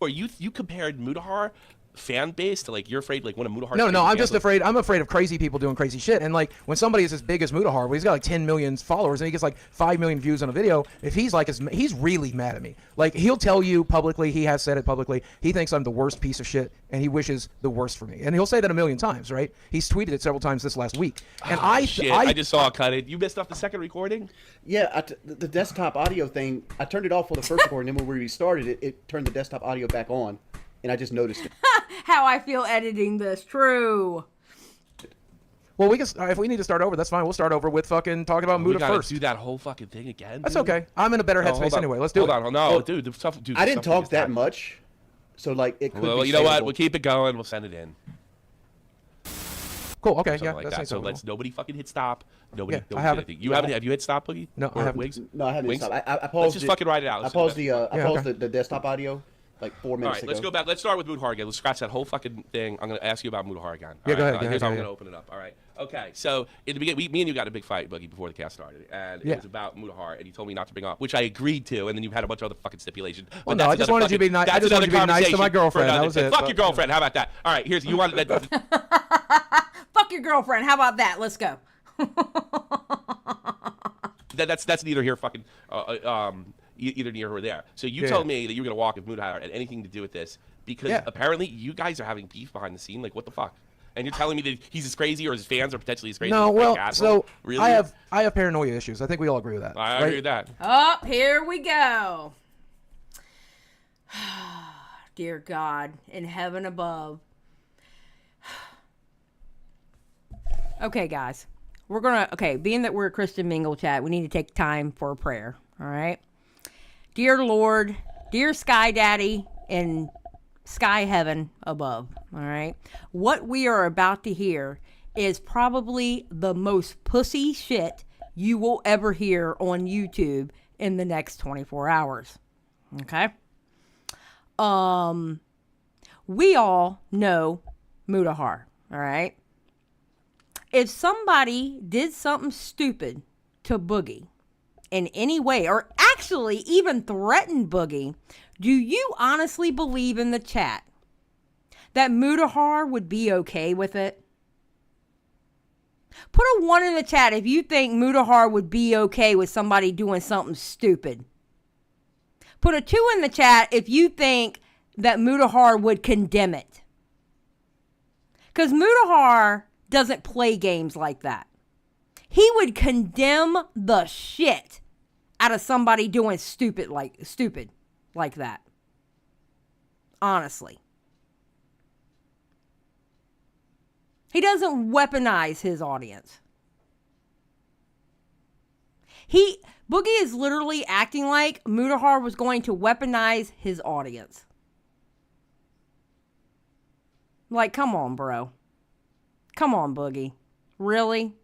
S12: Or you compared Mutahar fan base to like you're afraid like one of Mutahar's
S8: No, I'm just afraid. I'm afraid of crazy people doing crazy shit. And like when somebody is as big as Mutahar, well, he's got like 10 million followers and he gets like 5 million views on a video. If he's like, he's really mad at me. Like he'll tell you publicly, he has said it publicly, he thinks I'm the worst piece of shit and he wishes the worst for me. And he'll say that a million times, right? He's tweeted it several times this last week. And
S12: I just saw it cut it. You missed off the second recording?
S11: Yeah, the desktop audio thing, I turned it off for the first recording, and then when we restarted it, it turned the desktop audio back on, and I just noticed it.
S2: How I feel editing this. True.
S8: Well, we can. If we need to start over, that's fine. We'll start over with fucking talking about Muta first.
S12: Do that whole fucking thing again.
S8: That's okay. I'm in a better headspace anyway. Let's do it.
S12: Hold on. No, dude.
S11: I didn't talk that much, so like it could.
S12: Well, you know what? We'll keep it going. We'll send it in.
S8: Cool. Okay. Yeah.
S12: Like that. So let's nobody fucking hit stop. Nobody.
S8: I haven't.
S12: You haven't. Have you hit stop, Boogie?
S8: No, I haven't.
S12: Wings?
S11: No, I haven't.
S12: Wings?
S11: Stop. I paused.
S12: Let's just fucking write it out.
S11: I paused the desktop audio like 4 minutes ago.
S12: Let's go back. Let's start with Mutahar again. Let's scratch that whole fucking thing. I'm going to ask you about Mutahar again.
S8: Yeah, go ahead.
S12: Here's how I'm going to open it up. All right. Okay. So in the beginning, me and you got a big fight, Boogie, before the cast started, and it was about Mutahar, and you told me not to bring up, which I agreed to, and then you had a bunch of other fucking stipulations.
S8: Well, no, I just wanted you to be nice. I just wanted you to be nice to my girlfriend. That was it.
S12: Fuck your girlfriend. How about that? All right. Here's you wanted
S2: that. Fuck your girlfriend. How about that? Let's go.
S12: That's neither here fucking either near or there. So you told me that you were gonna walk if Mutahar had anything to do with this because apparently you guys are having beef behind the scene. Like what the fuck? And you're telling me that he's as crazy or his fans are potentially as crazy.
S8: No, well, so
S12: really?
S8: I have paranoia issues. I think we all agree with that.
S12: I agree with that.
S2: Oh, here we go. Dear God in heaven above. Okay, guys. We're going to, being that we're a Christian Mingle chat, we need to take time for a prayer, all right? Dear Lord, dear Sky Daddy in Sky Heaven above, all right? What we are about to hear is probably the most pussy shit you will ever hear on YouTube in the next 24 hours, okay? We all know Mutahar, all right? If somebody did something stupid to Boogie in any way, or actually even threaten Boogie, do you honestly believe in the chat that Mutahar would be okay with it? Put a 1 in the chat if you think Mutahar would be okay with somebody doing something stupid. Put a 2 in the chat if you think that Mutahar would condemn it. Because Mutahar doesn't play games like that. He would condemn the shit out of somebody doing stupid like that. Honestly. He doesn't weaponize his audience. Boogie is literally acting like Mutahar was going to weaponize his audience. Like, come on, bro. Come on, Boogie. Really?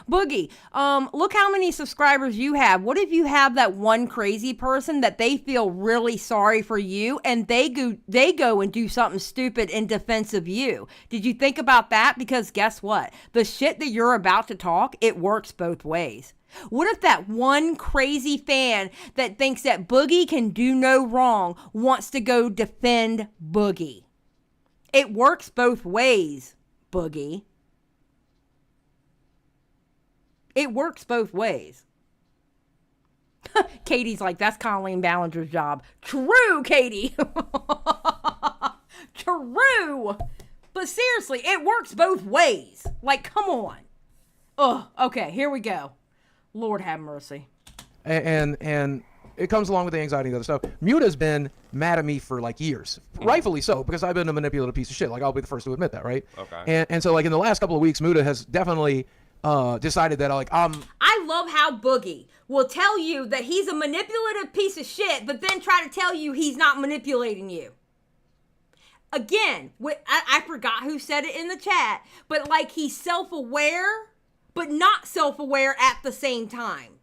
S2: Boogie, look how many subscribers you have. What if you have that one crazy person that they feel really sorry for you and they go and do something stupid in defense of you? Did you think about that? Because guess what? The shit that you're about to talk, it works both ways. What if that one crazy fan that thinks that Boogie can do no wrong wants to go defend Boogie? It works both ways, Boogie. It works both ways. Katie's like, that's Colleen Ballinger's job. True, Katie. True. But seriously, it works both ways. Like, come on. Ugh. Okay, here we go. Lord have mercy.
S8: And it comes along with the anxiety and other stuff. Muta's been mad at me for like years, rightfully so, because I've been a manipulative piece of shit. Like, I'll be the first to admit that, right?
S12: Okay.
S8: And so like in the last couple of weeks, Muta has definitely decided that like
S2: I love how Boogie will tell you that he's a manipulative piece of shit, but then try to tell you he's not manipulating you. Again, I forgot who said it in the chat, but like he's self-aware, but not self-aware at the same time.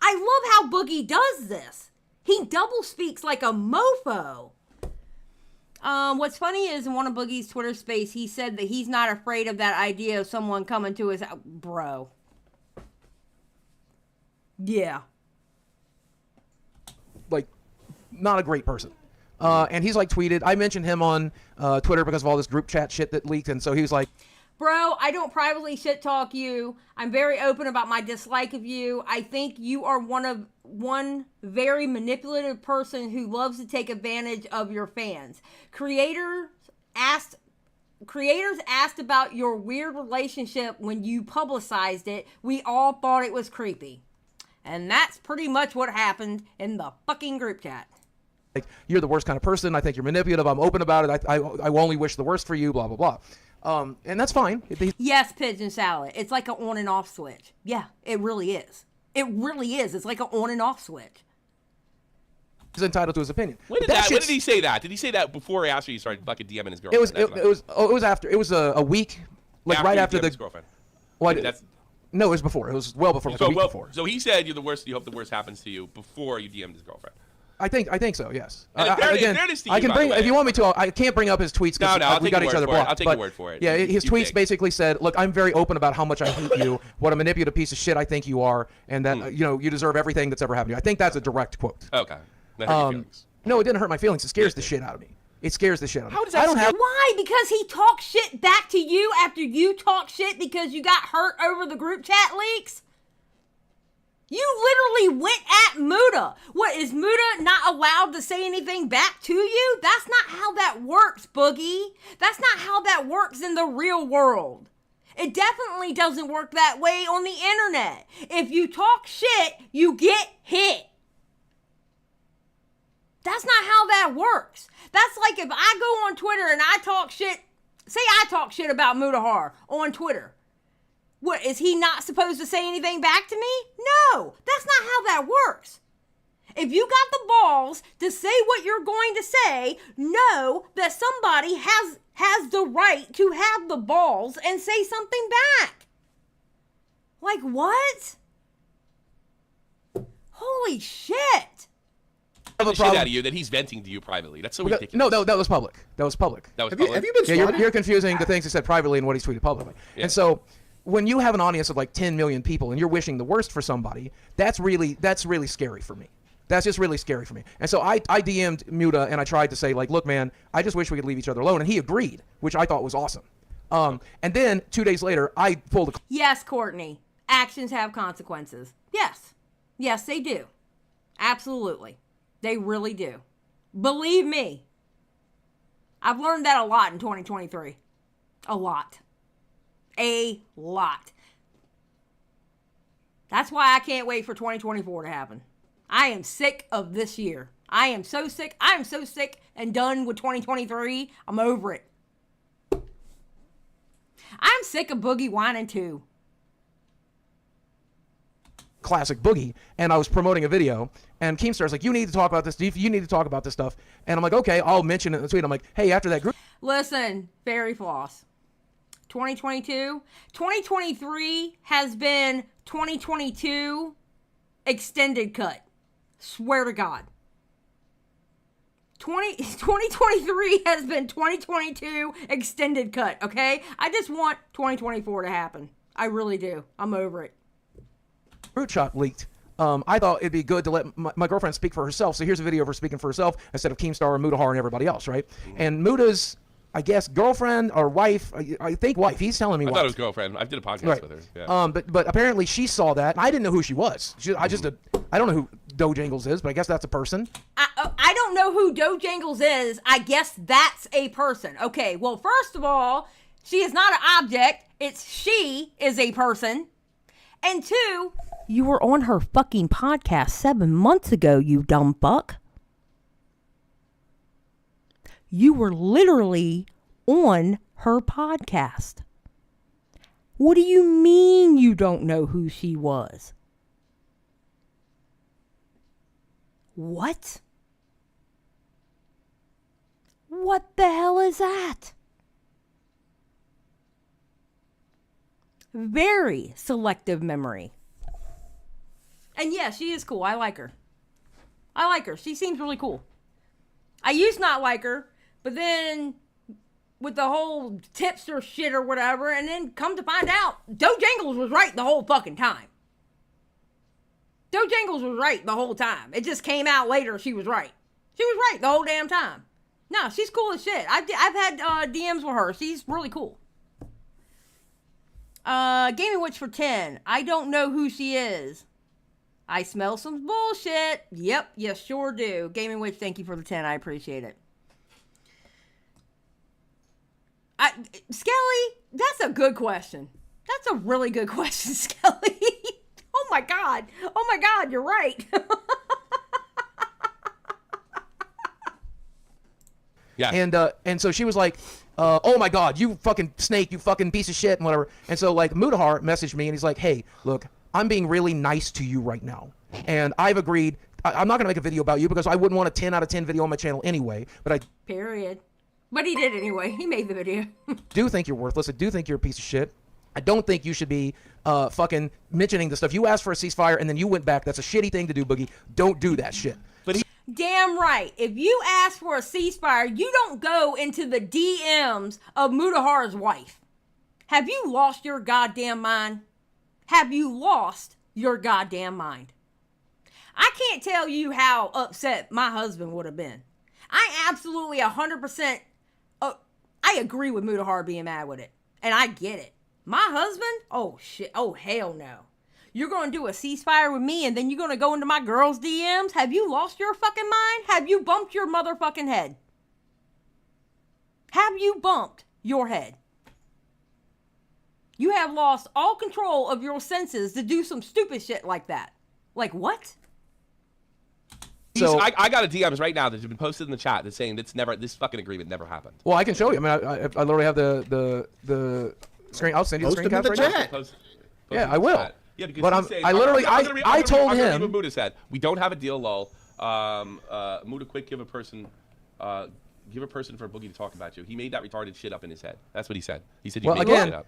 S2: I love how Boogie does this. He double speaks like a mofo. What's funny is in one of Boogie's Twitter space, he said that he's not afraid of that idea of someone coming to his house. Bro. Yeah.
S8: like not a great person. And he's like tweeted, I mentioned him on Twitter because of all this group chat shit that leaked, and so he was like,
S2: bro, I don't privately shit talk you. I'm very open about my dislike of you. I think you are one very manipulative person who loves to take advantage of your fans. Creators asked about your weird relationship when you publicized it. We all thought it was creepy. And that's pretty much what happened in the fucking group chat.
S8: like, you're the worst kind of person. I think you're manipulative. I'm open about it. I only wish the worst for you, blah, blah, blah. And that's fine.
S2: Yes, Pigeon Salad. It's like an on and off switch. Yeah, it really is. It really is. It's like an on and off switch.
S8: He's entitled to his opinion.
S12: When did he say that? Did he say that before or after he started fucking DMing his girlfriend?
S8: It was after. It was a week, like right after the
S12: girlfriend.
S8: What? No, it was before. It was well before. Like a week before.
S12: So he said you're the worst. You hope the worst happens to you before you DM'd his girlfriend.
S8: I think so. Yes.
S12: Again,
S8: I can bring if you want me to. I can't bring up his tweets because we got each other blocked.
S12: I'll take your word for it.
S8: Yeah, his tweets basically said, "Look, I'm very open about how much I hate you, what a manipulative piece of shit I think you are, and that you deserve everything that's ever happened to you." I think that's a direct quote.
S12: Okay. That hurt your feelings.
S8: No, it didn't hurt my feelings. It scares the shit out of me. It scares the shit out of me.
S2: How does that Why? Because he talks shit back to you after you talk shit because you got hurt over the group chat leaks? You literally went at Muta. What, is Muta not allowed to say anything back to you? That's not how that works, Boogie. That's not how that works in the real world. It definitely doesn't work that way on the internet. If you talk shit, you get hit. That's not how that works. That's like if I go on Twitter and I talk shit, say I talk shit about Mutahar on Twitter. What, is he not supposed to say anything back to me? No, that's not how that works. If you got the balls to say what you're going to say, know that somebody has the right to have the balls and say something back. Like what? Holy shit.
S12: The shit out of you that he's venting to you privately. That's so ridiculous.
S8: No, that was public. That was public.
S12: That was public.
S11: Have you been
S8: you're confusing the things he said privately and what he's tweeted publicly.
S12: Yeah.
S8: And so when you have an audience of like 10 million people and you're wishing the worst for somebody, that's really scary for me. That's just really scary for me. And so I DM'd Muta and I tried to say, like, look, man, I just wish we could leave each other alone. And he agreed, which I thought was awesome. And then 2 days later, I pulled a...
S2: Yes, Courtney. Actions have consequences. Yes. Yes, they do. Absolutely. They really do. Believe me. I've learned that a lot in 2023. A lot. A lot. That's why I can't wait for 2024 to happen. I am sick of this year. I am so sick. I am so sick and done with 2023. I'm over it. I'm sick of Boogie whining too.
S8: Classic Boogie, and I was promoting a video, and Keemstar's like, you need to talk about this, you need to talk about this stuff. And I'm like, okay, I'll mention it in the tweet. I'm like, hey, after that group...
S2: Listen, Fairy Floss. 2023 has been 2022 extended cut. Swear to God. 2023 has been 2022 extended cut, okay? I just want 2024 to happen. I really do. I'm over it.
S8: Root shot leaked. I thought it'd be good to let my girlfriend speak for herself. So here's a video of her speaking for herself instead of Keemstar and Mutahar and everybody else, right? And Muta's, I guess, girlfriend or wife, I think wife. He's telling me
S12: I
S8: wife.
S12: thought it was girlfriend. I did a podcast with her. Yeah.
S8: But apparently she saw that. And I didn't know who she was. I don't know who Dojangles is, but I guess that's a person.
S2: I don't know who Dojangles is. I guess that's a person. Okay, well, first of all, she is not an object. She is a person. And two, you were on her fucking podcast 7 months ago, you dumb fuck. You were literally on her podcast. What do you mean you don't know who she was? What? What the hell is that? Very selective memory. And yeah, she is cool. I like her. She seems really cool. I used to not like her, but then with the whole tipster shit or whatever, and then come to find out, Dojangles was right the whole fucking time. Dojangles was right the whole time. It just came out later she was right. She was right the whole damn time. No, she's cool as shit. I've had DMs with her. She's really cool. Gaming Witch for 10. I don't know who she is. I smell some bullshit. Yep, you sure do. Gaming Witch, thank you for the 10. I appreciate it. Skelly, that's a good question. That's a really good question, Skelly. Oh my God, you're right.
S8: Yeah. And so she was like, oh my God, you fucking snake, you fucking piece of shit and whatever. And so like Mutahar messaged me and he's like, hey, look, I'm being really nice to you right now. And I've agreed, I'm not going to make a video about you because I wouldn't want a 10 out of 10 video on my channel anyway. But I
S2: Period. But he did anyway. He made the video.
S8: do think you're worthless. I do think you're a piece of shit. I don't think you should be fucking mentioning the stuff. You asked for a ceasefire and then you went back. That's a shitty thing to do, Boogie. Don't do that shit.
S12: But
S2: damn right. If you ask for a ceasefire, you don't go into the DMs of Mutahar's wife. Have you lost your goddamn mind? Have you lost your goddamn mind? I can't tell you how upset my husband would have been. I absolutely 100%, I agree with Mutahar being mad with it. And I get it. My husband? Oh shit. Oh hell no. You're going to do a ceasefire with me and then you're going to go into my girl's DMs? Have you lost your fucking mind? Have you bumped your motherfucking head? Have you bumped your head? You have lost all control of your senses to do some stupid shit like that. Like what?
S12: So I got a DMs right now that's been posted in the chat that's saying this fucking agreement never happened.
S8: Well, I can show you. I mean, I literally have the screen. I'll send you the screen cap right now.
S12: Post
S8: yeah, I will.
S12: Yeah, because
S8: but I told him.
S12: I'm Muta said we don't have a deal, lol. Muta, quick, give a person for Boogie to talk about you. He made that retarded shit up in his head. That's what he said. He said you made that shit up.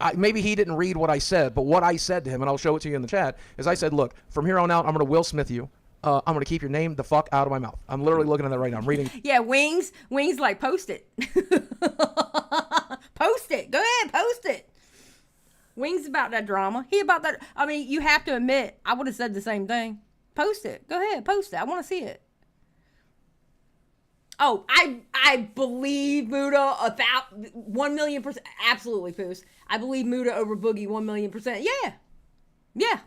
S8: I maybe he didn't read what I said, but what I said to him, and I'll show it to you in the chat, is I said, look, from here on out, I'm going to Will Smith you. I'm going to keep your name the fuck out of my mouth. I'm literally looking at that right now. I'm reading.
S2: Yeah, Wings like, post it. Post it. Go ahead, post it. Wings about that drama. He about that. I mean, you have to admit, I would have said the same thing. Post it. Go ahead, post it. I want to see it. Oh, I believe Muda about 1,000,000%. Absolutely, Poos. I believe Muda over Boogie 1,000,000%. Yeah. Yeah.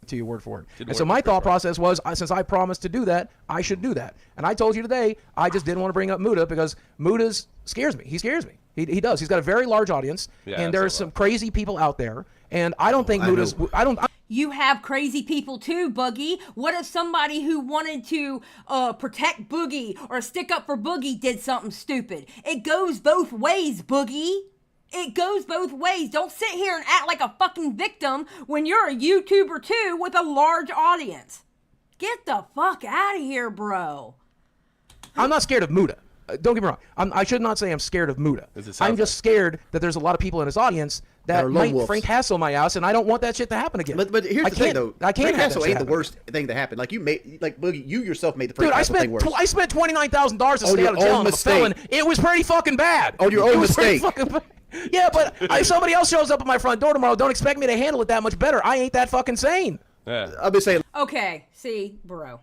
S8: To you word for word. And so my thought process was, since I promised to do that, I should do that. And I told you today, I just didn't want to bring up Muda because Muda scares me. He scares me. He does. He's got a very large audience, and there's some crazy people out there. And I don't think Muda's.
S2: You have crazy people too, Boogie. What if somebody who wanted to protect Boogie or stick up for Boogie did something stupid? It goes both ways, Boogie. It goes both ways. Don't sit here and act like a fucking victim when you're a YouTuber too with a large audience. Get the fuck out of here, bro.
S8: I'm not scared of Muda. Don't get me wrong. I should not say I'm scared of Muda. I'm just scared that there's a lot of people in his audience that might Frank Hassel my ass, and I don't want that shit to happen again.
S11: But here's the thing, though.
S8: I can't.
S11: Frank Hassel ain't the worst thing to happen. Like Boogie, you yourself made the Frank Hassel thing worse.
S8: I spent $29,000 to stay out of jail on a felon. It was pretty fucking bad.
S11: On your own mistake.
S8: Yeah, but if somebody else shows up at my front door tomorrow, don't expect me to handle it that much better. I ain't that fucking sane.
S12: Yeah.
S11: I'll be saying.
S2: Okay, see, bro.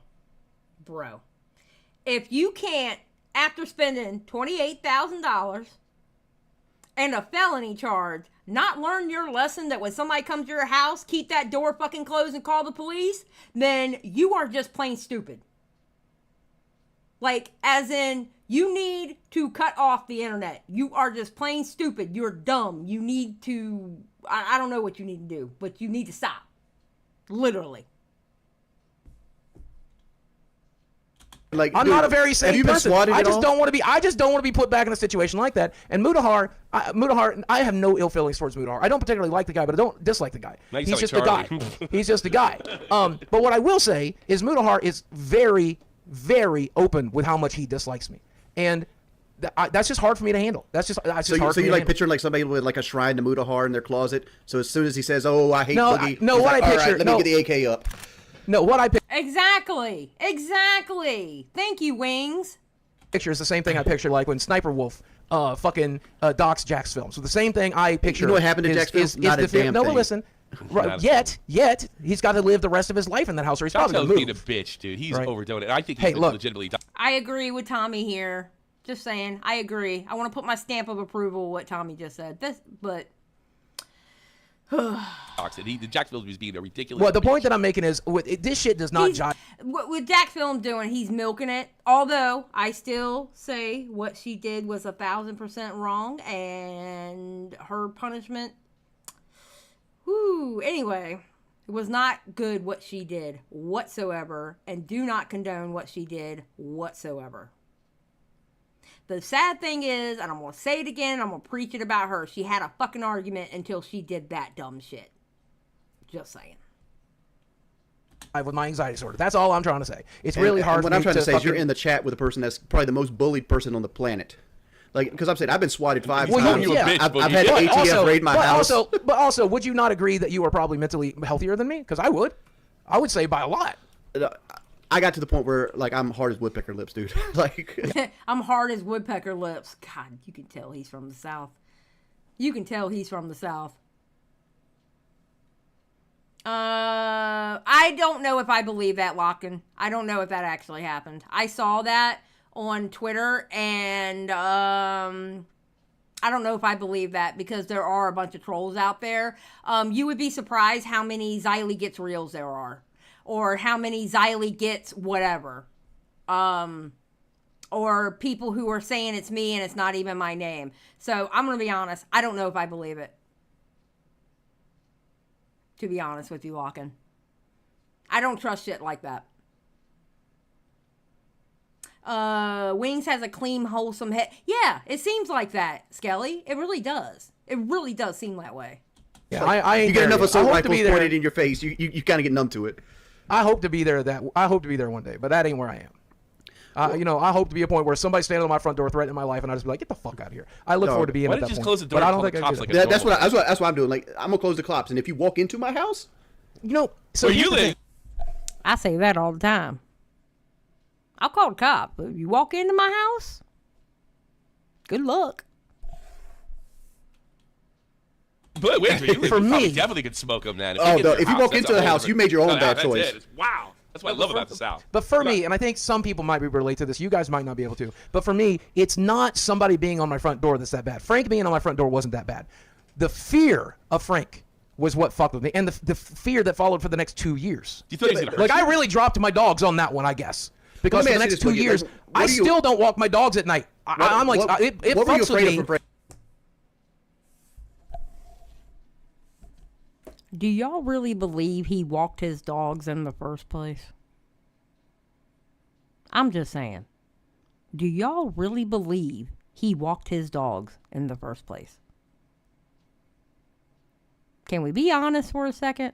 S2: If you can't, after spending $28,000 and a felony charge, not learn your lesson that when somebody comes to your house, keep that door fucking closed and call the police, then you are just plain stupid. Like, as in, you need to cut off the internet. You are just plain stupid. You're dumb. You need to, I don't know what you need to do, but you need to stop. Literally.
S8: Like, I'm not a very sane person. I just don't want to be put back in a situation like that. And Mudahar, I have no ill feelings towards Mudahar. I don't particularly like the guy, but I don't dislike the guy. He's just a guy. He's just a guy. But what I will say is Mudahar is very, very open with how much he dislikes me, and that's just hard for me to handle. That's just hard.
S11: So you like picturing like somebody with like a shrine to Mudahar in their closet. So as soon as he says, "Oh, I hate Boogie,"
S8: no, what I picture.
S11: Let me get the AK up.
S8: No, what I picture.
S2: Exactly. Thank you, Wings.
S8: Picture is the same thing I picture like when Sniper Wolf fucking docs Jack's film. So the same thing I picture.
S11: You know what happened to Jack's film? Not a damn thing.
S8: No, but listen. Yet he's got to live the rest of his life in that house, or he's probably gonna move.
S12: Being a bitch, dude. He's overdoing it. I think he's legitimately.
S2: I agree with Tommy here. Just saying, I agree. I want to put my stamp of approval what Tommy just said. But
S12: Jack Film was being a ridiculous.
S8: Well, the point that I'm making is this shit does not jive.
S2: With Jack Film doing, he's milking it. Although I still say what she did was 1,000% wrong, and her punishment. Anyway, it was not good what she did whatsoever, and do not condone what she did whatsoever. The sad thing is, and I'm going to say it again, I'm going to preach it about her, she had a fucking argument until she did that dumb shit. Just saying.
S8: With my anxiety disorder. That's all I'm trying to say. It's really hard for me to...
S11: What I'm trying to say is you're in the chat with a person that's probably the most bullied person on the planet. Like, because I'm saying I've been swatted 5 times. I've had ATF raid my house.
S8: But also, would you not agree that you are probably mentally healthier than me? Because I would say by a lot.
S11: I got to the point where like I'm hard as woodpecker lips, dude. Like
S2: I'm hard as woodpecker lips. God, you can tell he's from the South. I don't know if I believe that, Locken. I don't know if that actually happened. I saw that on Twitter, and I don't know if I believe that because there are a bunch of trolls out there. You would be surprised how many Xylie gets reels there are, or how many Xylie gets whatever, or people who are saying it's me and it's not even my name. So I'm gonna be honest. I don't know if I believe it. To be honest with you, Locken, I don't trust shit like that. Wings has a clean, wholesome head. Yeah, it seems like that, Skelly. It really does. It really does seem that way.
S8: Yeah, I ain't
S11: you get enough assault rifles pointed in your face, you kind of get numb to it.
S8: I hope to be there. I hope to be there one day, but that ain't where I am. I hope to be a point where somebody's standing on my front door threatening my life, and I just be like, get the fuck out of here. I look forward to being at that point.
S12: Close the door
S8: but I don't think I
S12: cops
S8: can
S12: like
S11: that's what I'm doing. Like I'm gonna close the cops, and if you walk into my house,
S8: so
S12: you live.
S2: I say that all the time. I'll call the cop, but if you walk into my house, good luck.
S12: But wait, you
S8: For me,
S12: definitely could smoke them then.
S11: If you walk into the house, you made your own bad choice.
S12: Wow. That's what I love about the South.
S8: But for me, and I think some people might be relate to this, you guys might not be able to, but for me, it's not somebody being on my front door that's that bad. Frank being on my front door wasn't that bad. The fear of Frank was what fucked with me, and the fear that followed for the next 2 years.
S12: Do you feel like
S8: Like, I really dropped my dogs on that one, I guess. Because for the next 2 years, I still don't walk my dogs at night. I'm like, it fucks with me.
S2: Do y'all really believe he walked his dogs in the first place? I'm just saying. Do y'all really believe he walked his dogs in the first place? Can we be honest for a second?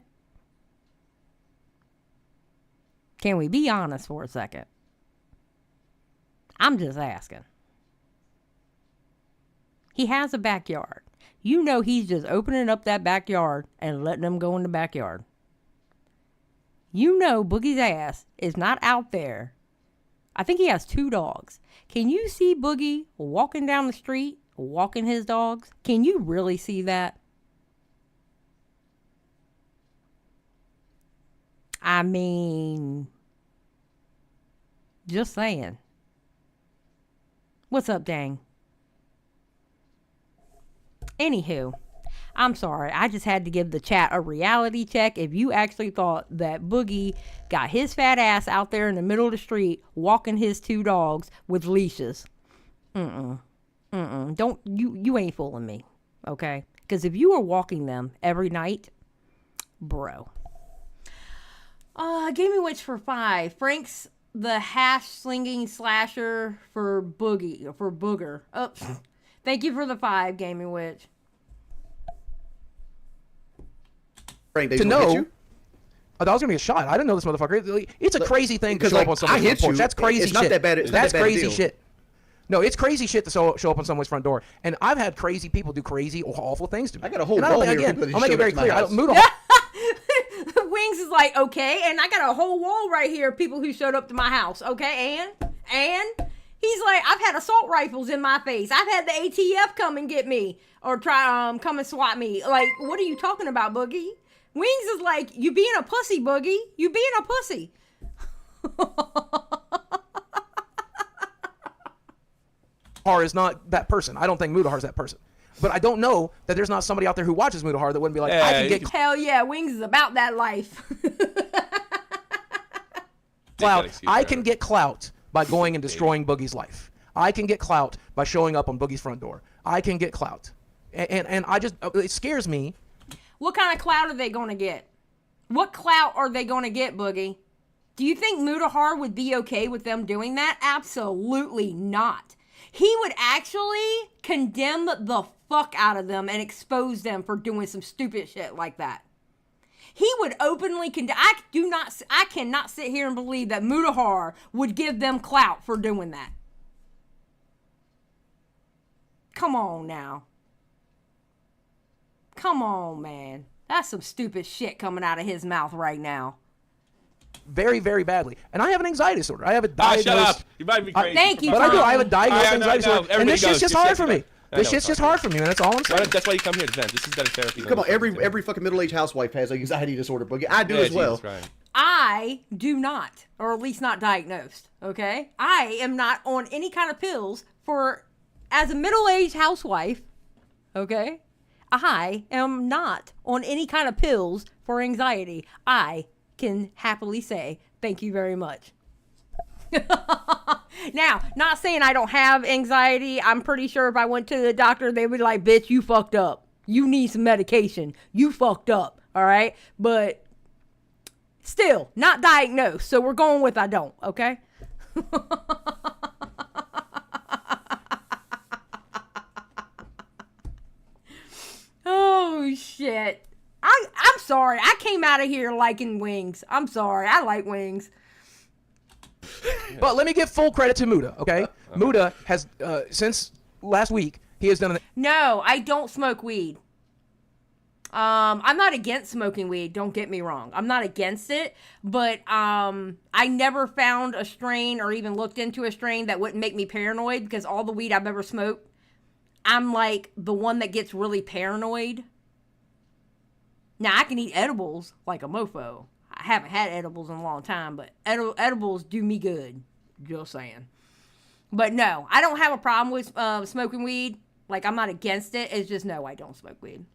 S2: Can we be honest for a second? I'm just asking. He has a backyard. You know he's just opening up that backyard and letting them go in the backyard. You know Boogie's ass is not out there. I think he has 2 dogs. Can you see Boogie walking down the street, walking his dogs? Can you really see that? I mean, just saying. What's up, Dang? Anywho, I'm sorry. I just had to give the chat a reality check. If you actually thought that Boogie got his fat ass out there in the middle of the street walking his 2 dogs with leashes. Don't, you ain't fooling me, okay? Because if you were walking them every night, bro. Gaming Witch for 5. Frank's the hash slinging slasher for Booger. Oh, thank you for the 5, Gaming Witch.
S11: Frank,
S8: to know, I was gonna be a shot. I didn't know this motherfucker. It's a crazy thing to show up on someone's front porch. That's crazy shit.
S11: It's not that bad.
S8: That's crazy shit. No, it's crazy shit to show up on someone's front door. And I've had crazy people do crazy, awful things to me.
S11: I got a whole wall here.
S8: Again, I'll make it very clear.
S2: Wings is like, okay, and I got a whole wall right here of people who showed up to my house, okay, and he's like, I've had assault rifles in my face. I've had the ATF come and get me or try come and swat me. Like, what are you talking about, Boogie? Wings is like, you being a pussy, Boogie. You being a pussy.
S8: Mudahar is not that person. I don't think Mudahar is that person. But I don't know that there's not somebody out there who watches Mudahar that wouldn't be like, I can get
S2: hell yeah, Wings is about that life.
S8: clout. I can get clout by going and destroying Boogie's life. I can get clout by showing up on Boogie's front door. I can get clout. And I just, it scares me.
S2: What kind of clout are they going to get? What clout are they going to get, Boogie? Do you think Mudahar would be okay with them doing that? Absolutely not. He would actually condemn the fuck out of them and expose them for doing some stupid shit like that. He would openly condemn. I cannot sit here and believe that Mudahar would give them clout for doing that. Come on now. Come on, man. That's some stupid shit coming out of his mouth right now.
S8: Very, very badly. And I have an anxiety disorder. I have a diagnosed...
S12: shut up. You might be crazy.
S2: Thank you,
S8: But I do. I have a diagnosed
S12: no,
S8: anxiety
S12: no,
S8: disorder. And this shit's just hard for me. This shit's just hard for me, man. That's all I'm saying.
S12: That's why you come here to vent. This is better therapy.
S11: Come on, every fucking middle-aged housewife has anxiety disorder, Boogie. I do as well.
S12: Right.
S2: I do not, or at least not diagnosed, okay? I am not on any kind of pills as a middle-aged housewife, okay? I am not on any kind of pills for anxiety. I can happily say thank you very much. Now, not saying I don't have anxiety. I'm pretty sure if I went to the doctor, they would be like, bitch, you fucked up. You need some medication. You fucked up, all right? But still, not diagnosed. So we're going with I don't, okay? Oh, shit. I'm sorry. I came out of here liking Wings. I'm sorry. I like Wings.
S8: But let me give full credit to Muda, okay? Muda has, since last week, he has done...
S2: No, I don't smoke weed. I'm not against smoking weed, don't get me wrong. I'm not against it, but I never found a strain or even looked into a strain that wouldn't make me paranoid, because all the weed I've ever smoked, I'm like the one that gets really paranoid. Now, I can eat edibles like a mofo. I haven't had edibles in a long time, but edibles do me good. Just saying. But no, I don't have a problem with smoking weed. Like, I'm not against it. It's just, no, I don't smoke weed.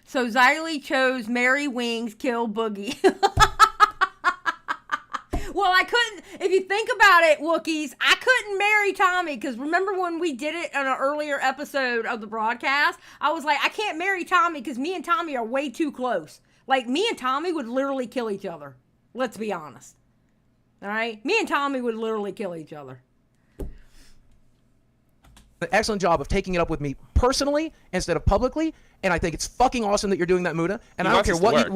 S2: So, Xylie chose Mary Wings, kill Boogie. Well, I couldn't, if you think about it, Wookiees, I couldn't marry Tommy, because remember when we did it on an earlier episode of the broadcast? I was like, I can't marry Tommy because me and Tommy are way too close. Like, me and Tommy would literally kill each other. Let's be honest. All right? Me and Tommy would literally kill each other.
S8: An excellent job of taking it up with me personally instead of publicly, and I think it's fucking awesome that you're doing that, Muda. And I don't care whatever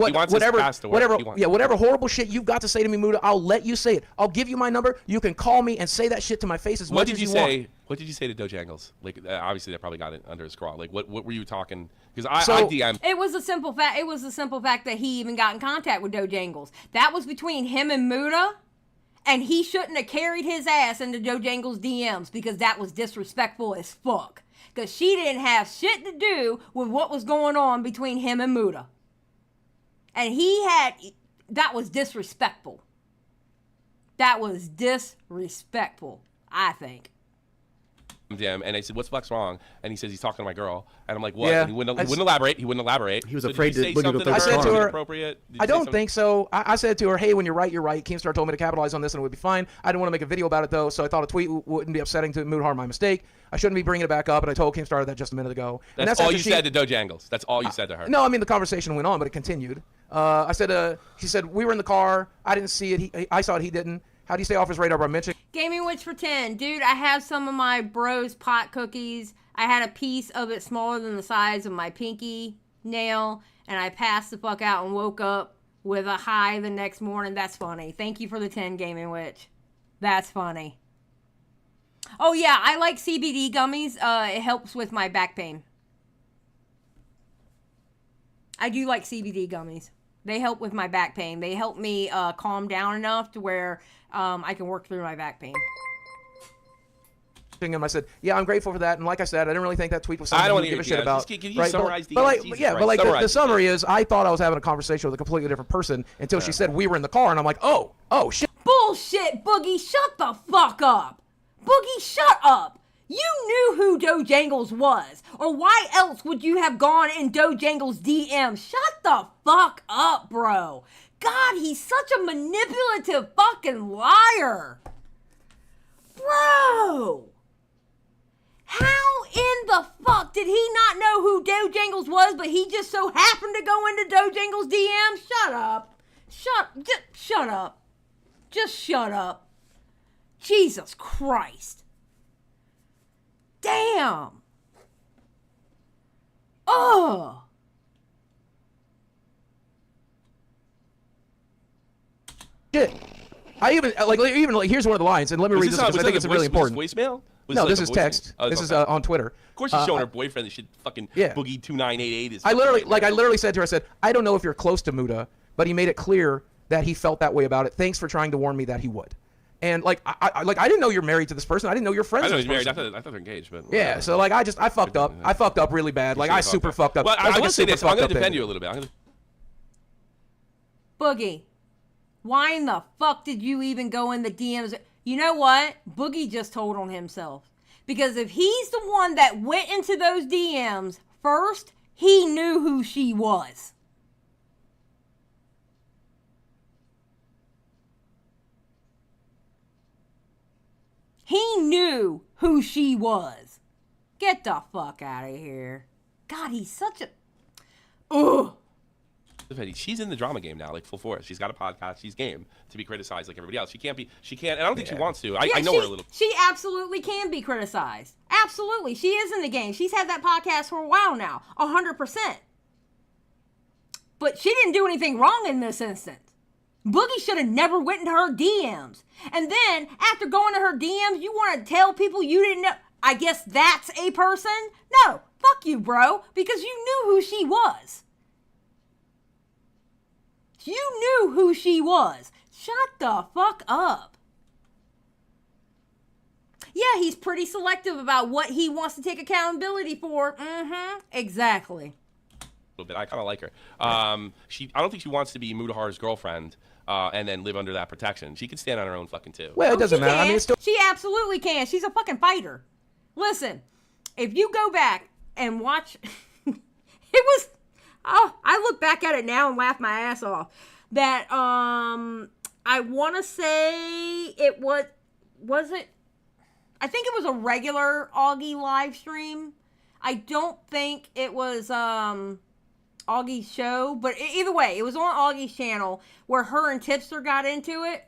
S8: horrible shit you've got to say to me, Muda, I'll let you say it. I'll give you my number. You can call me and say that shit to my face as much as you want.
S12: What did you say to Dojangles? Like, obviously they probably got it under his scrawl. Like, what were you talking? Because I DM'd.
S2: It was a simple fact. It was the simple fact that he even got in contact with Dojangles. That was between him and Muda. And he shouldn't have carried his ass into Dojangles' DMs because that was disrespectful as fuck. Because she didn't have shit to do with what was going on between him and Muda. And that was disrespectful. That was disrespectful, I think.
S12: Him, and I said, "What's Flex wrong?" And he says he's talking to my girl, and I'm like, "What?"
S8: Yeah,
S12: and he wouldn't elaborate. He was
S11: afraid to look at the third
S8: I said to her,
S12: inappropriate?
S8: I don't think so. I said to her, "Hey, when you're right, you're right." Keemstar told me to capitalize on this, and it would be fine. I didn't want to make a video about it though, so I thought a tweet wouldn't be upsetting to Mood Harm. My mistake. I shouldn't be bringing it back up, and I told Keemstar that just a minute ago.
S12: That's all you said to Dojangles. That's all you said to her.
S8: No, I mean the conversation went on, but it continued. I said, she said we were in the car. I didn't see it. I saw it. He didn't. How do you stay off his radar by mentioning?
S2: Gaming Witch for 10. Dude, I have some of my bro's pot cookies. I had a piece of it smaller than the size of my pinky nail, and I passed the fuck out and woke up with a high the next morning. That's funny. Thank you for the 10, Gaming Witch. That's funny. Oh, yeah, I like CBD gummies. It helps with my back pain. I do like CBD gummies. They help with my back pain. They help me calm down enough to where I can work through my back pain.
S8: Him, I said, yeah, I'm grateful for that. And like I said, I didn't really think that tweet was something to give a shit about.
S12: Can you summarize
S8: the summary is, I thought I was having a conversation with a completely different person until she said we were in the car, and I'm like, oh shit.
S2: Bullshit, Boogie, shut the fuck up. Boogie, shut up. You knew who Dojangles was, or why else would you have gone in Dojangles' DM? Shut the fuck up, bro. God, he's such a manipulative fucking liar. Bro. How in the fuck did he not know who Dojangles was, but he just so happened to go into Dojangles' DM? Shut up. Shut up. Just shut up. Jesus Christ. Damn. Ugh.
S8: Shit. I even here's one of the lines, and let me read this because I think it's really important.
S12: Voicemail?
S8: No, this is text. This is on Twitter.
S12: Of course, she's showing her boyfriend that she fucking Boogie 2988 is.
S8: I literally said to her, I said, I don't know if you're close to Muda, but he made it clear that he felt that way about it. Thanks for trying to warn me that he would. And I didn't know you're married to this person. I didn't know you're friends.
S12: I know
S8: with
S12: he's married.
S8: person.
S12: I thought they're engaged, but
S8: yeah. So I fucked up. I fucked up really bad. Like I super fucked up.
S12: Well, I will say this. I'm gonna defend you a little bit.
S2: Boogie, why in the fuck did you even go in the DMs? You know what? Boogie just told on himself. Because if he's the one that went into those DMs first, he knew who she was. He knew who she was. Get the fuck out of here. God, he's such a... Ugh.
S12: She's in the drama game now, like full force. She's got a podcast. She's game to be criticized like everybody else. She can't, and I don't think she wants to. I know her a little.
S2: She absolutely can be criticized. Absolutely. She is in the game. She's had that podcast for a while now. 100%. But she didn't do anything wrong in this instance. Boogie should have never went into her DMs. And then, after going to her DMs, you want to tell people you didn't know. I guess that's a person? No. Fuck you, bro. Because you knew who she was. You knew who she was. Shut the fuck up. Yeah, he's pretty selective about what he wants to take accountability for. Exactly.
S12: A little bit. I kind of like her. I don't think she wants to be Mudahar's girlfriend and then live under that protection. She can stand on her own fucking too.
S8: Well, it doesn't matter. I mean, it's still.
S2: She absolutely can. She's a fucking fighter. Listen, if you go back and watch, it was. Oh, I look back at it now and laugh my ass off. That I want to say it was it. I think it was a regular Augie live stream. I don't think it was Augie's show, but either way, it was on Augie's channel where her and Tipster got into it.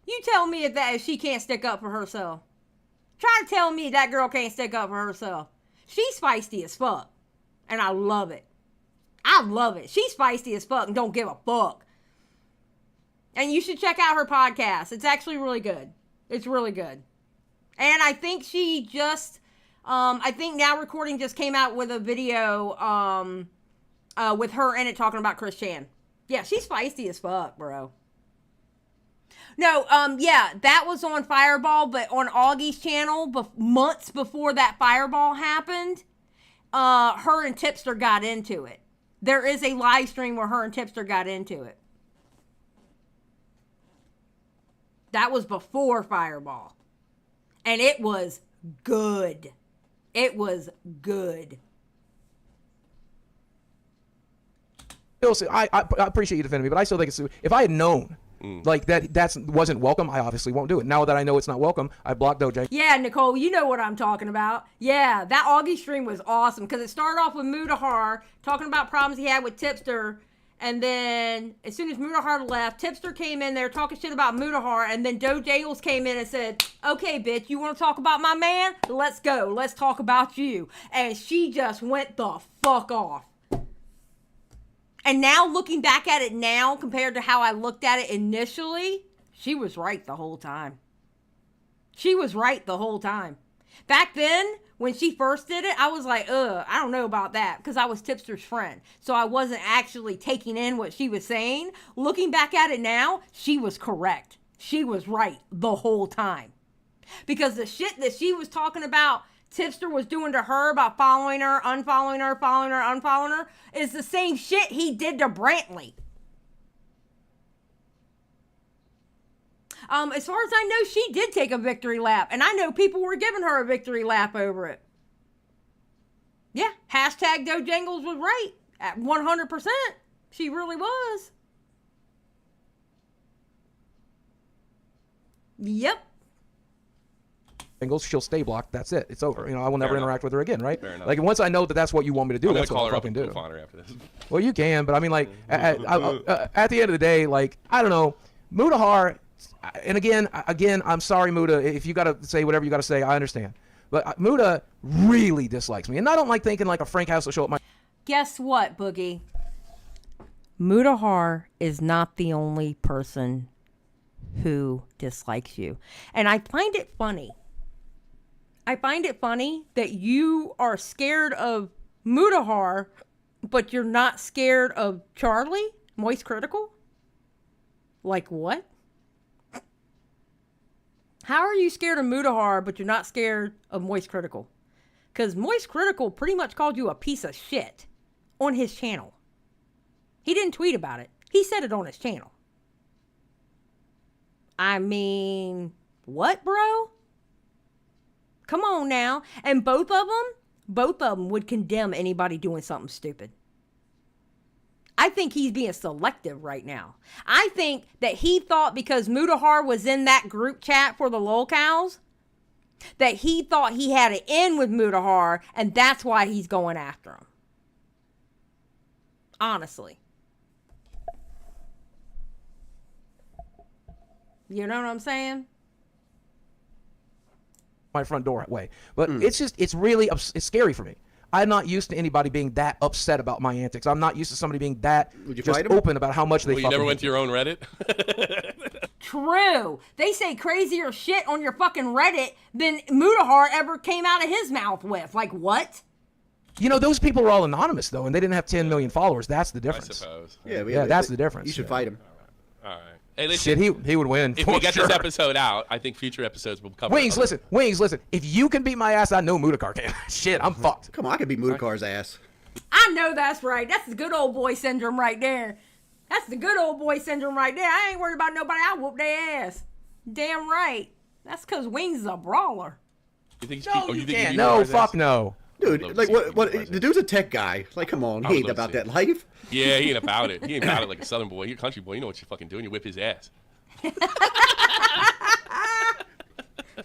S2: You tell me if she can't stick up for herself. Try to tell me that girl can't stick up for herself. She's feisty as fuck, and I love it. I love it. She's feisty as fuck and don't give a fuck. And you should check out her podcast. It's actually really good. It's really good. And I think she just, I think Now Recording just came out with a video with her in it talking about Chris Chan. Yeah, she's feisty as fuck, bro. No, yeah, that was on Fireball, but on Augie's channel, months before that Fireball happened, her and Tipster got into it. There is a live stream where her and Tipster got into it. That was before Fireball. And it was good. It was good.
S8: I appreciate you defending me, but I still think it's, if I had known like that wasn't welcome, I obviously won't do it. Now that I know it's not welcome, I blocked OJ.
S2: Yeah, Nicole, you know what I'm talking about. Yeah, that Augie stream was awesome because it started off with Mudahar talking about problems he had with Tipster. And then, as soon as Mudahar left, Tipster came in there talking shit about Mudahar, and then Dojangles came in and said, okay, bitch, you want to talk about my man? Let's go. Let's talk about you. And she just went the fuck off. And now, looking back at it now, compared to how I looked at it initially, she was right the whole time. She was right the whole time. Back then, when she first did it, I was like, I don't know about that, because I was Tipster's friend. So I wasn't actually taking in what she was saying. Looking back at it now, she was correct. She was right the whole time. Because the shit that she was talking about Tipster was doing to her about following her, unfollowing her, following her, unfollowing her, is the same shit he did to Brantley. As far as I know, she did take a victory lap, and I know people were giving her a victory lap over it. Yeah, hashtag Dojangles was right at 100%. She really was. Yep.
S8: She'll stay blocked. That's it. It's over. You know, I will never
S12: Fair enough.
S8: interact with her again, right?
S12: Fair enough.
S8: Like once I know that that's what you want me to do,
S12: I'm
S8: that's
S12: gonna
S8: what
S12: call
S8: I'll
S12: her up
S8: fucking
S12: and
S8: do.
S12: goof on her after this.
S8: Well, you can, but I mean, like, at the end of the day, like, I don't know, Mudahar, and again, I'm sorry, Muda, if you got to say whatever you got to say, I understand. But Muda really dislikes me, and I don't like thinking like a Frank House will show up my...
S2: Guess what, Boogie? Mudahar is not the only person who dislikes you. And I find it funny. I find it funny that you are scared of Mudahar, but you're not scared of Charlie, Moist Critical? Like what? How are you scared of Mudahar, but you're not scared of Moist Critical? Because Moist Critical pretty much called you a piece of shit on his channel. He didn't tweet about it. He said it on his channel. I mean, what, bro? Come on now. And both of them would condemn anybody doing something stupid. I think he's being selective right now. I think that he thought because Mudahar was in that group chat for the LolCows, that he thought he had it in with Mudahar, and that's why he's going after him. Honestly. You know what I'm saying?
S8: My front door way, but it's really it's scary for me. I'm not used to anybody being that upset about my antics. I'm not used to somebody being that just open about how much they.
S12: Well, you never went to your own Reddit.
S2: True. They say crazier shit on your fucking Reddit than Mudahar ever came out of his mouth with. Like what?
S8: You know, those people were all anonymous though, and they didn't have 10 million followers. That's the difference.
S12: I suppose.
S11: Yeah,
S8: that's the difference.
S11: You should fight him.
S12: All right. Hey, listen,
S8: Shit, he would win.
S12: If we get this episode out, I think future episodes will cover.
S8: Wings, listen. If you can beat my ass, I know Mudokar can. Shit, I'm fucked.
S11: Come on, I can beat Mudokar's ass.
S2: I know that's right. That's the good old boy syndrome right there. That's the good old boy syndrome right there. I ain't worried about nobody. I'll whoop their ass. Damn right. That's because Wings is a brawler.
S12: You think?
S8: No, you can't. No, fuck no.
S11: Dude, like what? The dude's a tech guy. Like, come on, he ain't about that life.
S12: Yeah, he ain't about it. He ain't about it like a Southern boy. You're a country boy. You know what you're fucking doing. You whip his ass.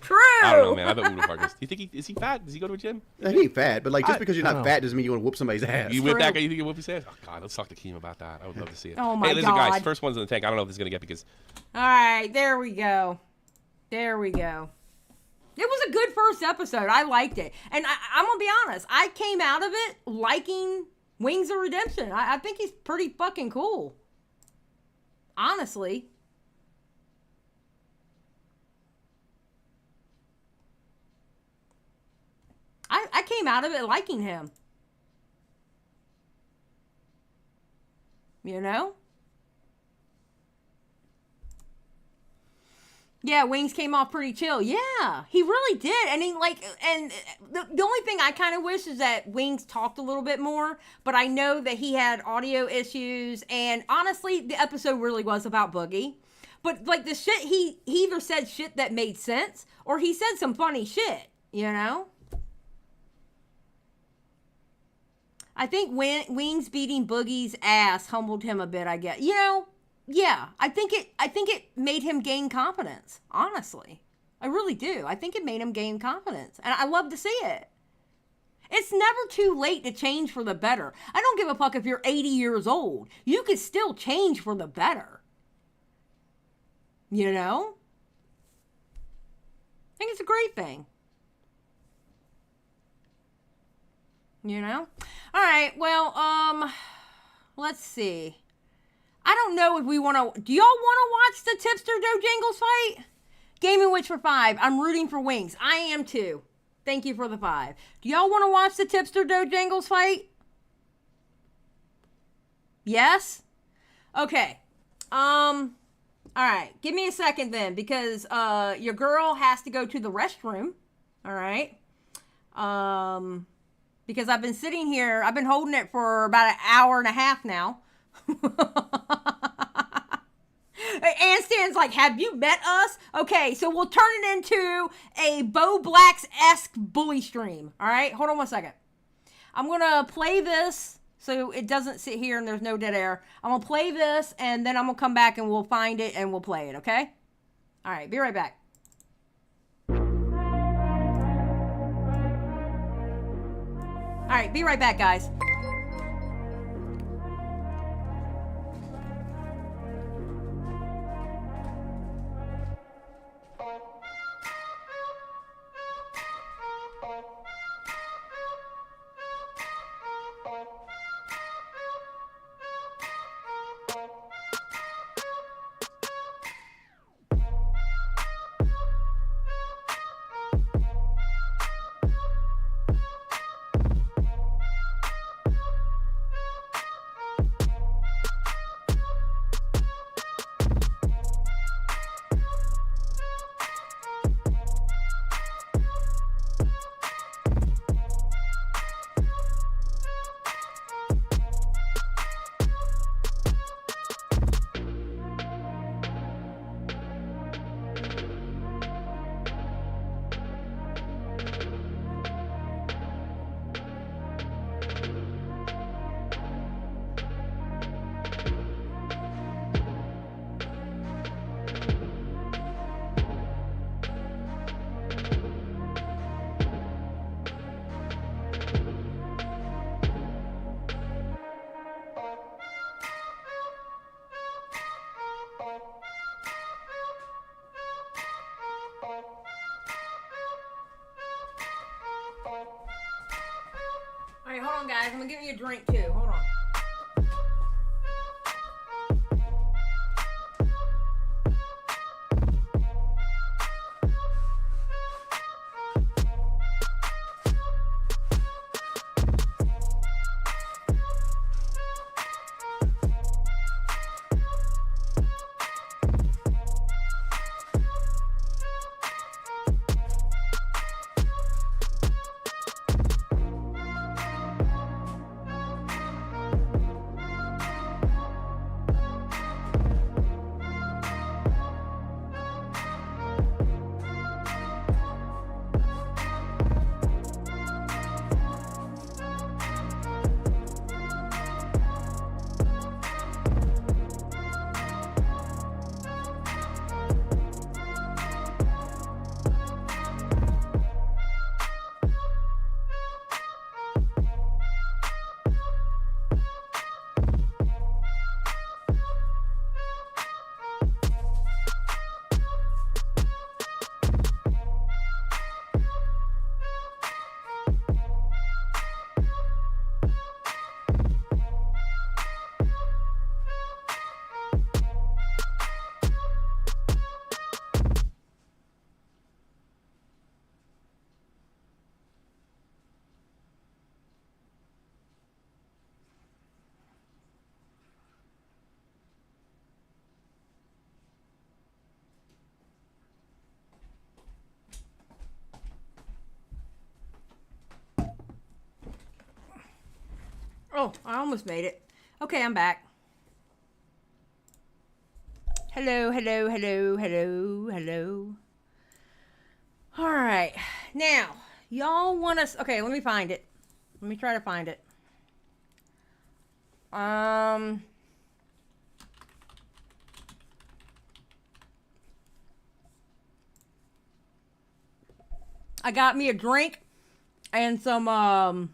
S2: True.
S12: I don't know, man. I bet Udo Parker. Do you think is he fat? Does he go to a gym?
S11: He ain't fat, but like just because you're not fat doesn't mean you want to whoop somebody's ass.
S12: You whip that guy, you think you whoop his ass? Oh God, let's talk to Keem about that. I would love to see it.
S2: Oh my
S12: Hey, listen,
S2: God.
S12: guys. First one's in the tank. I don't know if this is gonna get because.
S2: All right, there we go. There we go. It was a good first episode. I liked it. And I'm going to be honest. I came out of it liking Wings of Redemption. I think he's pretty fucking cool. Honestly. I came out of it liking him. You know? Yeah, Wings came off pretty chill. Yeah, he really did. And the only thing I kind of wish is that Wings talked a little bit more, but I know that he had audio issues, and honestly, the episode really was about Boogie. But like the shit, he either said shit that made sense, or he said some funny shit, you know? I think Wings beating Boogie's ass humbled him a bit, I guess. You know? Yeah, I think it made him gain confidence, honestly. I really do. I think it made him gain confidence, and I love to see it. It's never too late to change for the better. I don't give a fuck if you're 80 years old. You can still change for the better. You know? I think it's a great thing. You know? All right, well, let's see. I don't know if we want to... Do y'all want to watch the Tipster Dojangles fight? Gaming Witch for 5. I'm rooting for Wings. I am too. Thank you for the 5. Do y'all want to watch the Tipster Dojangles fight? Yes? Okay. All right. Give me a second then, because your girl has to go to the restroom. All right. Because I've been sitting here. I've been holding it for about an hour and a half now. And Stan's like, have you met us? Okay, so we'll turn it into a Bo Blacks-esque bully stream. All right, hold on one second. I'm going to play this so it doesn't sit here and there's no dead air. I'm going to play this, and then I'm going to come back and we'll find it and we'll play it, okay? All right, be right back. All right, be right back, guys. All right, hold on, guys. I'm going to give you a drink, too. Hold on. Oh, I almost made it. Okay, I'm back. Hello, hello, hello, hello, hello. All right. Now, y'all want us... Okay, let me find it. Let me try to find it. I got me a drink and some, I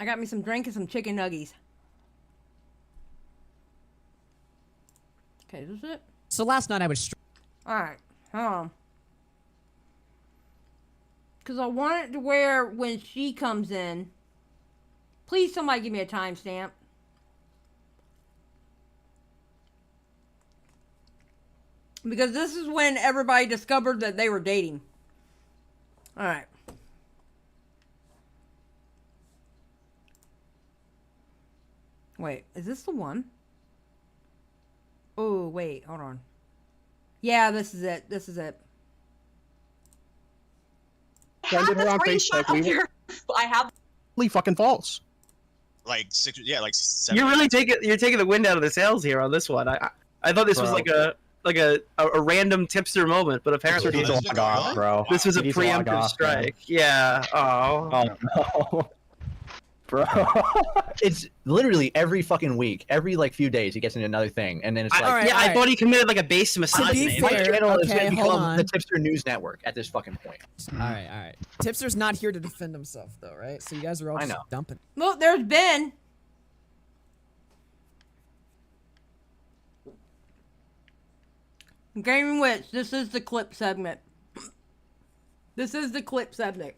S2: got me some drink and some chicken nuggies. Okay, is this it?
S16: So last night I was...
S2: Alright, hold on. Because I want it to where when she comes in... Please somebody give me a timestamp. Because this is when everybody discovered that they were dating. Alright. Wait, is this the one? Oh, wait, hold on. Yeah, this is it. This is it.
S17: Sending her on Facebook. I have
S9: fucking false.
S18: Like 6, yeah, like 7.
S10: You're really taking the wind out of the sails here on this one. I thought this was like a random tipster moment, but apparently
S13: Needs to log off, bro.
S10: This was a
S13: He needs to log
S10: preemptive
S13: off,
S10: strike. Yeah. Oh
S13: no. Bro, it's literally every fucking week, every like few days, he gets into another thing, and then it's like,
S10: I thought he committed like a base misogyny.
S13: My channel is
S16: okay,
S13: going to
S16: hold
S13: become
S16: on.
S13: the Tipster News Network at this fucking point.
S16: All right. Tipster's not here to defend himself, though, right? So you guys are all just dumping.
S2: Look, there's Ben. Gaming Witch, this is the clip segment. This is the clip segment.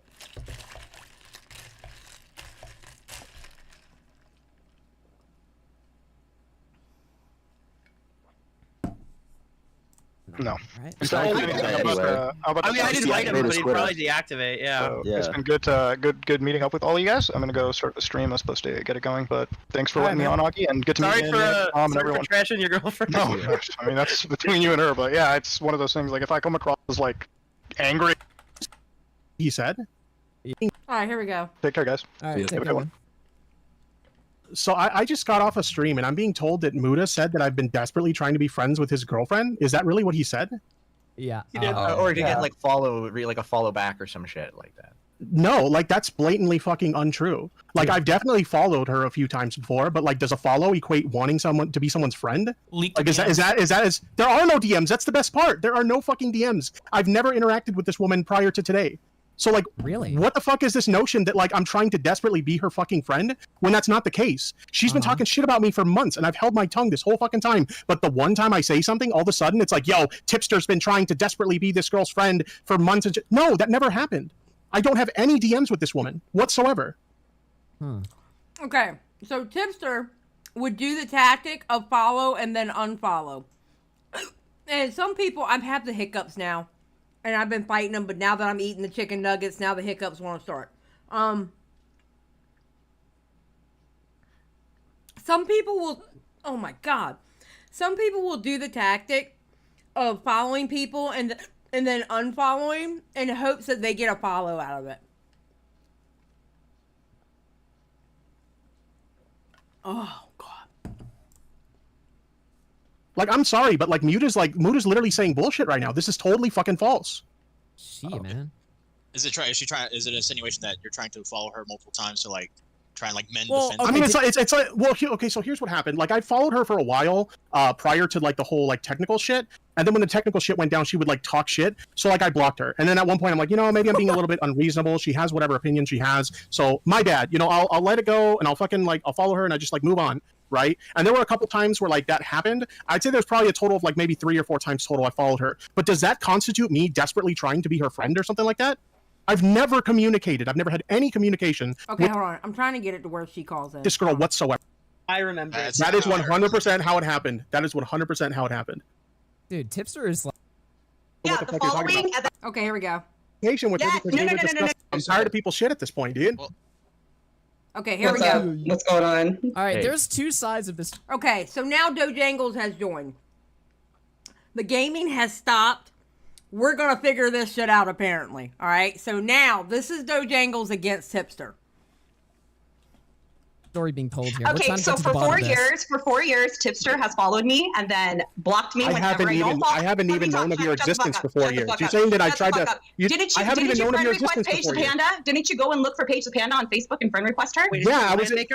S19: No.
S16: Right.
S19: I
S10: just invite him, but he'd probably deactivate. Yeah.
S19: So It's been good meeting up with all you guys. I'm gonna go start the stream. I was supposed to get it going, but thanks for letting me on, Augie, and get to meet Tom and everyone.
S10: Sorry for trashing your girlfriend.
S19: No, I mean that's between you and her, but yeah, it's one of those things. Like if I come across as like angry,
S9: he said.
S2: All right, here we go.
S19: Take care, guys.
S16: All right, take care, man.
S9: So I just got off a stream and I'm being told that Muda said that I've been desperately trying to be friends with his girlfriend. Is that really what he said?
S16: Yeah.
S7: He did, or to get like a follow back or some shit like that.
S9: No, like that's blatantly fucking untrue. Like I've definitely followed her a few times before, but like does a follow equate wanting someone to be someone's friend? Like is that there are no DMs. That's the best part. There are no fucking DMs. I've never interacted with this woman prior to today. So like,
S16: really,
S9: what the fuck is this notion that like I'm trying to desperately be her fucking friend when that's not the case? She's been talking shit about me for months and I've held my tongue this whole fucking time. But the one time I say something, all of a sudden it's like, yo, Tipster's been trying to desperately be this girl's friend for months. And no, that never happened. I don't have any DMs with this woman whatsoever.
S2: Okay, so Tipster would do the tactic of follow and then unfollow. And some people, I've had the hiccups now. And I've been fighting them, but now that I'm eating the chicken nuggets, now the hiccups want to start. Some people will, oh my God. Some people will do the tactic of following people and then unfollowing in hopes that they get a follow out of it. Oh, God.
S9: Like, I'm sorry, but like Muta's literally saying bullshit right now. This is totally fucking false.
S16: Shit, man.
S18: Is it an insinuation that you're trying to follow her multiple times to like try and like mend
S9: Well,
S18: the fence?
S9: I mean, it's like, well, okay, so here's what happened. Like, I followed her for a while prior to like the whole like technical shit, and then when the technical shit went down, she would like talk shit. So like I blocked her, and then at one point I'm like, maybe I'm being a little bit unreasonable. She has whatever opinion she has, so my bad. I'll let it go, and I'll fucking like I'll follow her, and I just like move on. Right? And there were a couple times where like that happened. I'd say there's probably a total of like maybe 3 or 4 times total I followed her. But does that constitute me desperately trying to be her friend or something like that? I've never communicated. I've never had any communication.
S2: Okay, hold on. I'm trying to get it to where she calls in.
S9: This girl whatsoever.
S10: I remember.
S9: That is 100% how it happened. That is 100% how it happened.
S16: Dude, Tipster is like.
S2: Yeah, the following. Okay, here we go.
S9: Which
S2: Yeah, no.
S9: I'm tired of people's shit at this point, dude.
S2: Okay, here we go.
S20: What's going on?
S16: All right, there's 2 sides of this.
S2: Okay, so now Dojangles has joined. The gaming has stopped. We're gonna figure this shit out apparently. All right. So now this is Dojangles against Tipster.
S16: Story being told here.
S17: Okay, so for 4 years, Tipster has followed me and then blocked me.
S20: I haven't even known of your existence for 4 years. You're saying that I tried to. I haven't even known of your existence for 4 years.
S17: Didn't you go and look for Paige the Panda on Facebook and friend request her?
S20: Yeah, I was I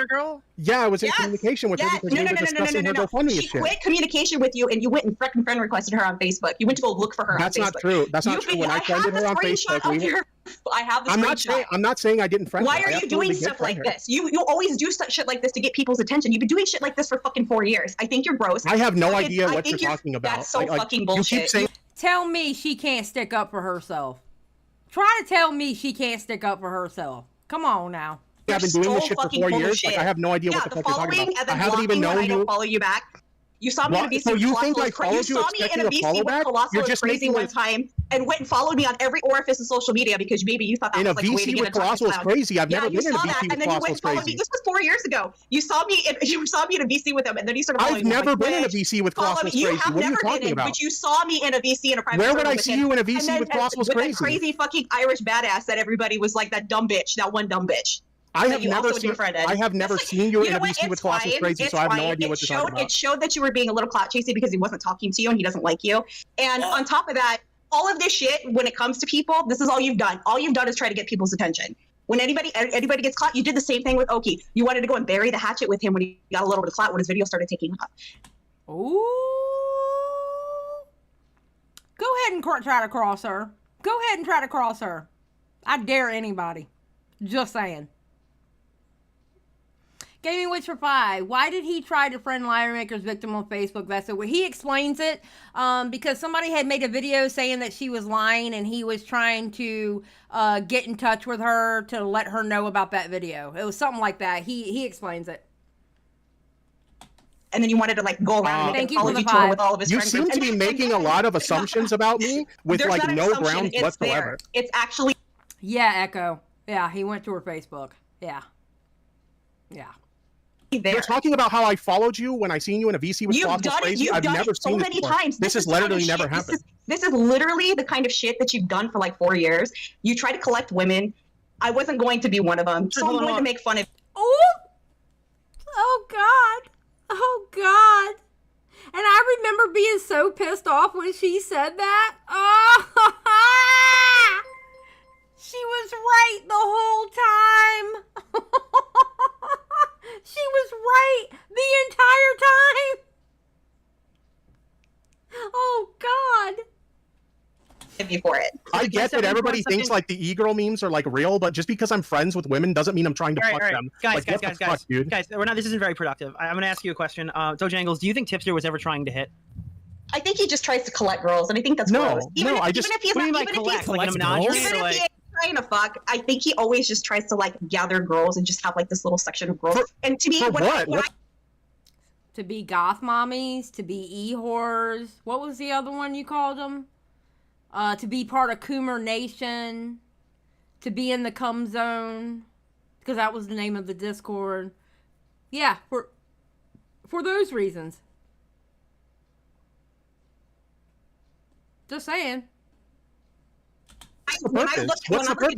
S20: was in communication with her because we were discussing her GoFundMe
S17: She
S20: shit.
S17: quit communication with you and you went and frickin' friend requested her on Facebook. You went to go look for her on Facebook.
S20: That's not true. That's not true. When I friended her on Facebook,
S17: I have the screenshot.
S20: I'm not saying I didn't friend her.
S17: Why are you doing stuff like this? You always do shit like this to get people's attention. You've been doing shit like this for fucking 4 years. I think you're gross.
S20: I have no idea what you're talking about.
S17: That's so fucking bullshit.
S20: You keep saying.
S2: Tell me she can't stick up for herself. Try to tell me she can't stick up for herself. Come on now.
S20: I've been doing this shit for 4 years. Like I have no idea what the fuck you're talking about. I haven't even known you.
S17: I don't follow you back. You saw me in a VC
S20: so
S17: with
S20: you
S17: Colossal.
S20: think I followed you expecting a follow back?
S17: You're just crazy one time and went and followed me on every orifice of social media because maybe you thought that was like a way to get
S20: with Colossal is crazy. I've never been in a VC with Colossal is crazy.
S17: This was 4 years ago. You saw me in a VC with him and then you started following me.
S20: I've never been in a VC with Colossal is crazy. What are you talking about?
S17: But you saw me in a VC in a private.
S20: Where would I see you in a VC with Colossal is crazy?
S17: That crazy fucking Irish badass that everybody was like that dumb bitch, that one dumb bitch.
S20: I have never seen you in a VC with Colossal crazy, so I have no idea what you're talking about.
S17: It showed that you were being a little clout chasing because he wasn't talking to you and he doesn't like you. And on top of that, all of this shit, when it comes to people, this is all you've done. All you've done is try to get people's attention. When anybody gets caught, you did the same thing with Oki. You wanted to go and bury the hatchet with him when he got a little bit of clout when his video started taking off.
S2: Ooh. Go ahead and try to cross her. Go ahead and try to cross her. I dare anybody. Just saying. Gaming Witch for 5. Why did he try to friend Liar Maker's victim on Facebook? That's it. Well, he explains it because somebody had made a video saying that she was lying and he was trying to get in touch with her to let her know about that video. It was something like that. He explains it.
S17: And then you wanted to like go around and
S2: tour
S17: with all of his friends.
S20: You seem to be making a lot of assumptions about me with like no grounds whatsoever.
S17: It's actually.
S2: Yeah, Echo. Yeah, he went to her Facebook. Yeah.
S20: You're talking about how I followed you when I seen you in a VC with Colossal crazy. I've never seen
S17: so many times.
S20: This has literally never happened.
S17: This is literally the kind of shit that you've done for like 4 years. You try to collect women. I wasn't going to be one of them, so I'm going to make fun of.
S2: Oh God. Oh God. And I remember being so pissed off when she said that. Oh, she was right the whole time. She was right the entire time. Oh God.
S17: For it.
S20: I get that everybody thinks like the e-girl memes are like real, but just because I'm friends with women doesn't mean I'm trying to fuck them.
S10: Guys,
S20: like,
S10: guys, this isn't very productive. I'm gonna ask you a question. Dojangles, do you think Tipster was ever trying to hit?
S17: I think he just tries to collect girls, and I think that's gross. Even if he's trying to fuck, I think he always just tries to like gather girls and just have like this little section of girls. And to me,
S2: to be goth mommies, to be e-whores. What was the other one you called them? To be part of Coomer Nation, to be in the cum zone, because that was the name of the Discord. Yeah, for those reasons. Just saying.
S17: When I look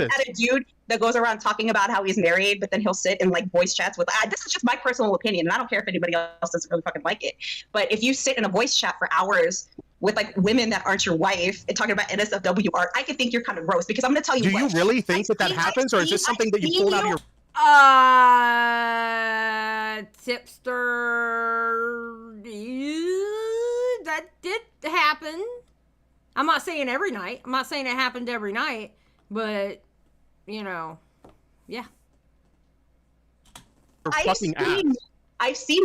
S17: at a dude that goes around talking about how he's married, but then he'll sit in like voice chats with, this is just my personal opinion, and I don't care if anybody else doesn't really fucking like it. But if you sit in a voice chat for hours with like women that aren't your wife and talking about NSFW art, I could think you're kind of gross because I'm going to tell you.
S20: Do you really think that happens, or is this something that you pulled out of your?
S2: Tipster, that did happen. I'm not saying every night. I'm not saying it happened every night, but you know, yeah.
S17: I've seen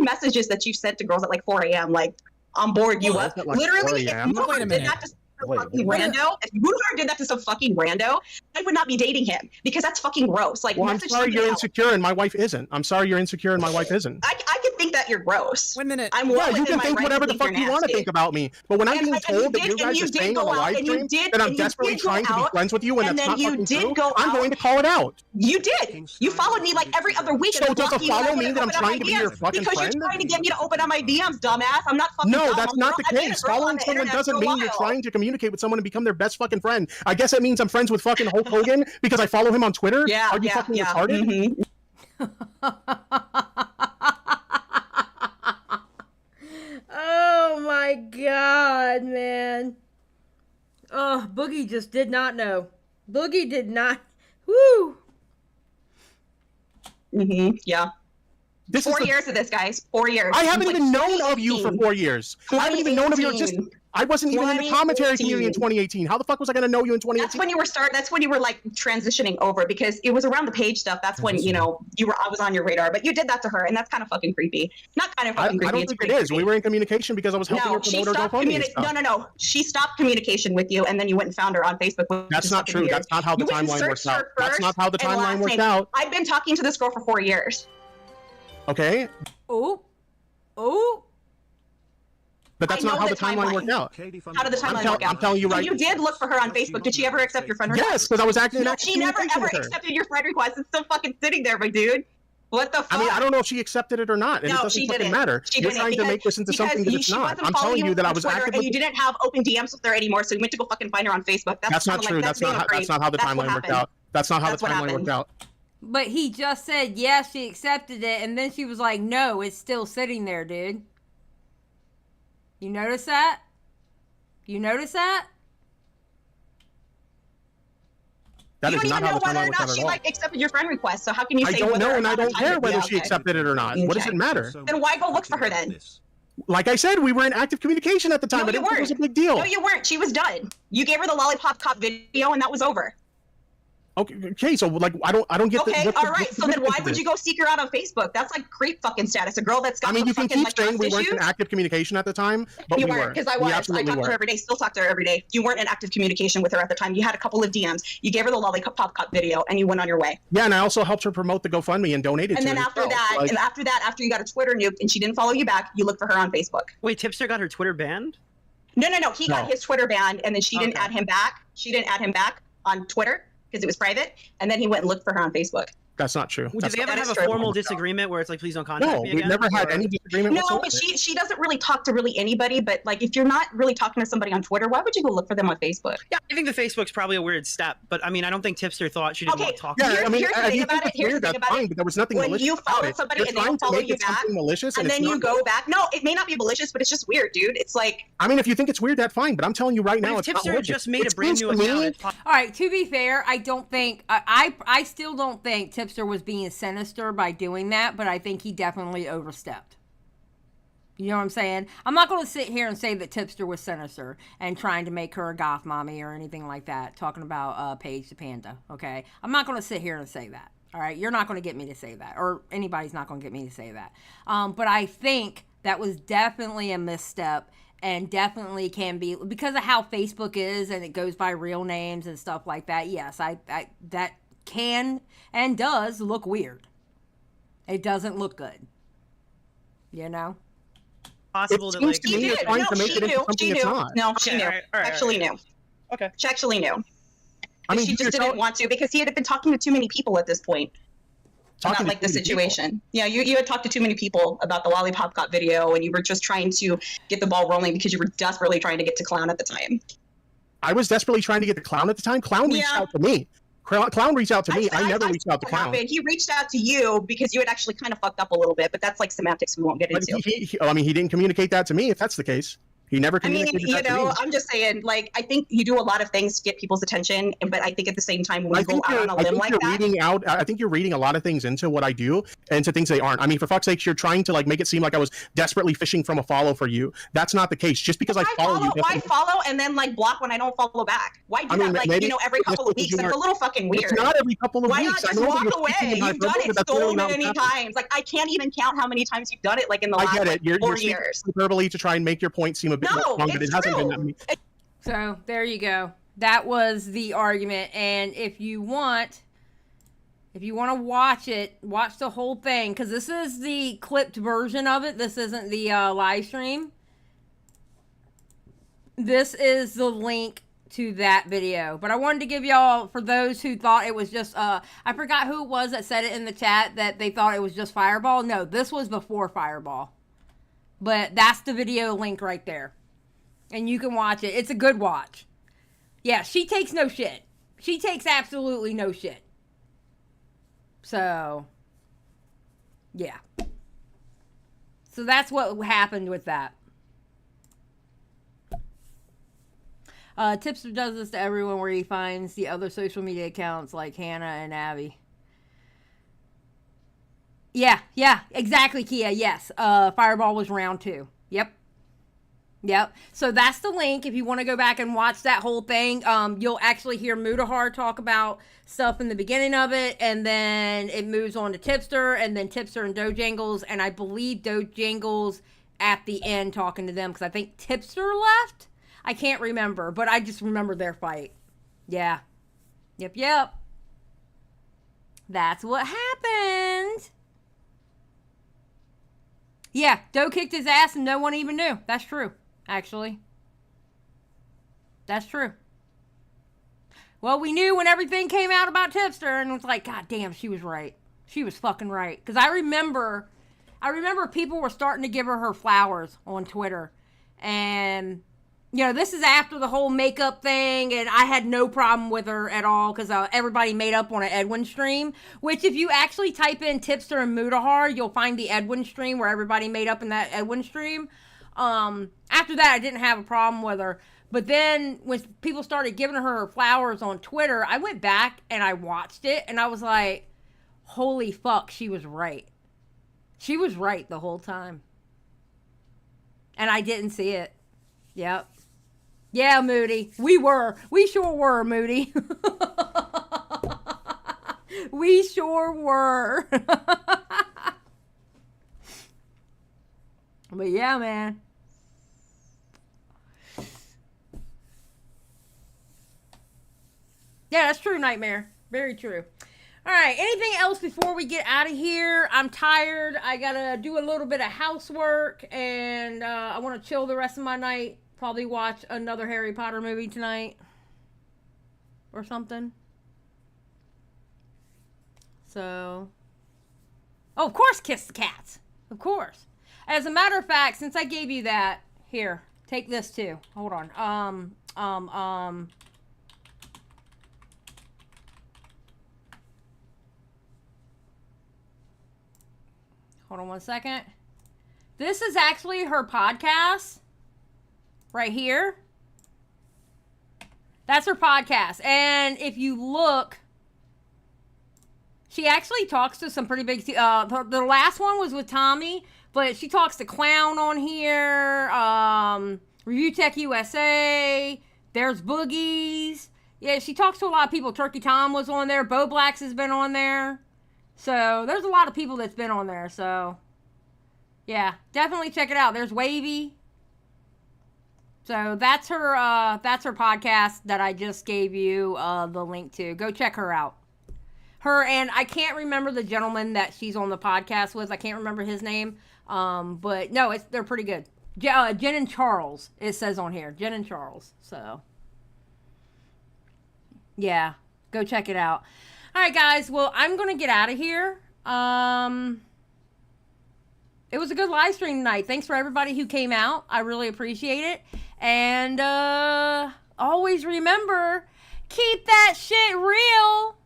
S17: messages that you've sent to girls at like 4 a.m. like, I'm bored you up.
S20: Like
S17: literally, if Moonheart did that to some fucking rando, if Moonheart did that to some fucking rando, I would not be dating him because that's fucking gross. Like,
S20: well, I'm sorry you're insecure and my wife isn't. I'm sorry you're insecure and my wife isn't.
S17: I can think think that you're gross.
S16: 1 minute.
S17: I'm well
S20: you
S17: within
S20: can
S17: my
S20: think
S17: right
S20: whatever
S17: to
S20: the fuck
S17: think
S20: you
S17: you're
S20: want to
S17: nasty.
S20: think about me. But when I'm
S17: And,
S20: being
S17: like, and
S20: told
S17: you
S20: that you
S17: did- and
S20: guys
S17: you
S20: are
S17: did
S20: saying
S17: go
S20: on a
S17: out,
S20: live
S17: and you
S20: stream
S17: did-
S20: that I'm
S17: and you
S20: desperately
S17: did go
S20: trying to be
S17: out,
S20: friends with you and
S17: and
S20: that's
S17: then
S20: not
S17: you
S20: fucking
S17: did
S20: true,
S17: go
S20: I'm
S17: out.
S20: going to call it out.
S17: You did. You followed me like every other week.
S20: So
S17: and
S20: does a
S17: blocked me when I
S20: follow
S17: wouldn't
S20: mean that I'm
S17: open up my
S20: trying to be your
S17: DMs
S20: fucking
S17: because
S20: friend?
S17: you're trying to get me to open up my DMs, dumbass. I'm not fucking
S20: No,
S17: dumb.
S20: that's
S17: I'm
S20: not
S17: girl-
S20: the
S17: I've been a
S20: case.
S17: girl on
S20: Following
S17: the
S20: someone
S17: internet
S20: doesn't
S17: for a
S20: mean you're
S17: while.
S20: trying to communicate with someone and become their best fucking friend. I guess that means I'm friends with fucking Hulk Hogan because I follow him on Twitter.
S17: Yeah,
S20: Are you fucking retarded?
S2: Oh my god, man. Oh, Boogie just did not know. Boogie did not. Woo!
S17: Yeah.
S20: This is
S17: 4 years of this, guys. 4 years.
S20: I haven't
S17: Like
S20: even known of you for
S17: 2018.
S20: 4 years. I haven't even known of your existence. I wasn't even in the commentary community in 2018. How the fuck was I going to know you in 2018?
S17: That's when you were That's when you were like transitioning over because it was around the page stuff. That's when I was on your radar. But you did that to her, and that's kind of fucking creepy. Not kind of fucking creepy.
S20: I don't think it is. We were in communication because I was helping her promote her GoFundMe and stuff.
S17: No. She stopped communication with you, and then you went and found her on Facebook.
S20: That's not true. That's not how the timeline works out. That's not how the timeline works out.
S17: I've been talking to this girl for 4 years.
S20: Okay.
S2: Oh.
S20: But that's not how the timeline worked out.
S17: How did the timeline work out?
S20: I'm telling you right.
S17: So you did look for her on Facebook. Did she ever accept your friend request?
S20: Yes, because I was acting in
S17: No,
S20: active
S17: she never
S20: communication
S17: ever
S20: with her.
S17: accepted your friend request. It's still fucking sitting there, my dude. What the fuck?
S20: I mean, I don't know if she accepted it or not, and it
S17: No,
S20: doesn't
S17: she
S20: fucking
S17: didn't.
S20: matter.
S17: She
S20: You're
S17: didn't
S20: trying to make this into something that it's
S17: she
S20: not.
S17: wasn't
S20: I'm
S17: following
S20: telling you that I
S17: on
S20: was
S17: Twitter,
S20: active.
S17: and you didn't have open DMs with her anymore, so you went to go fucking find her on Facebook.
S20: That's not true. That's not how the timeline worked out. That's not how the timeline worked out.
S2: But he just said, yes, she accepted it, and then she was like, no, it's still sitting there, dude. You notice that? You notice that?
S20: That
S17: you
S20: is
S17: don't
S20: not
S17: even
S20: how
S17: know
S20: the
S17: whether
S20: timeline
S17: or
S20: worked
S17: not
S20: out at
S17: she
S20: all.
S17: like accepted your friend request. So how can you
S20: I
S17: say
S20: don't
S17: whether
S20: know,
S17: or
S20: and
S17: not
S20: I
S17: the
S20: don't
S17: time
S20: care
S17: would be
S20: whether she
S17: okay?
S20: accepted it or not. What does it matter?
S17: Then why go look for her then?
S20: Like I said, we were in active communication at the time.
S17: No,
S20: I
S17: you
S20: didn't think it was a
S17: weren't.
S20: big deal.
S17: No, you weren't. She was done. You gave her the lollipop cop video, and that was over.
S20: Okay, so like I don't get
S17: Okay,
S20: the.
S17: all right. So then why would you go seek her out on Facebook? That's like creep fucking status. A girl that's got
S20: I mean,
S17: some
S20: you can
S17: fucking
S20: keep
S17: like
S20: saying we
S17: trust
S20: weren't in
S17: issues.
S20: active communication at the time, but
S17: You
S20: we
S17: weren't,
S20: were.
S17: because I
S20: We
S17: was. I
S20: absolutely
S17: talked to her
S20: were.
S17: every day, still talk to her every day. You weren't in active communication with her at the time. You had a couple of DMs. You gave her the lollipop cop video, and you went on your way.
S20: Yeah, and I also helped her promote the GoFundMe and donated
S17: And
S20: to
S17: then
S20: it.
S17: after that, after you got a Twitter nuke and she didn't follow you back, you look for her on Facebook.
S10: Wait, Tipster got her Twitter banned?
S17: No. He got
S10: No.
S17: his Twitter banned, and then she didn't add him back. She didn't add him back on Twitter because it was private, and then he went and looked for her on Facebook.
S20: That's not true.
S10: Did
S20: That's
S10: they ever
S20: not
S10: have a
S20: true.
S10: formal disagreement where it's like, please don't contact
S20: No,
S10: me
S20: we've
S10: again?
S20: never had any disagreement
S17: No,
S20: whatsoever.
S17: but she doesn't really talk to really anybody. But like, if you're not really talking to somebody on Twitter, why would you go look for them on Facebook?
S10: Yeah, I think the Facebook's probably a weird step, but I mean, I don't think Tipster thought she didn't want to talk to
S20: Yeah, I mean,
S17: here's the
S20: if
S17: thing
S20: you
S17: about
S20: think
S17: it.
S20: it's
S17: Here's the
S20: weird,
S17: thing
S20: that's
S17: about
S20: fine,
S17: it.
S20: but there was nothing
S17: When
S20: malicious
S17: you
S20: about
S17: follow
S20: it.
S17: somebody
S20: You're
S17: and they
S20: trying
S17: don't
S20: to
S17: follow
S20: make
S17: you
S20: it something
S17: back,
S20: malicious,
S17: and
S20: it's
S17: then you
S20: not.
S17: go back. No, it may not be malicious, but it's just weird, dude. It's like,
S20: I mean, if you think it's weird, that's fine. But I'm telling you right now,
S10: if
S20: it's not
S10: Tipster
S20: worth
S10: just
S20: it.
S10: made
S20: It
S10: a brand
S20: seems
S10: new
S20: to me-
S10: account,
S2: All right, to be fair, I don't think I still don't think Tipster was being sinister by doing that, but I think he definitely overstepped. You know what I'm saying? I'm not going to sit here and say that Tipster was sinister and trying to make her a goth mommy or anything like that, talking about Paige the Panda, okay? I'm not going to sit here and say that, all right? You're not going to get me to say that, or anybody's not going to get me to say that. But I think that was definitely a misstep and definitely can be, because of how Facebook is and it goes by real names and stuff like that, yes, that can and does look weird. It doesn't look good. You know?
S10: possible that like
S17: she did. No, she knew. She knew. No, she knew. Actually knew.
S10: Okay.
S17: She actually knew.
S20: I mean,
S17: she just didn't want to because he had been talking to too many people at this point.
S20: Talking
S17: Not
S20: to
S17: like the
S20: too many
S17: situation. Yeah, you had talked to too many people about the Lollipop Cop video, and you were just trying to get the ball rolling because you were desperately trying to get to Clown at the time.
S20: I was desperately trying to get the Clown at the time. Clown reached out to me. Clown reached out to me. I never reached out to
S17: What
S20: Clown.
S17: happened? He reached out to you because you had actually kind of fucked up a little bit, but that's like semantics we won't get
S20: But
S17: into.
S20: he didn't communicate that to me. If that's the case, he never
S17: I mean,
S20: communicated
S17: you
S20: that to me.
S17: know, I'm just saying, like, I think you do a lot of things to get people's attention, but I think at the same time, when you go out on a limb like that,
S20: I think you're reading a lot of things into what I do and to things they aren't. I mean, for fuck's sake, you're trying to like make it seem like I was desperately fishing from a follow for you. That's not the case. Just because I follow you.
S17: why follow and then like block when I don't follow back? Why do
S20: I mean,
S17: that like
S20: maybe
S17: every couple of
S20: because
S17: weeks?
S20: you
S17: It's a
S20: weren't-
S17: little fucking weird.
S20: It's not every couple of
S17: Why
S20: weeks.
S17: not
S20: I
S17: just
S20: know that
S17: walk
S20: you're
S17: away?
S20: speaking in
S17: You've done
S20: hyperbole,
S17: it
S20: but that's
S17: so
S20: really not
S17: many
S20: what's happening.
S17: times. Like I can't even count how many times you've done it. Like in the last
S20: I get it. You're
S17: 4
S20: speaking
S17: years.
S20: hyperbole to try and make your point seem a bit more strong, but it hasn't been that many.
S2: So there you go. That was the argument. And if you want If you want to watch it, watch the whole thing, because this is the clipped version of it. This isn't the live stream. This is the link to that video. But I wanted to give y'all, for those who thought it was just, I forgot who it was that said it in the chat that they thought it was just Fireball. No, this was before Fireball. But that's the video link right there. And you can watch it. It's a good watch. Yeah, she takes no shit. She takes absolutely no shit. So, yeah. So that's what happened with that. Tipster does this to everyone where he finds the other social media accounts like Hannah and Abby. Yeah, exactly, Kia, yes. Fireball was round 2. Yep. So that's the link. If you want to go back and watch that whole thing, you'll actually hear Mudahar talk about stuff in the beginning of it, and then it moves on to Tipster, and then Tipster and Dojangles, and I believe Dojangles at the end talking to them, because I think Tipster left? I can't remember, but I just remember their fight. Yeah. Yep. That's what happened. Yeah, Doe kicked his ass and no one even knew. That's true. Actually. That's true. Well, we knew when everything came out about Tipster, and it was like, God damn, she was right. She was fucking right. Because I remember people were starting to give her flowers on Twitter. And, you know, this is after the whole makeup thing, and I had no problem with her at all, because everybody made up on an Edwin stream, which if you actually type in Tipster and Mudahar, you'll find the Edwin stream where everybody made up in that Edwin stream. After that, I didn't have a problem with her. But then when people started giving her flowers on Twitter, I went back and I watched it, and I was like, holy fuck, she was right. She was right the whole time. And I didn't see it. Yep. Yeah, Moody. We sure were, Moody. We sure were. But yeah, man. Yeah, that's true, Nightmare. Very true. All right, anything else before we get out of here? I'm tired. I gotta do a little bit of housework, and I want to chill the rest of my night. Probably watch another Harry Potter movie tonight. Or something. So. Oh, of course, kiss the cats. Of course. As a matter of fact, since I gave you that, here, take this too. Hold on. Hold on one second. This is actually her podcast. Right here. That's her podcast. And if you look, she actually talks to some pretty big... the last one was with Tommy, but she talks to Clown on here, Review Tech USA, there's Boogies. Yeah, she talks to a lot of people. Turkey Tom was on there. Bo Blacks has been on there. So, there's a lot of people that's been on there. So, yeah, definitely check it out. There's Wavy. So that's her podcast that I just gave you the link to. Go check her out. Her, and I can't remember the gentleman that she's on the podcast with. I can't remember his name. But no, they're pretty good. Jen and Charles, it says on here. Jen and Charles. So, yeah, go check it out. All right, guys. Well, I'm going to get out of here. It was a good live stream tonight. Thanks for everybody who came out. I really appreciate it. And always remember, keep that shit real.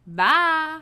S2: Bye.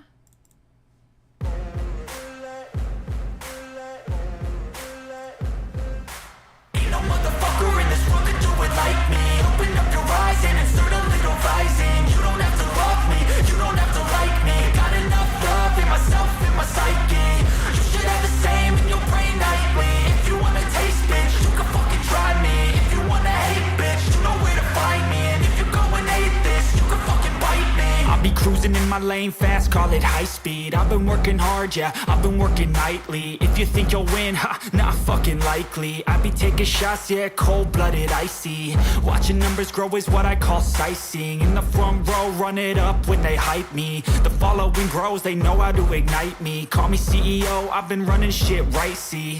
S1: Ain't no motherfucker in this world could do it like me. Open up your eyes and insert a little rising. You don't have to love me, you don't have to like me. Got enough love in myself, in my psyche. You should have the same in your brain nightly. If you wanna taste, bitch, you can fucking try me. If you wanna hate, bitch, you know where to find me. And if you're going hate this, you can fucking bite me. I'll be Cruising in my lane fast, call it high speed. I've been working hard, yeah, I've been working nightly. If you think you'll win, ha, not fucking likely. I be taking shots, yeah, cold-blooded, icy. Watching numbers grow is what I call sightseeing. In the front row, run it up when they hype me. The following grows, they know how to ignite me. Call me CEO, I've been running shit right, see.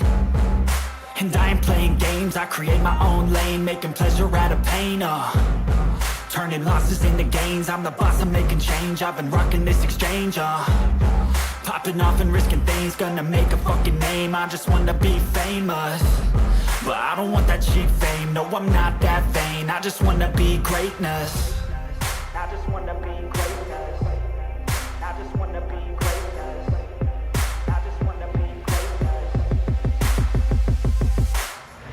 S1: And I ain't playing games, I create my own lane, making pleasure out of pain, turning losses into gains. I'm the boss, I'm making change. I've been rocking this exchange, popping off and risking things. Gonna make a fucking name, I just wanna be famous. But I don't want that cheap fame, no, I'm not that vain. I just wanna be greatness. I just wanna be greatness. I just wanna be greatness. I just wanna be greatness.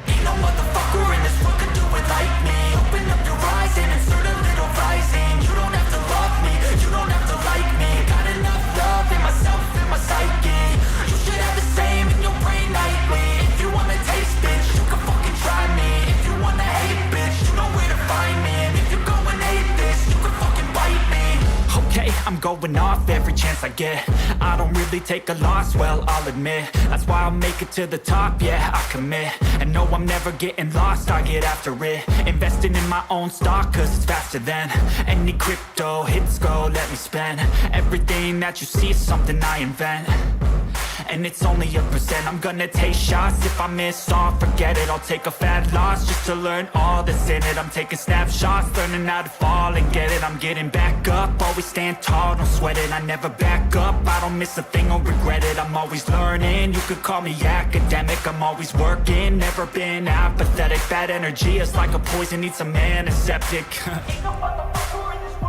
S1: Ain't no motherfucker in this world could do it like me. Open up your eyes and insert a little rising. You don't have to love me, you don't have to like me. Got enough love in myself, in my psyche. You should have the same in your brain nightly. If you wanna taste, bitch, you can fucking try me. If you wanna hate, bitch, you know where to find me. And if you go and hate this, you can fucking bite me. Okay, I'm going off every chance I get. I don't really take a loss, well, I'll admit. That's why I'll make it to the top, yeah, I commit. And no, I'm never getting lost, I get after it. Investing in my own stock, cause it's faster than any crypto hits go, let me spend. Everything that you see is something I invent. And it's only a percent. I'm gonna take shots. If I miss all, forget it. I'll take a fat loss just to learn all that's in it. I'm taking snapshots, learning how to fall and get it. I'm getting back up, always stand tall, don't sweat it. I never back up, I don't miss a thing or regret it. I'm always learning, you could call me academic. I'm always working, never been apathetic. Bad energy is like a poison, needs some antiseptic. Ain't no motherfucker in this world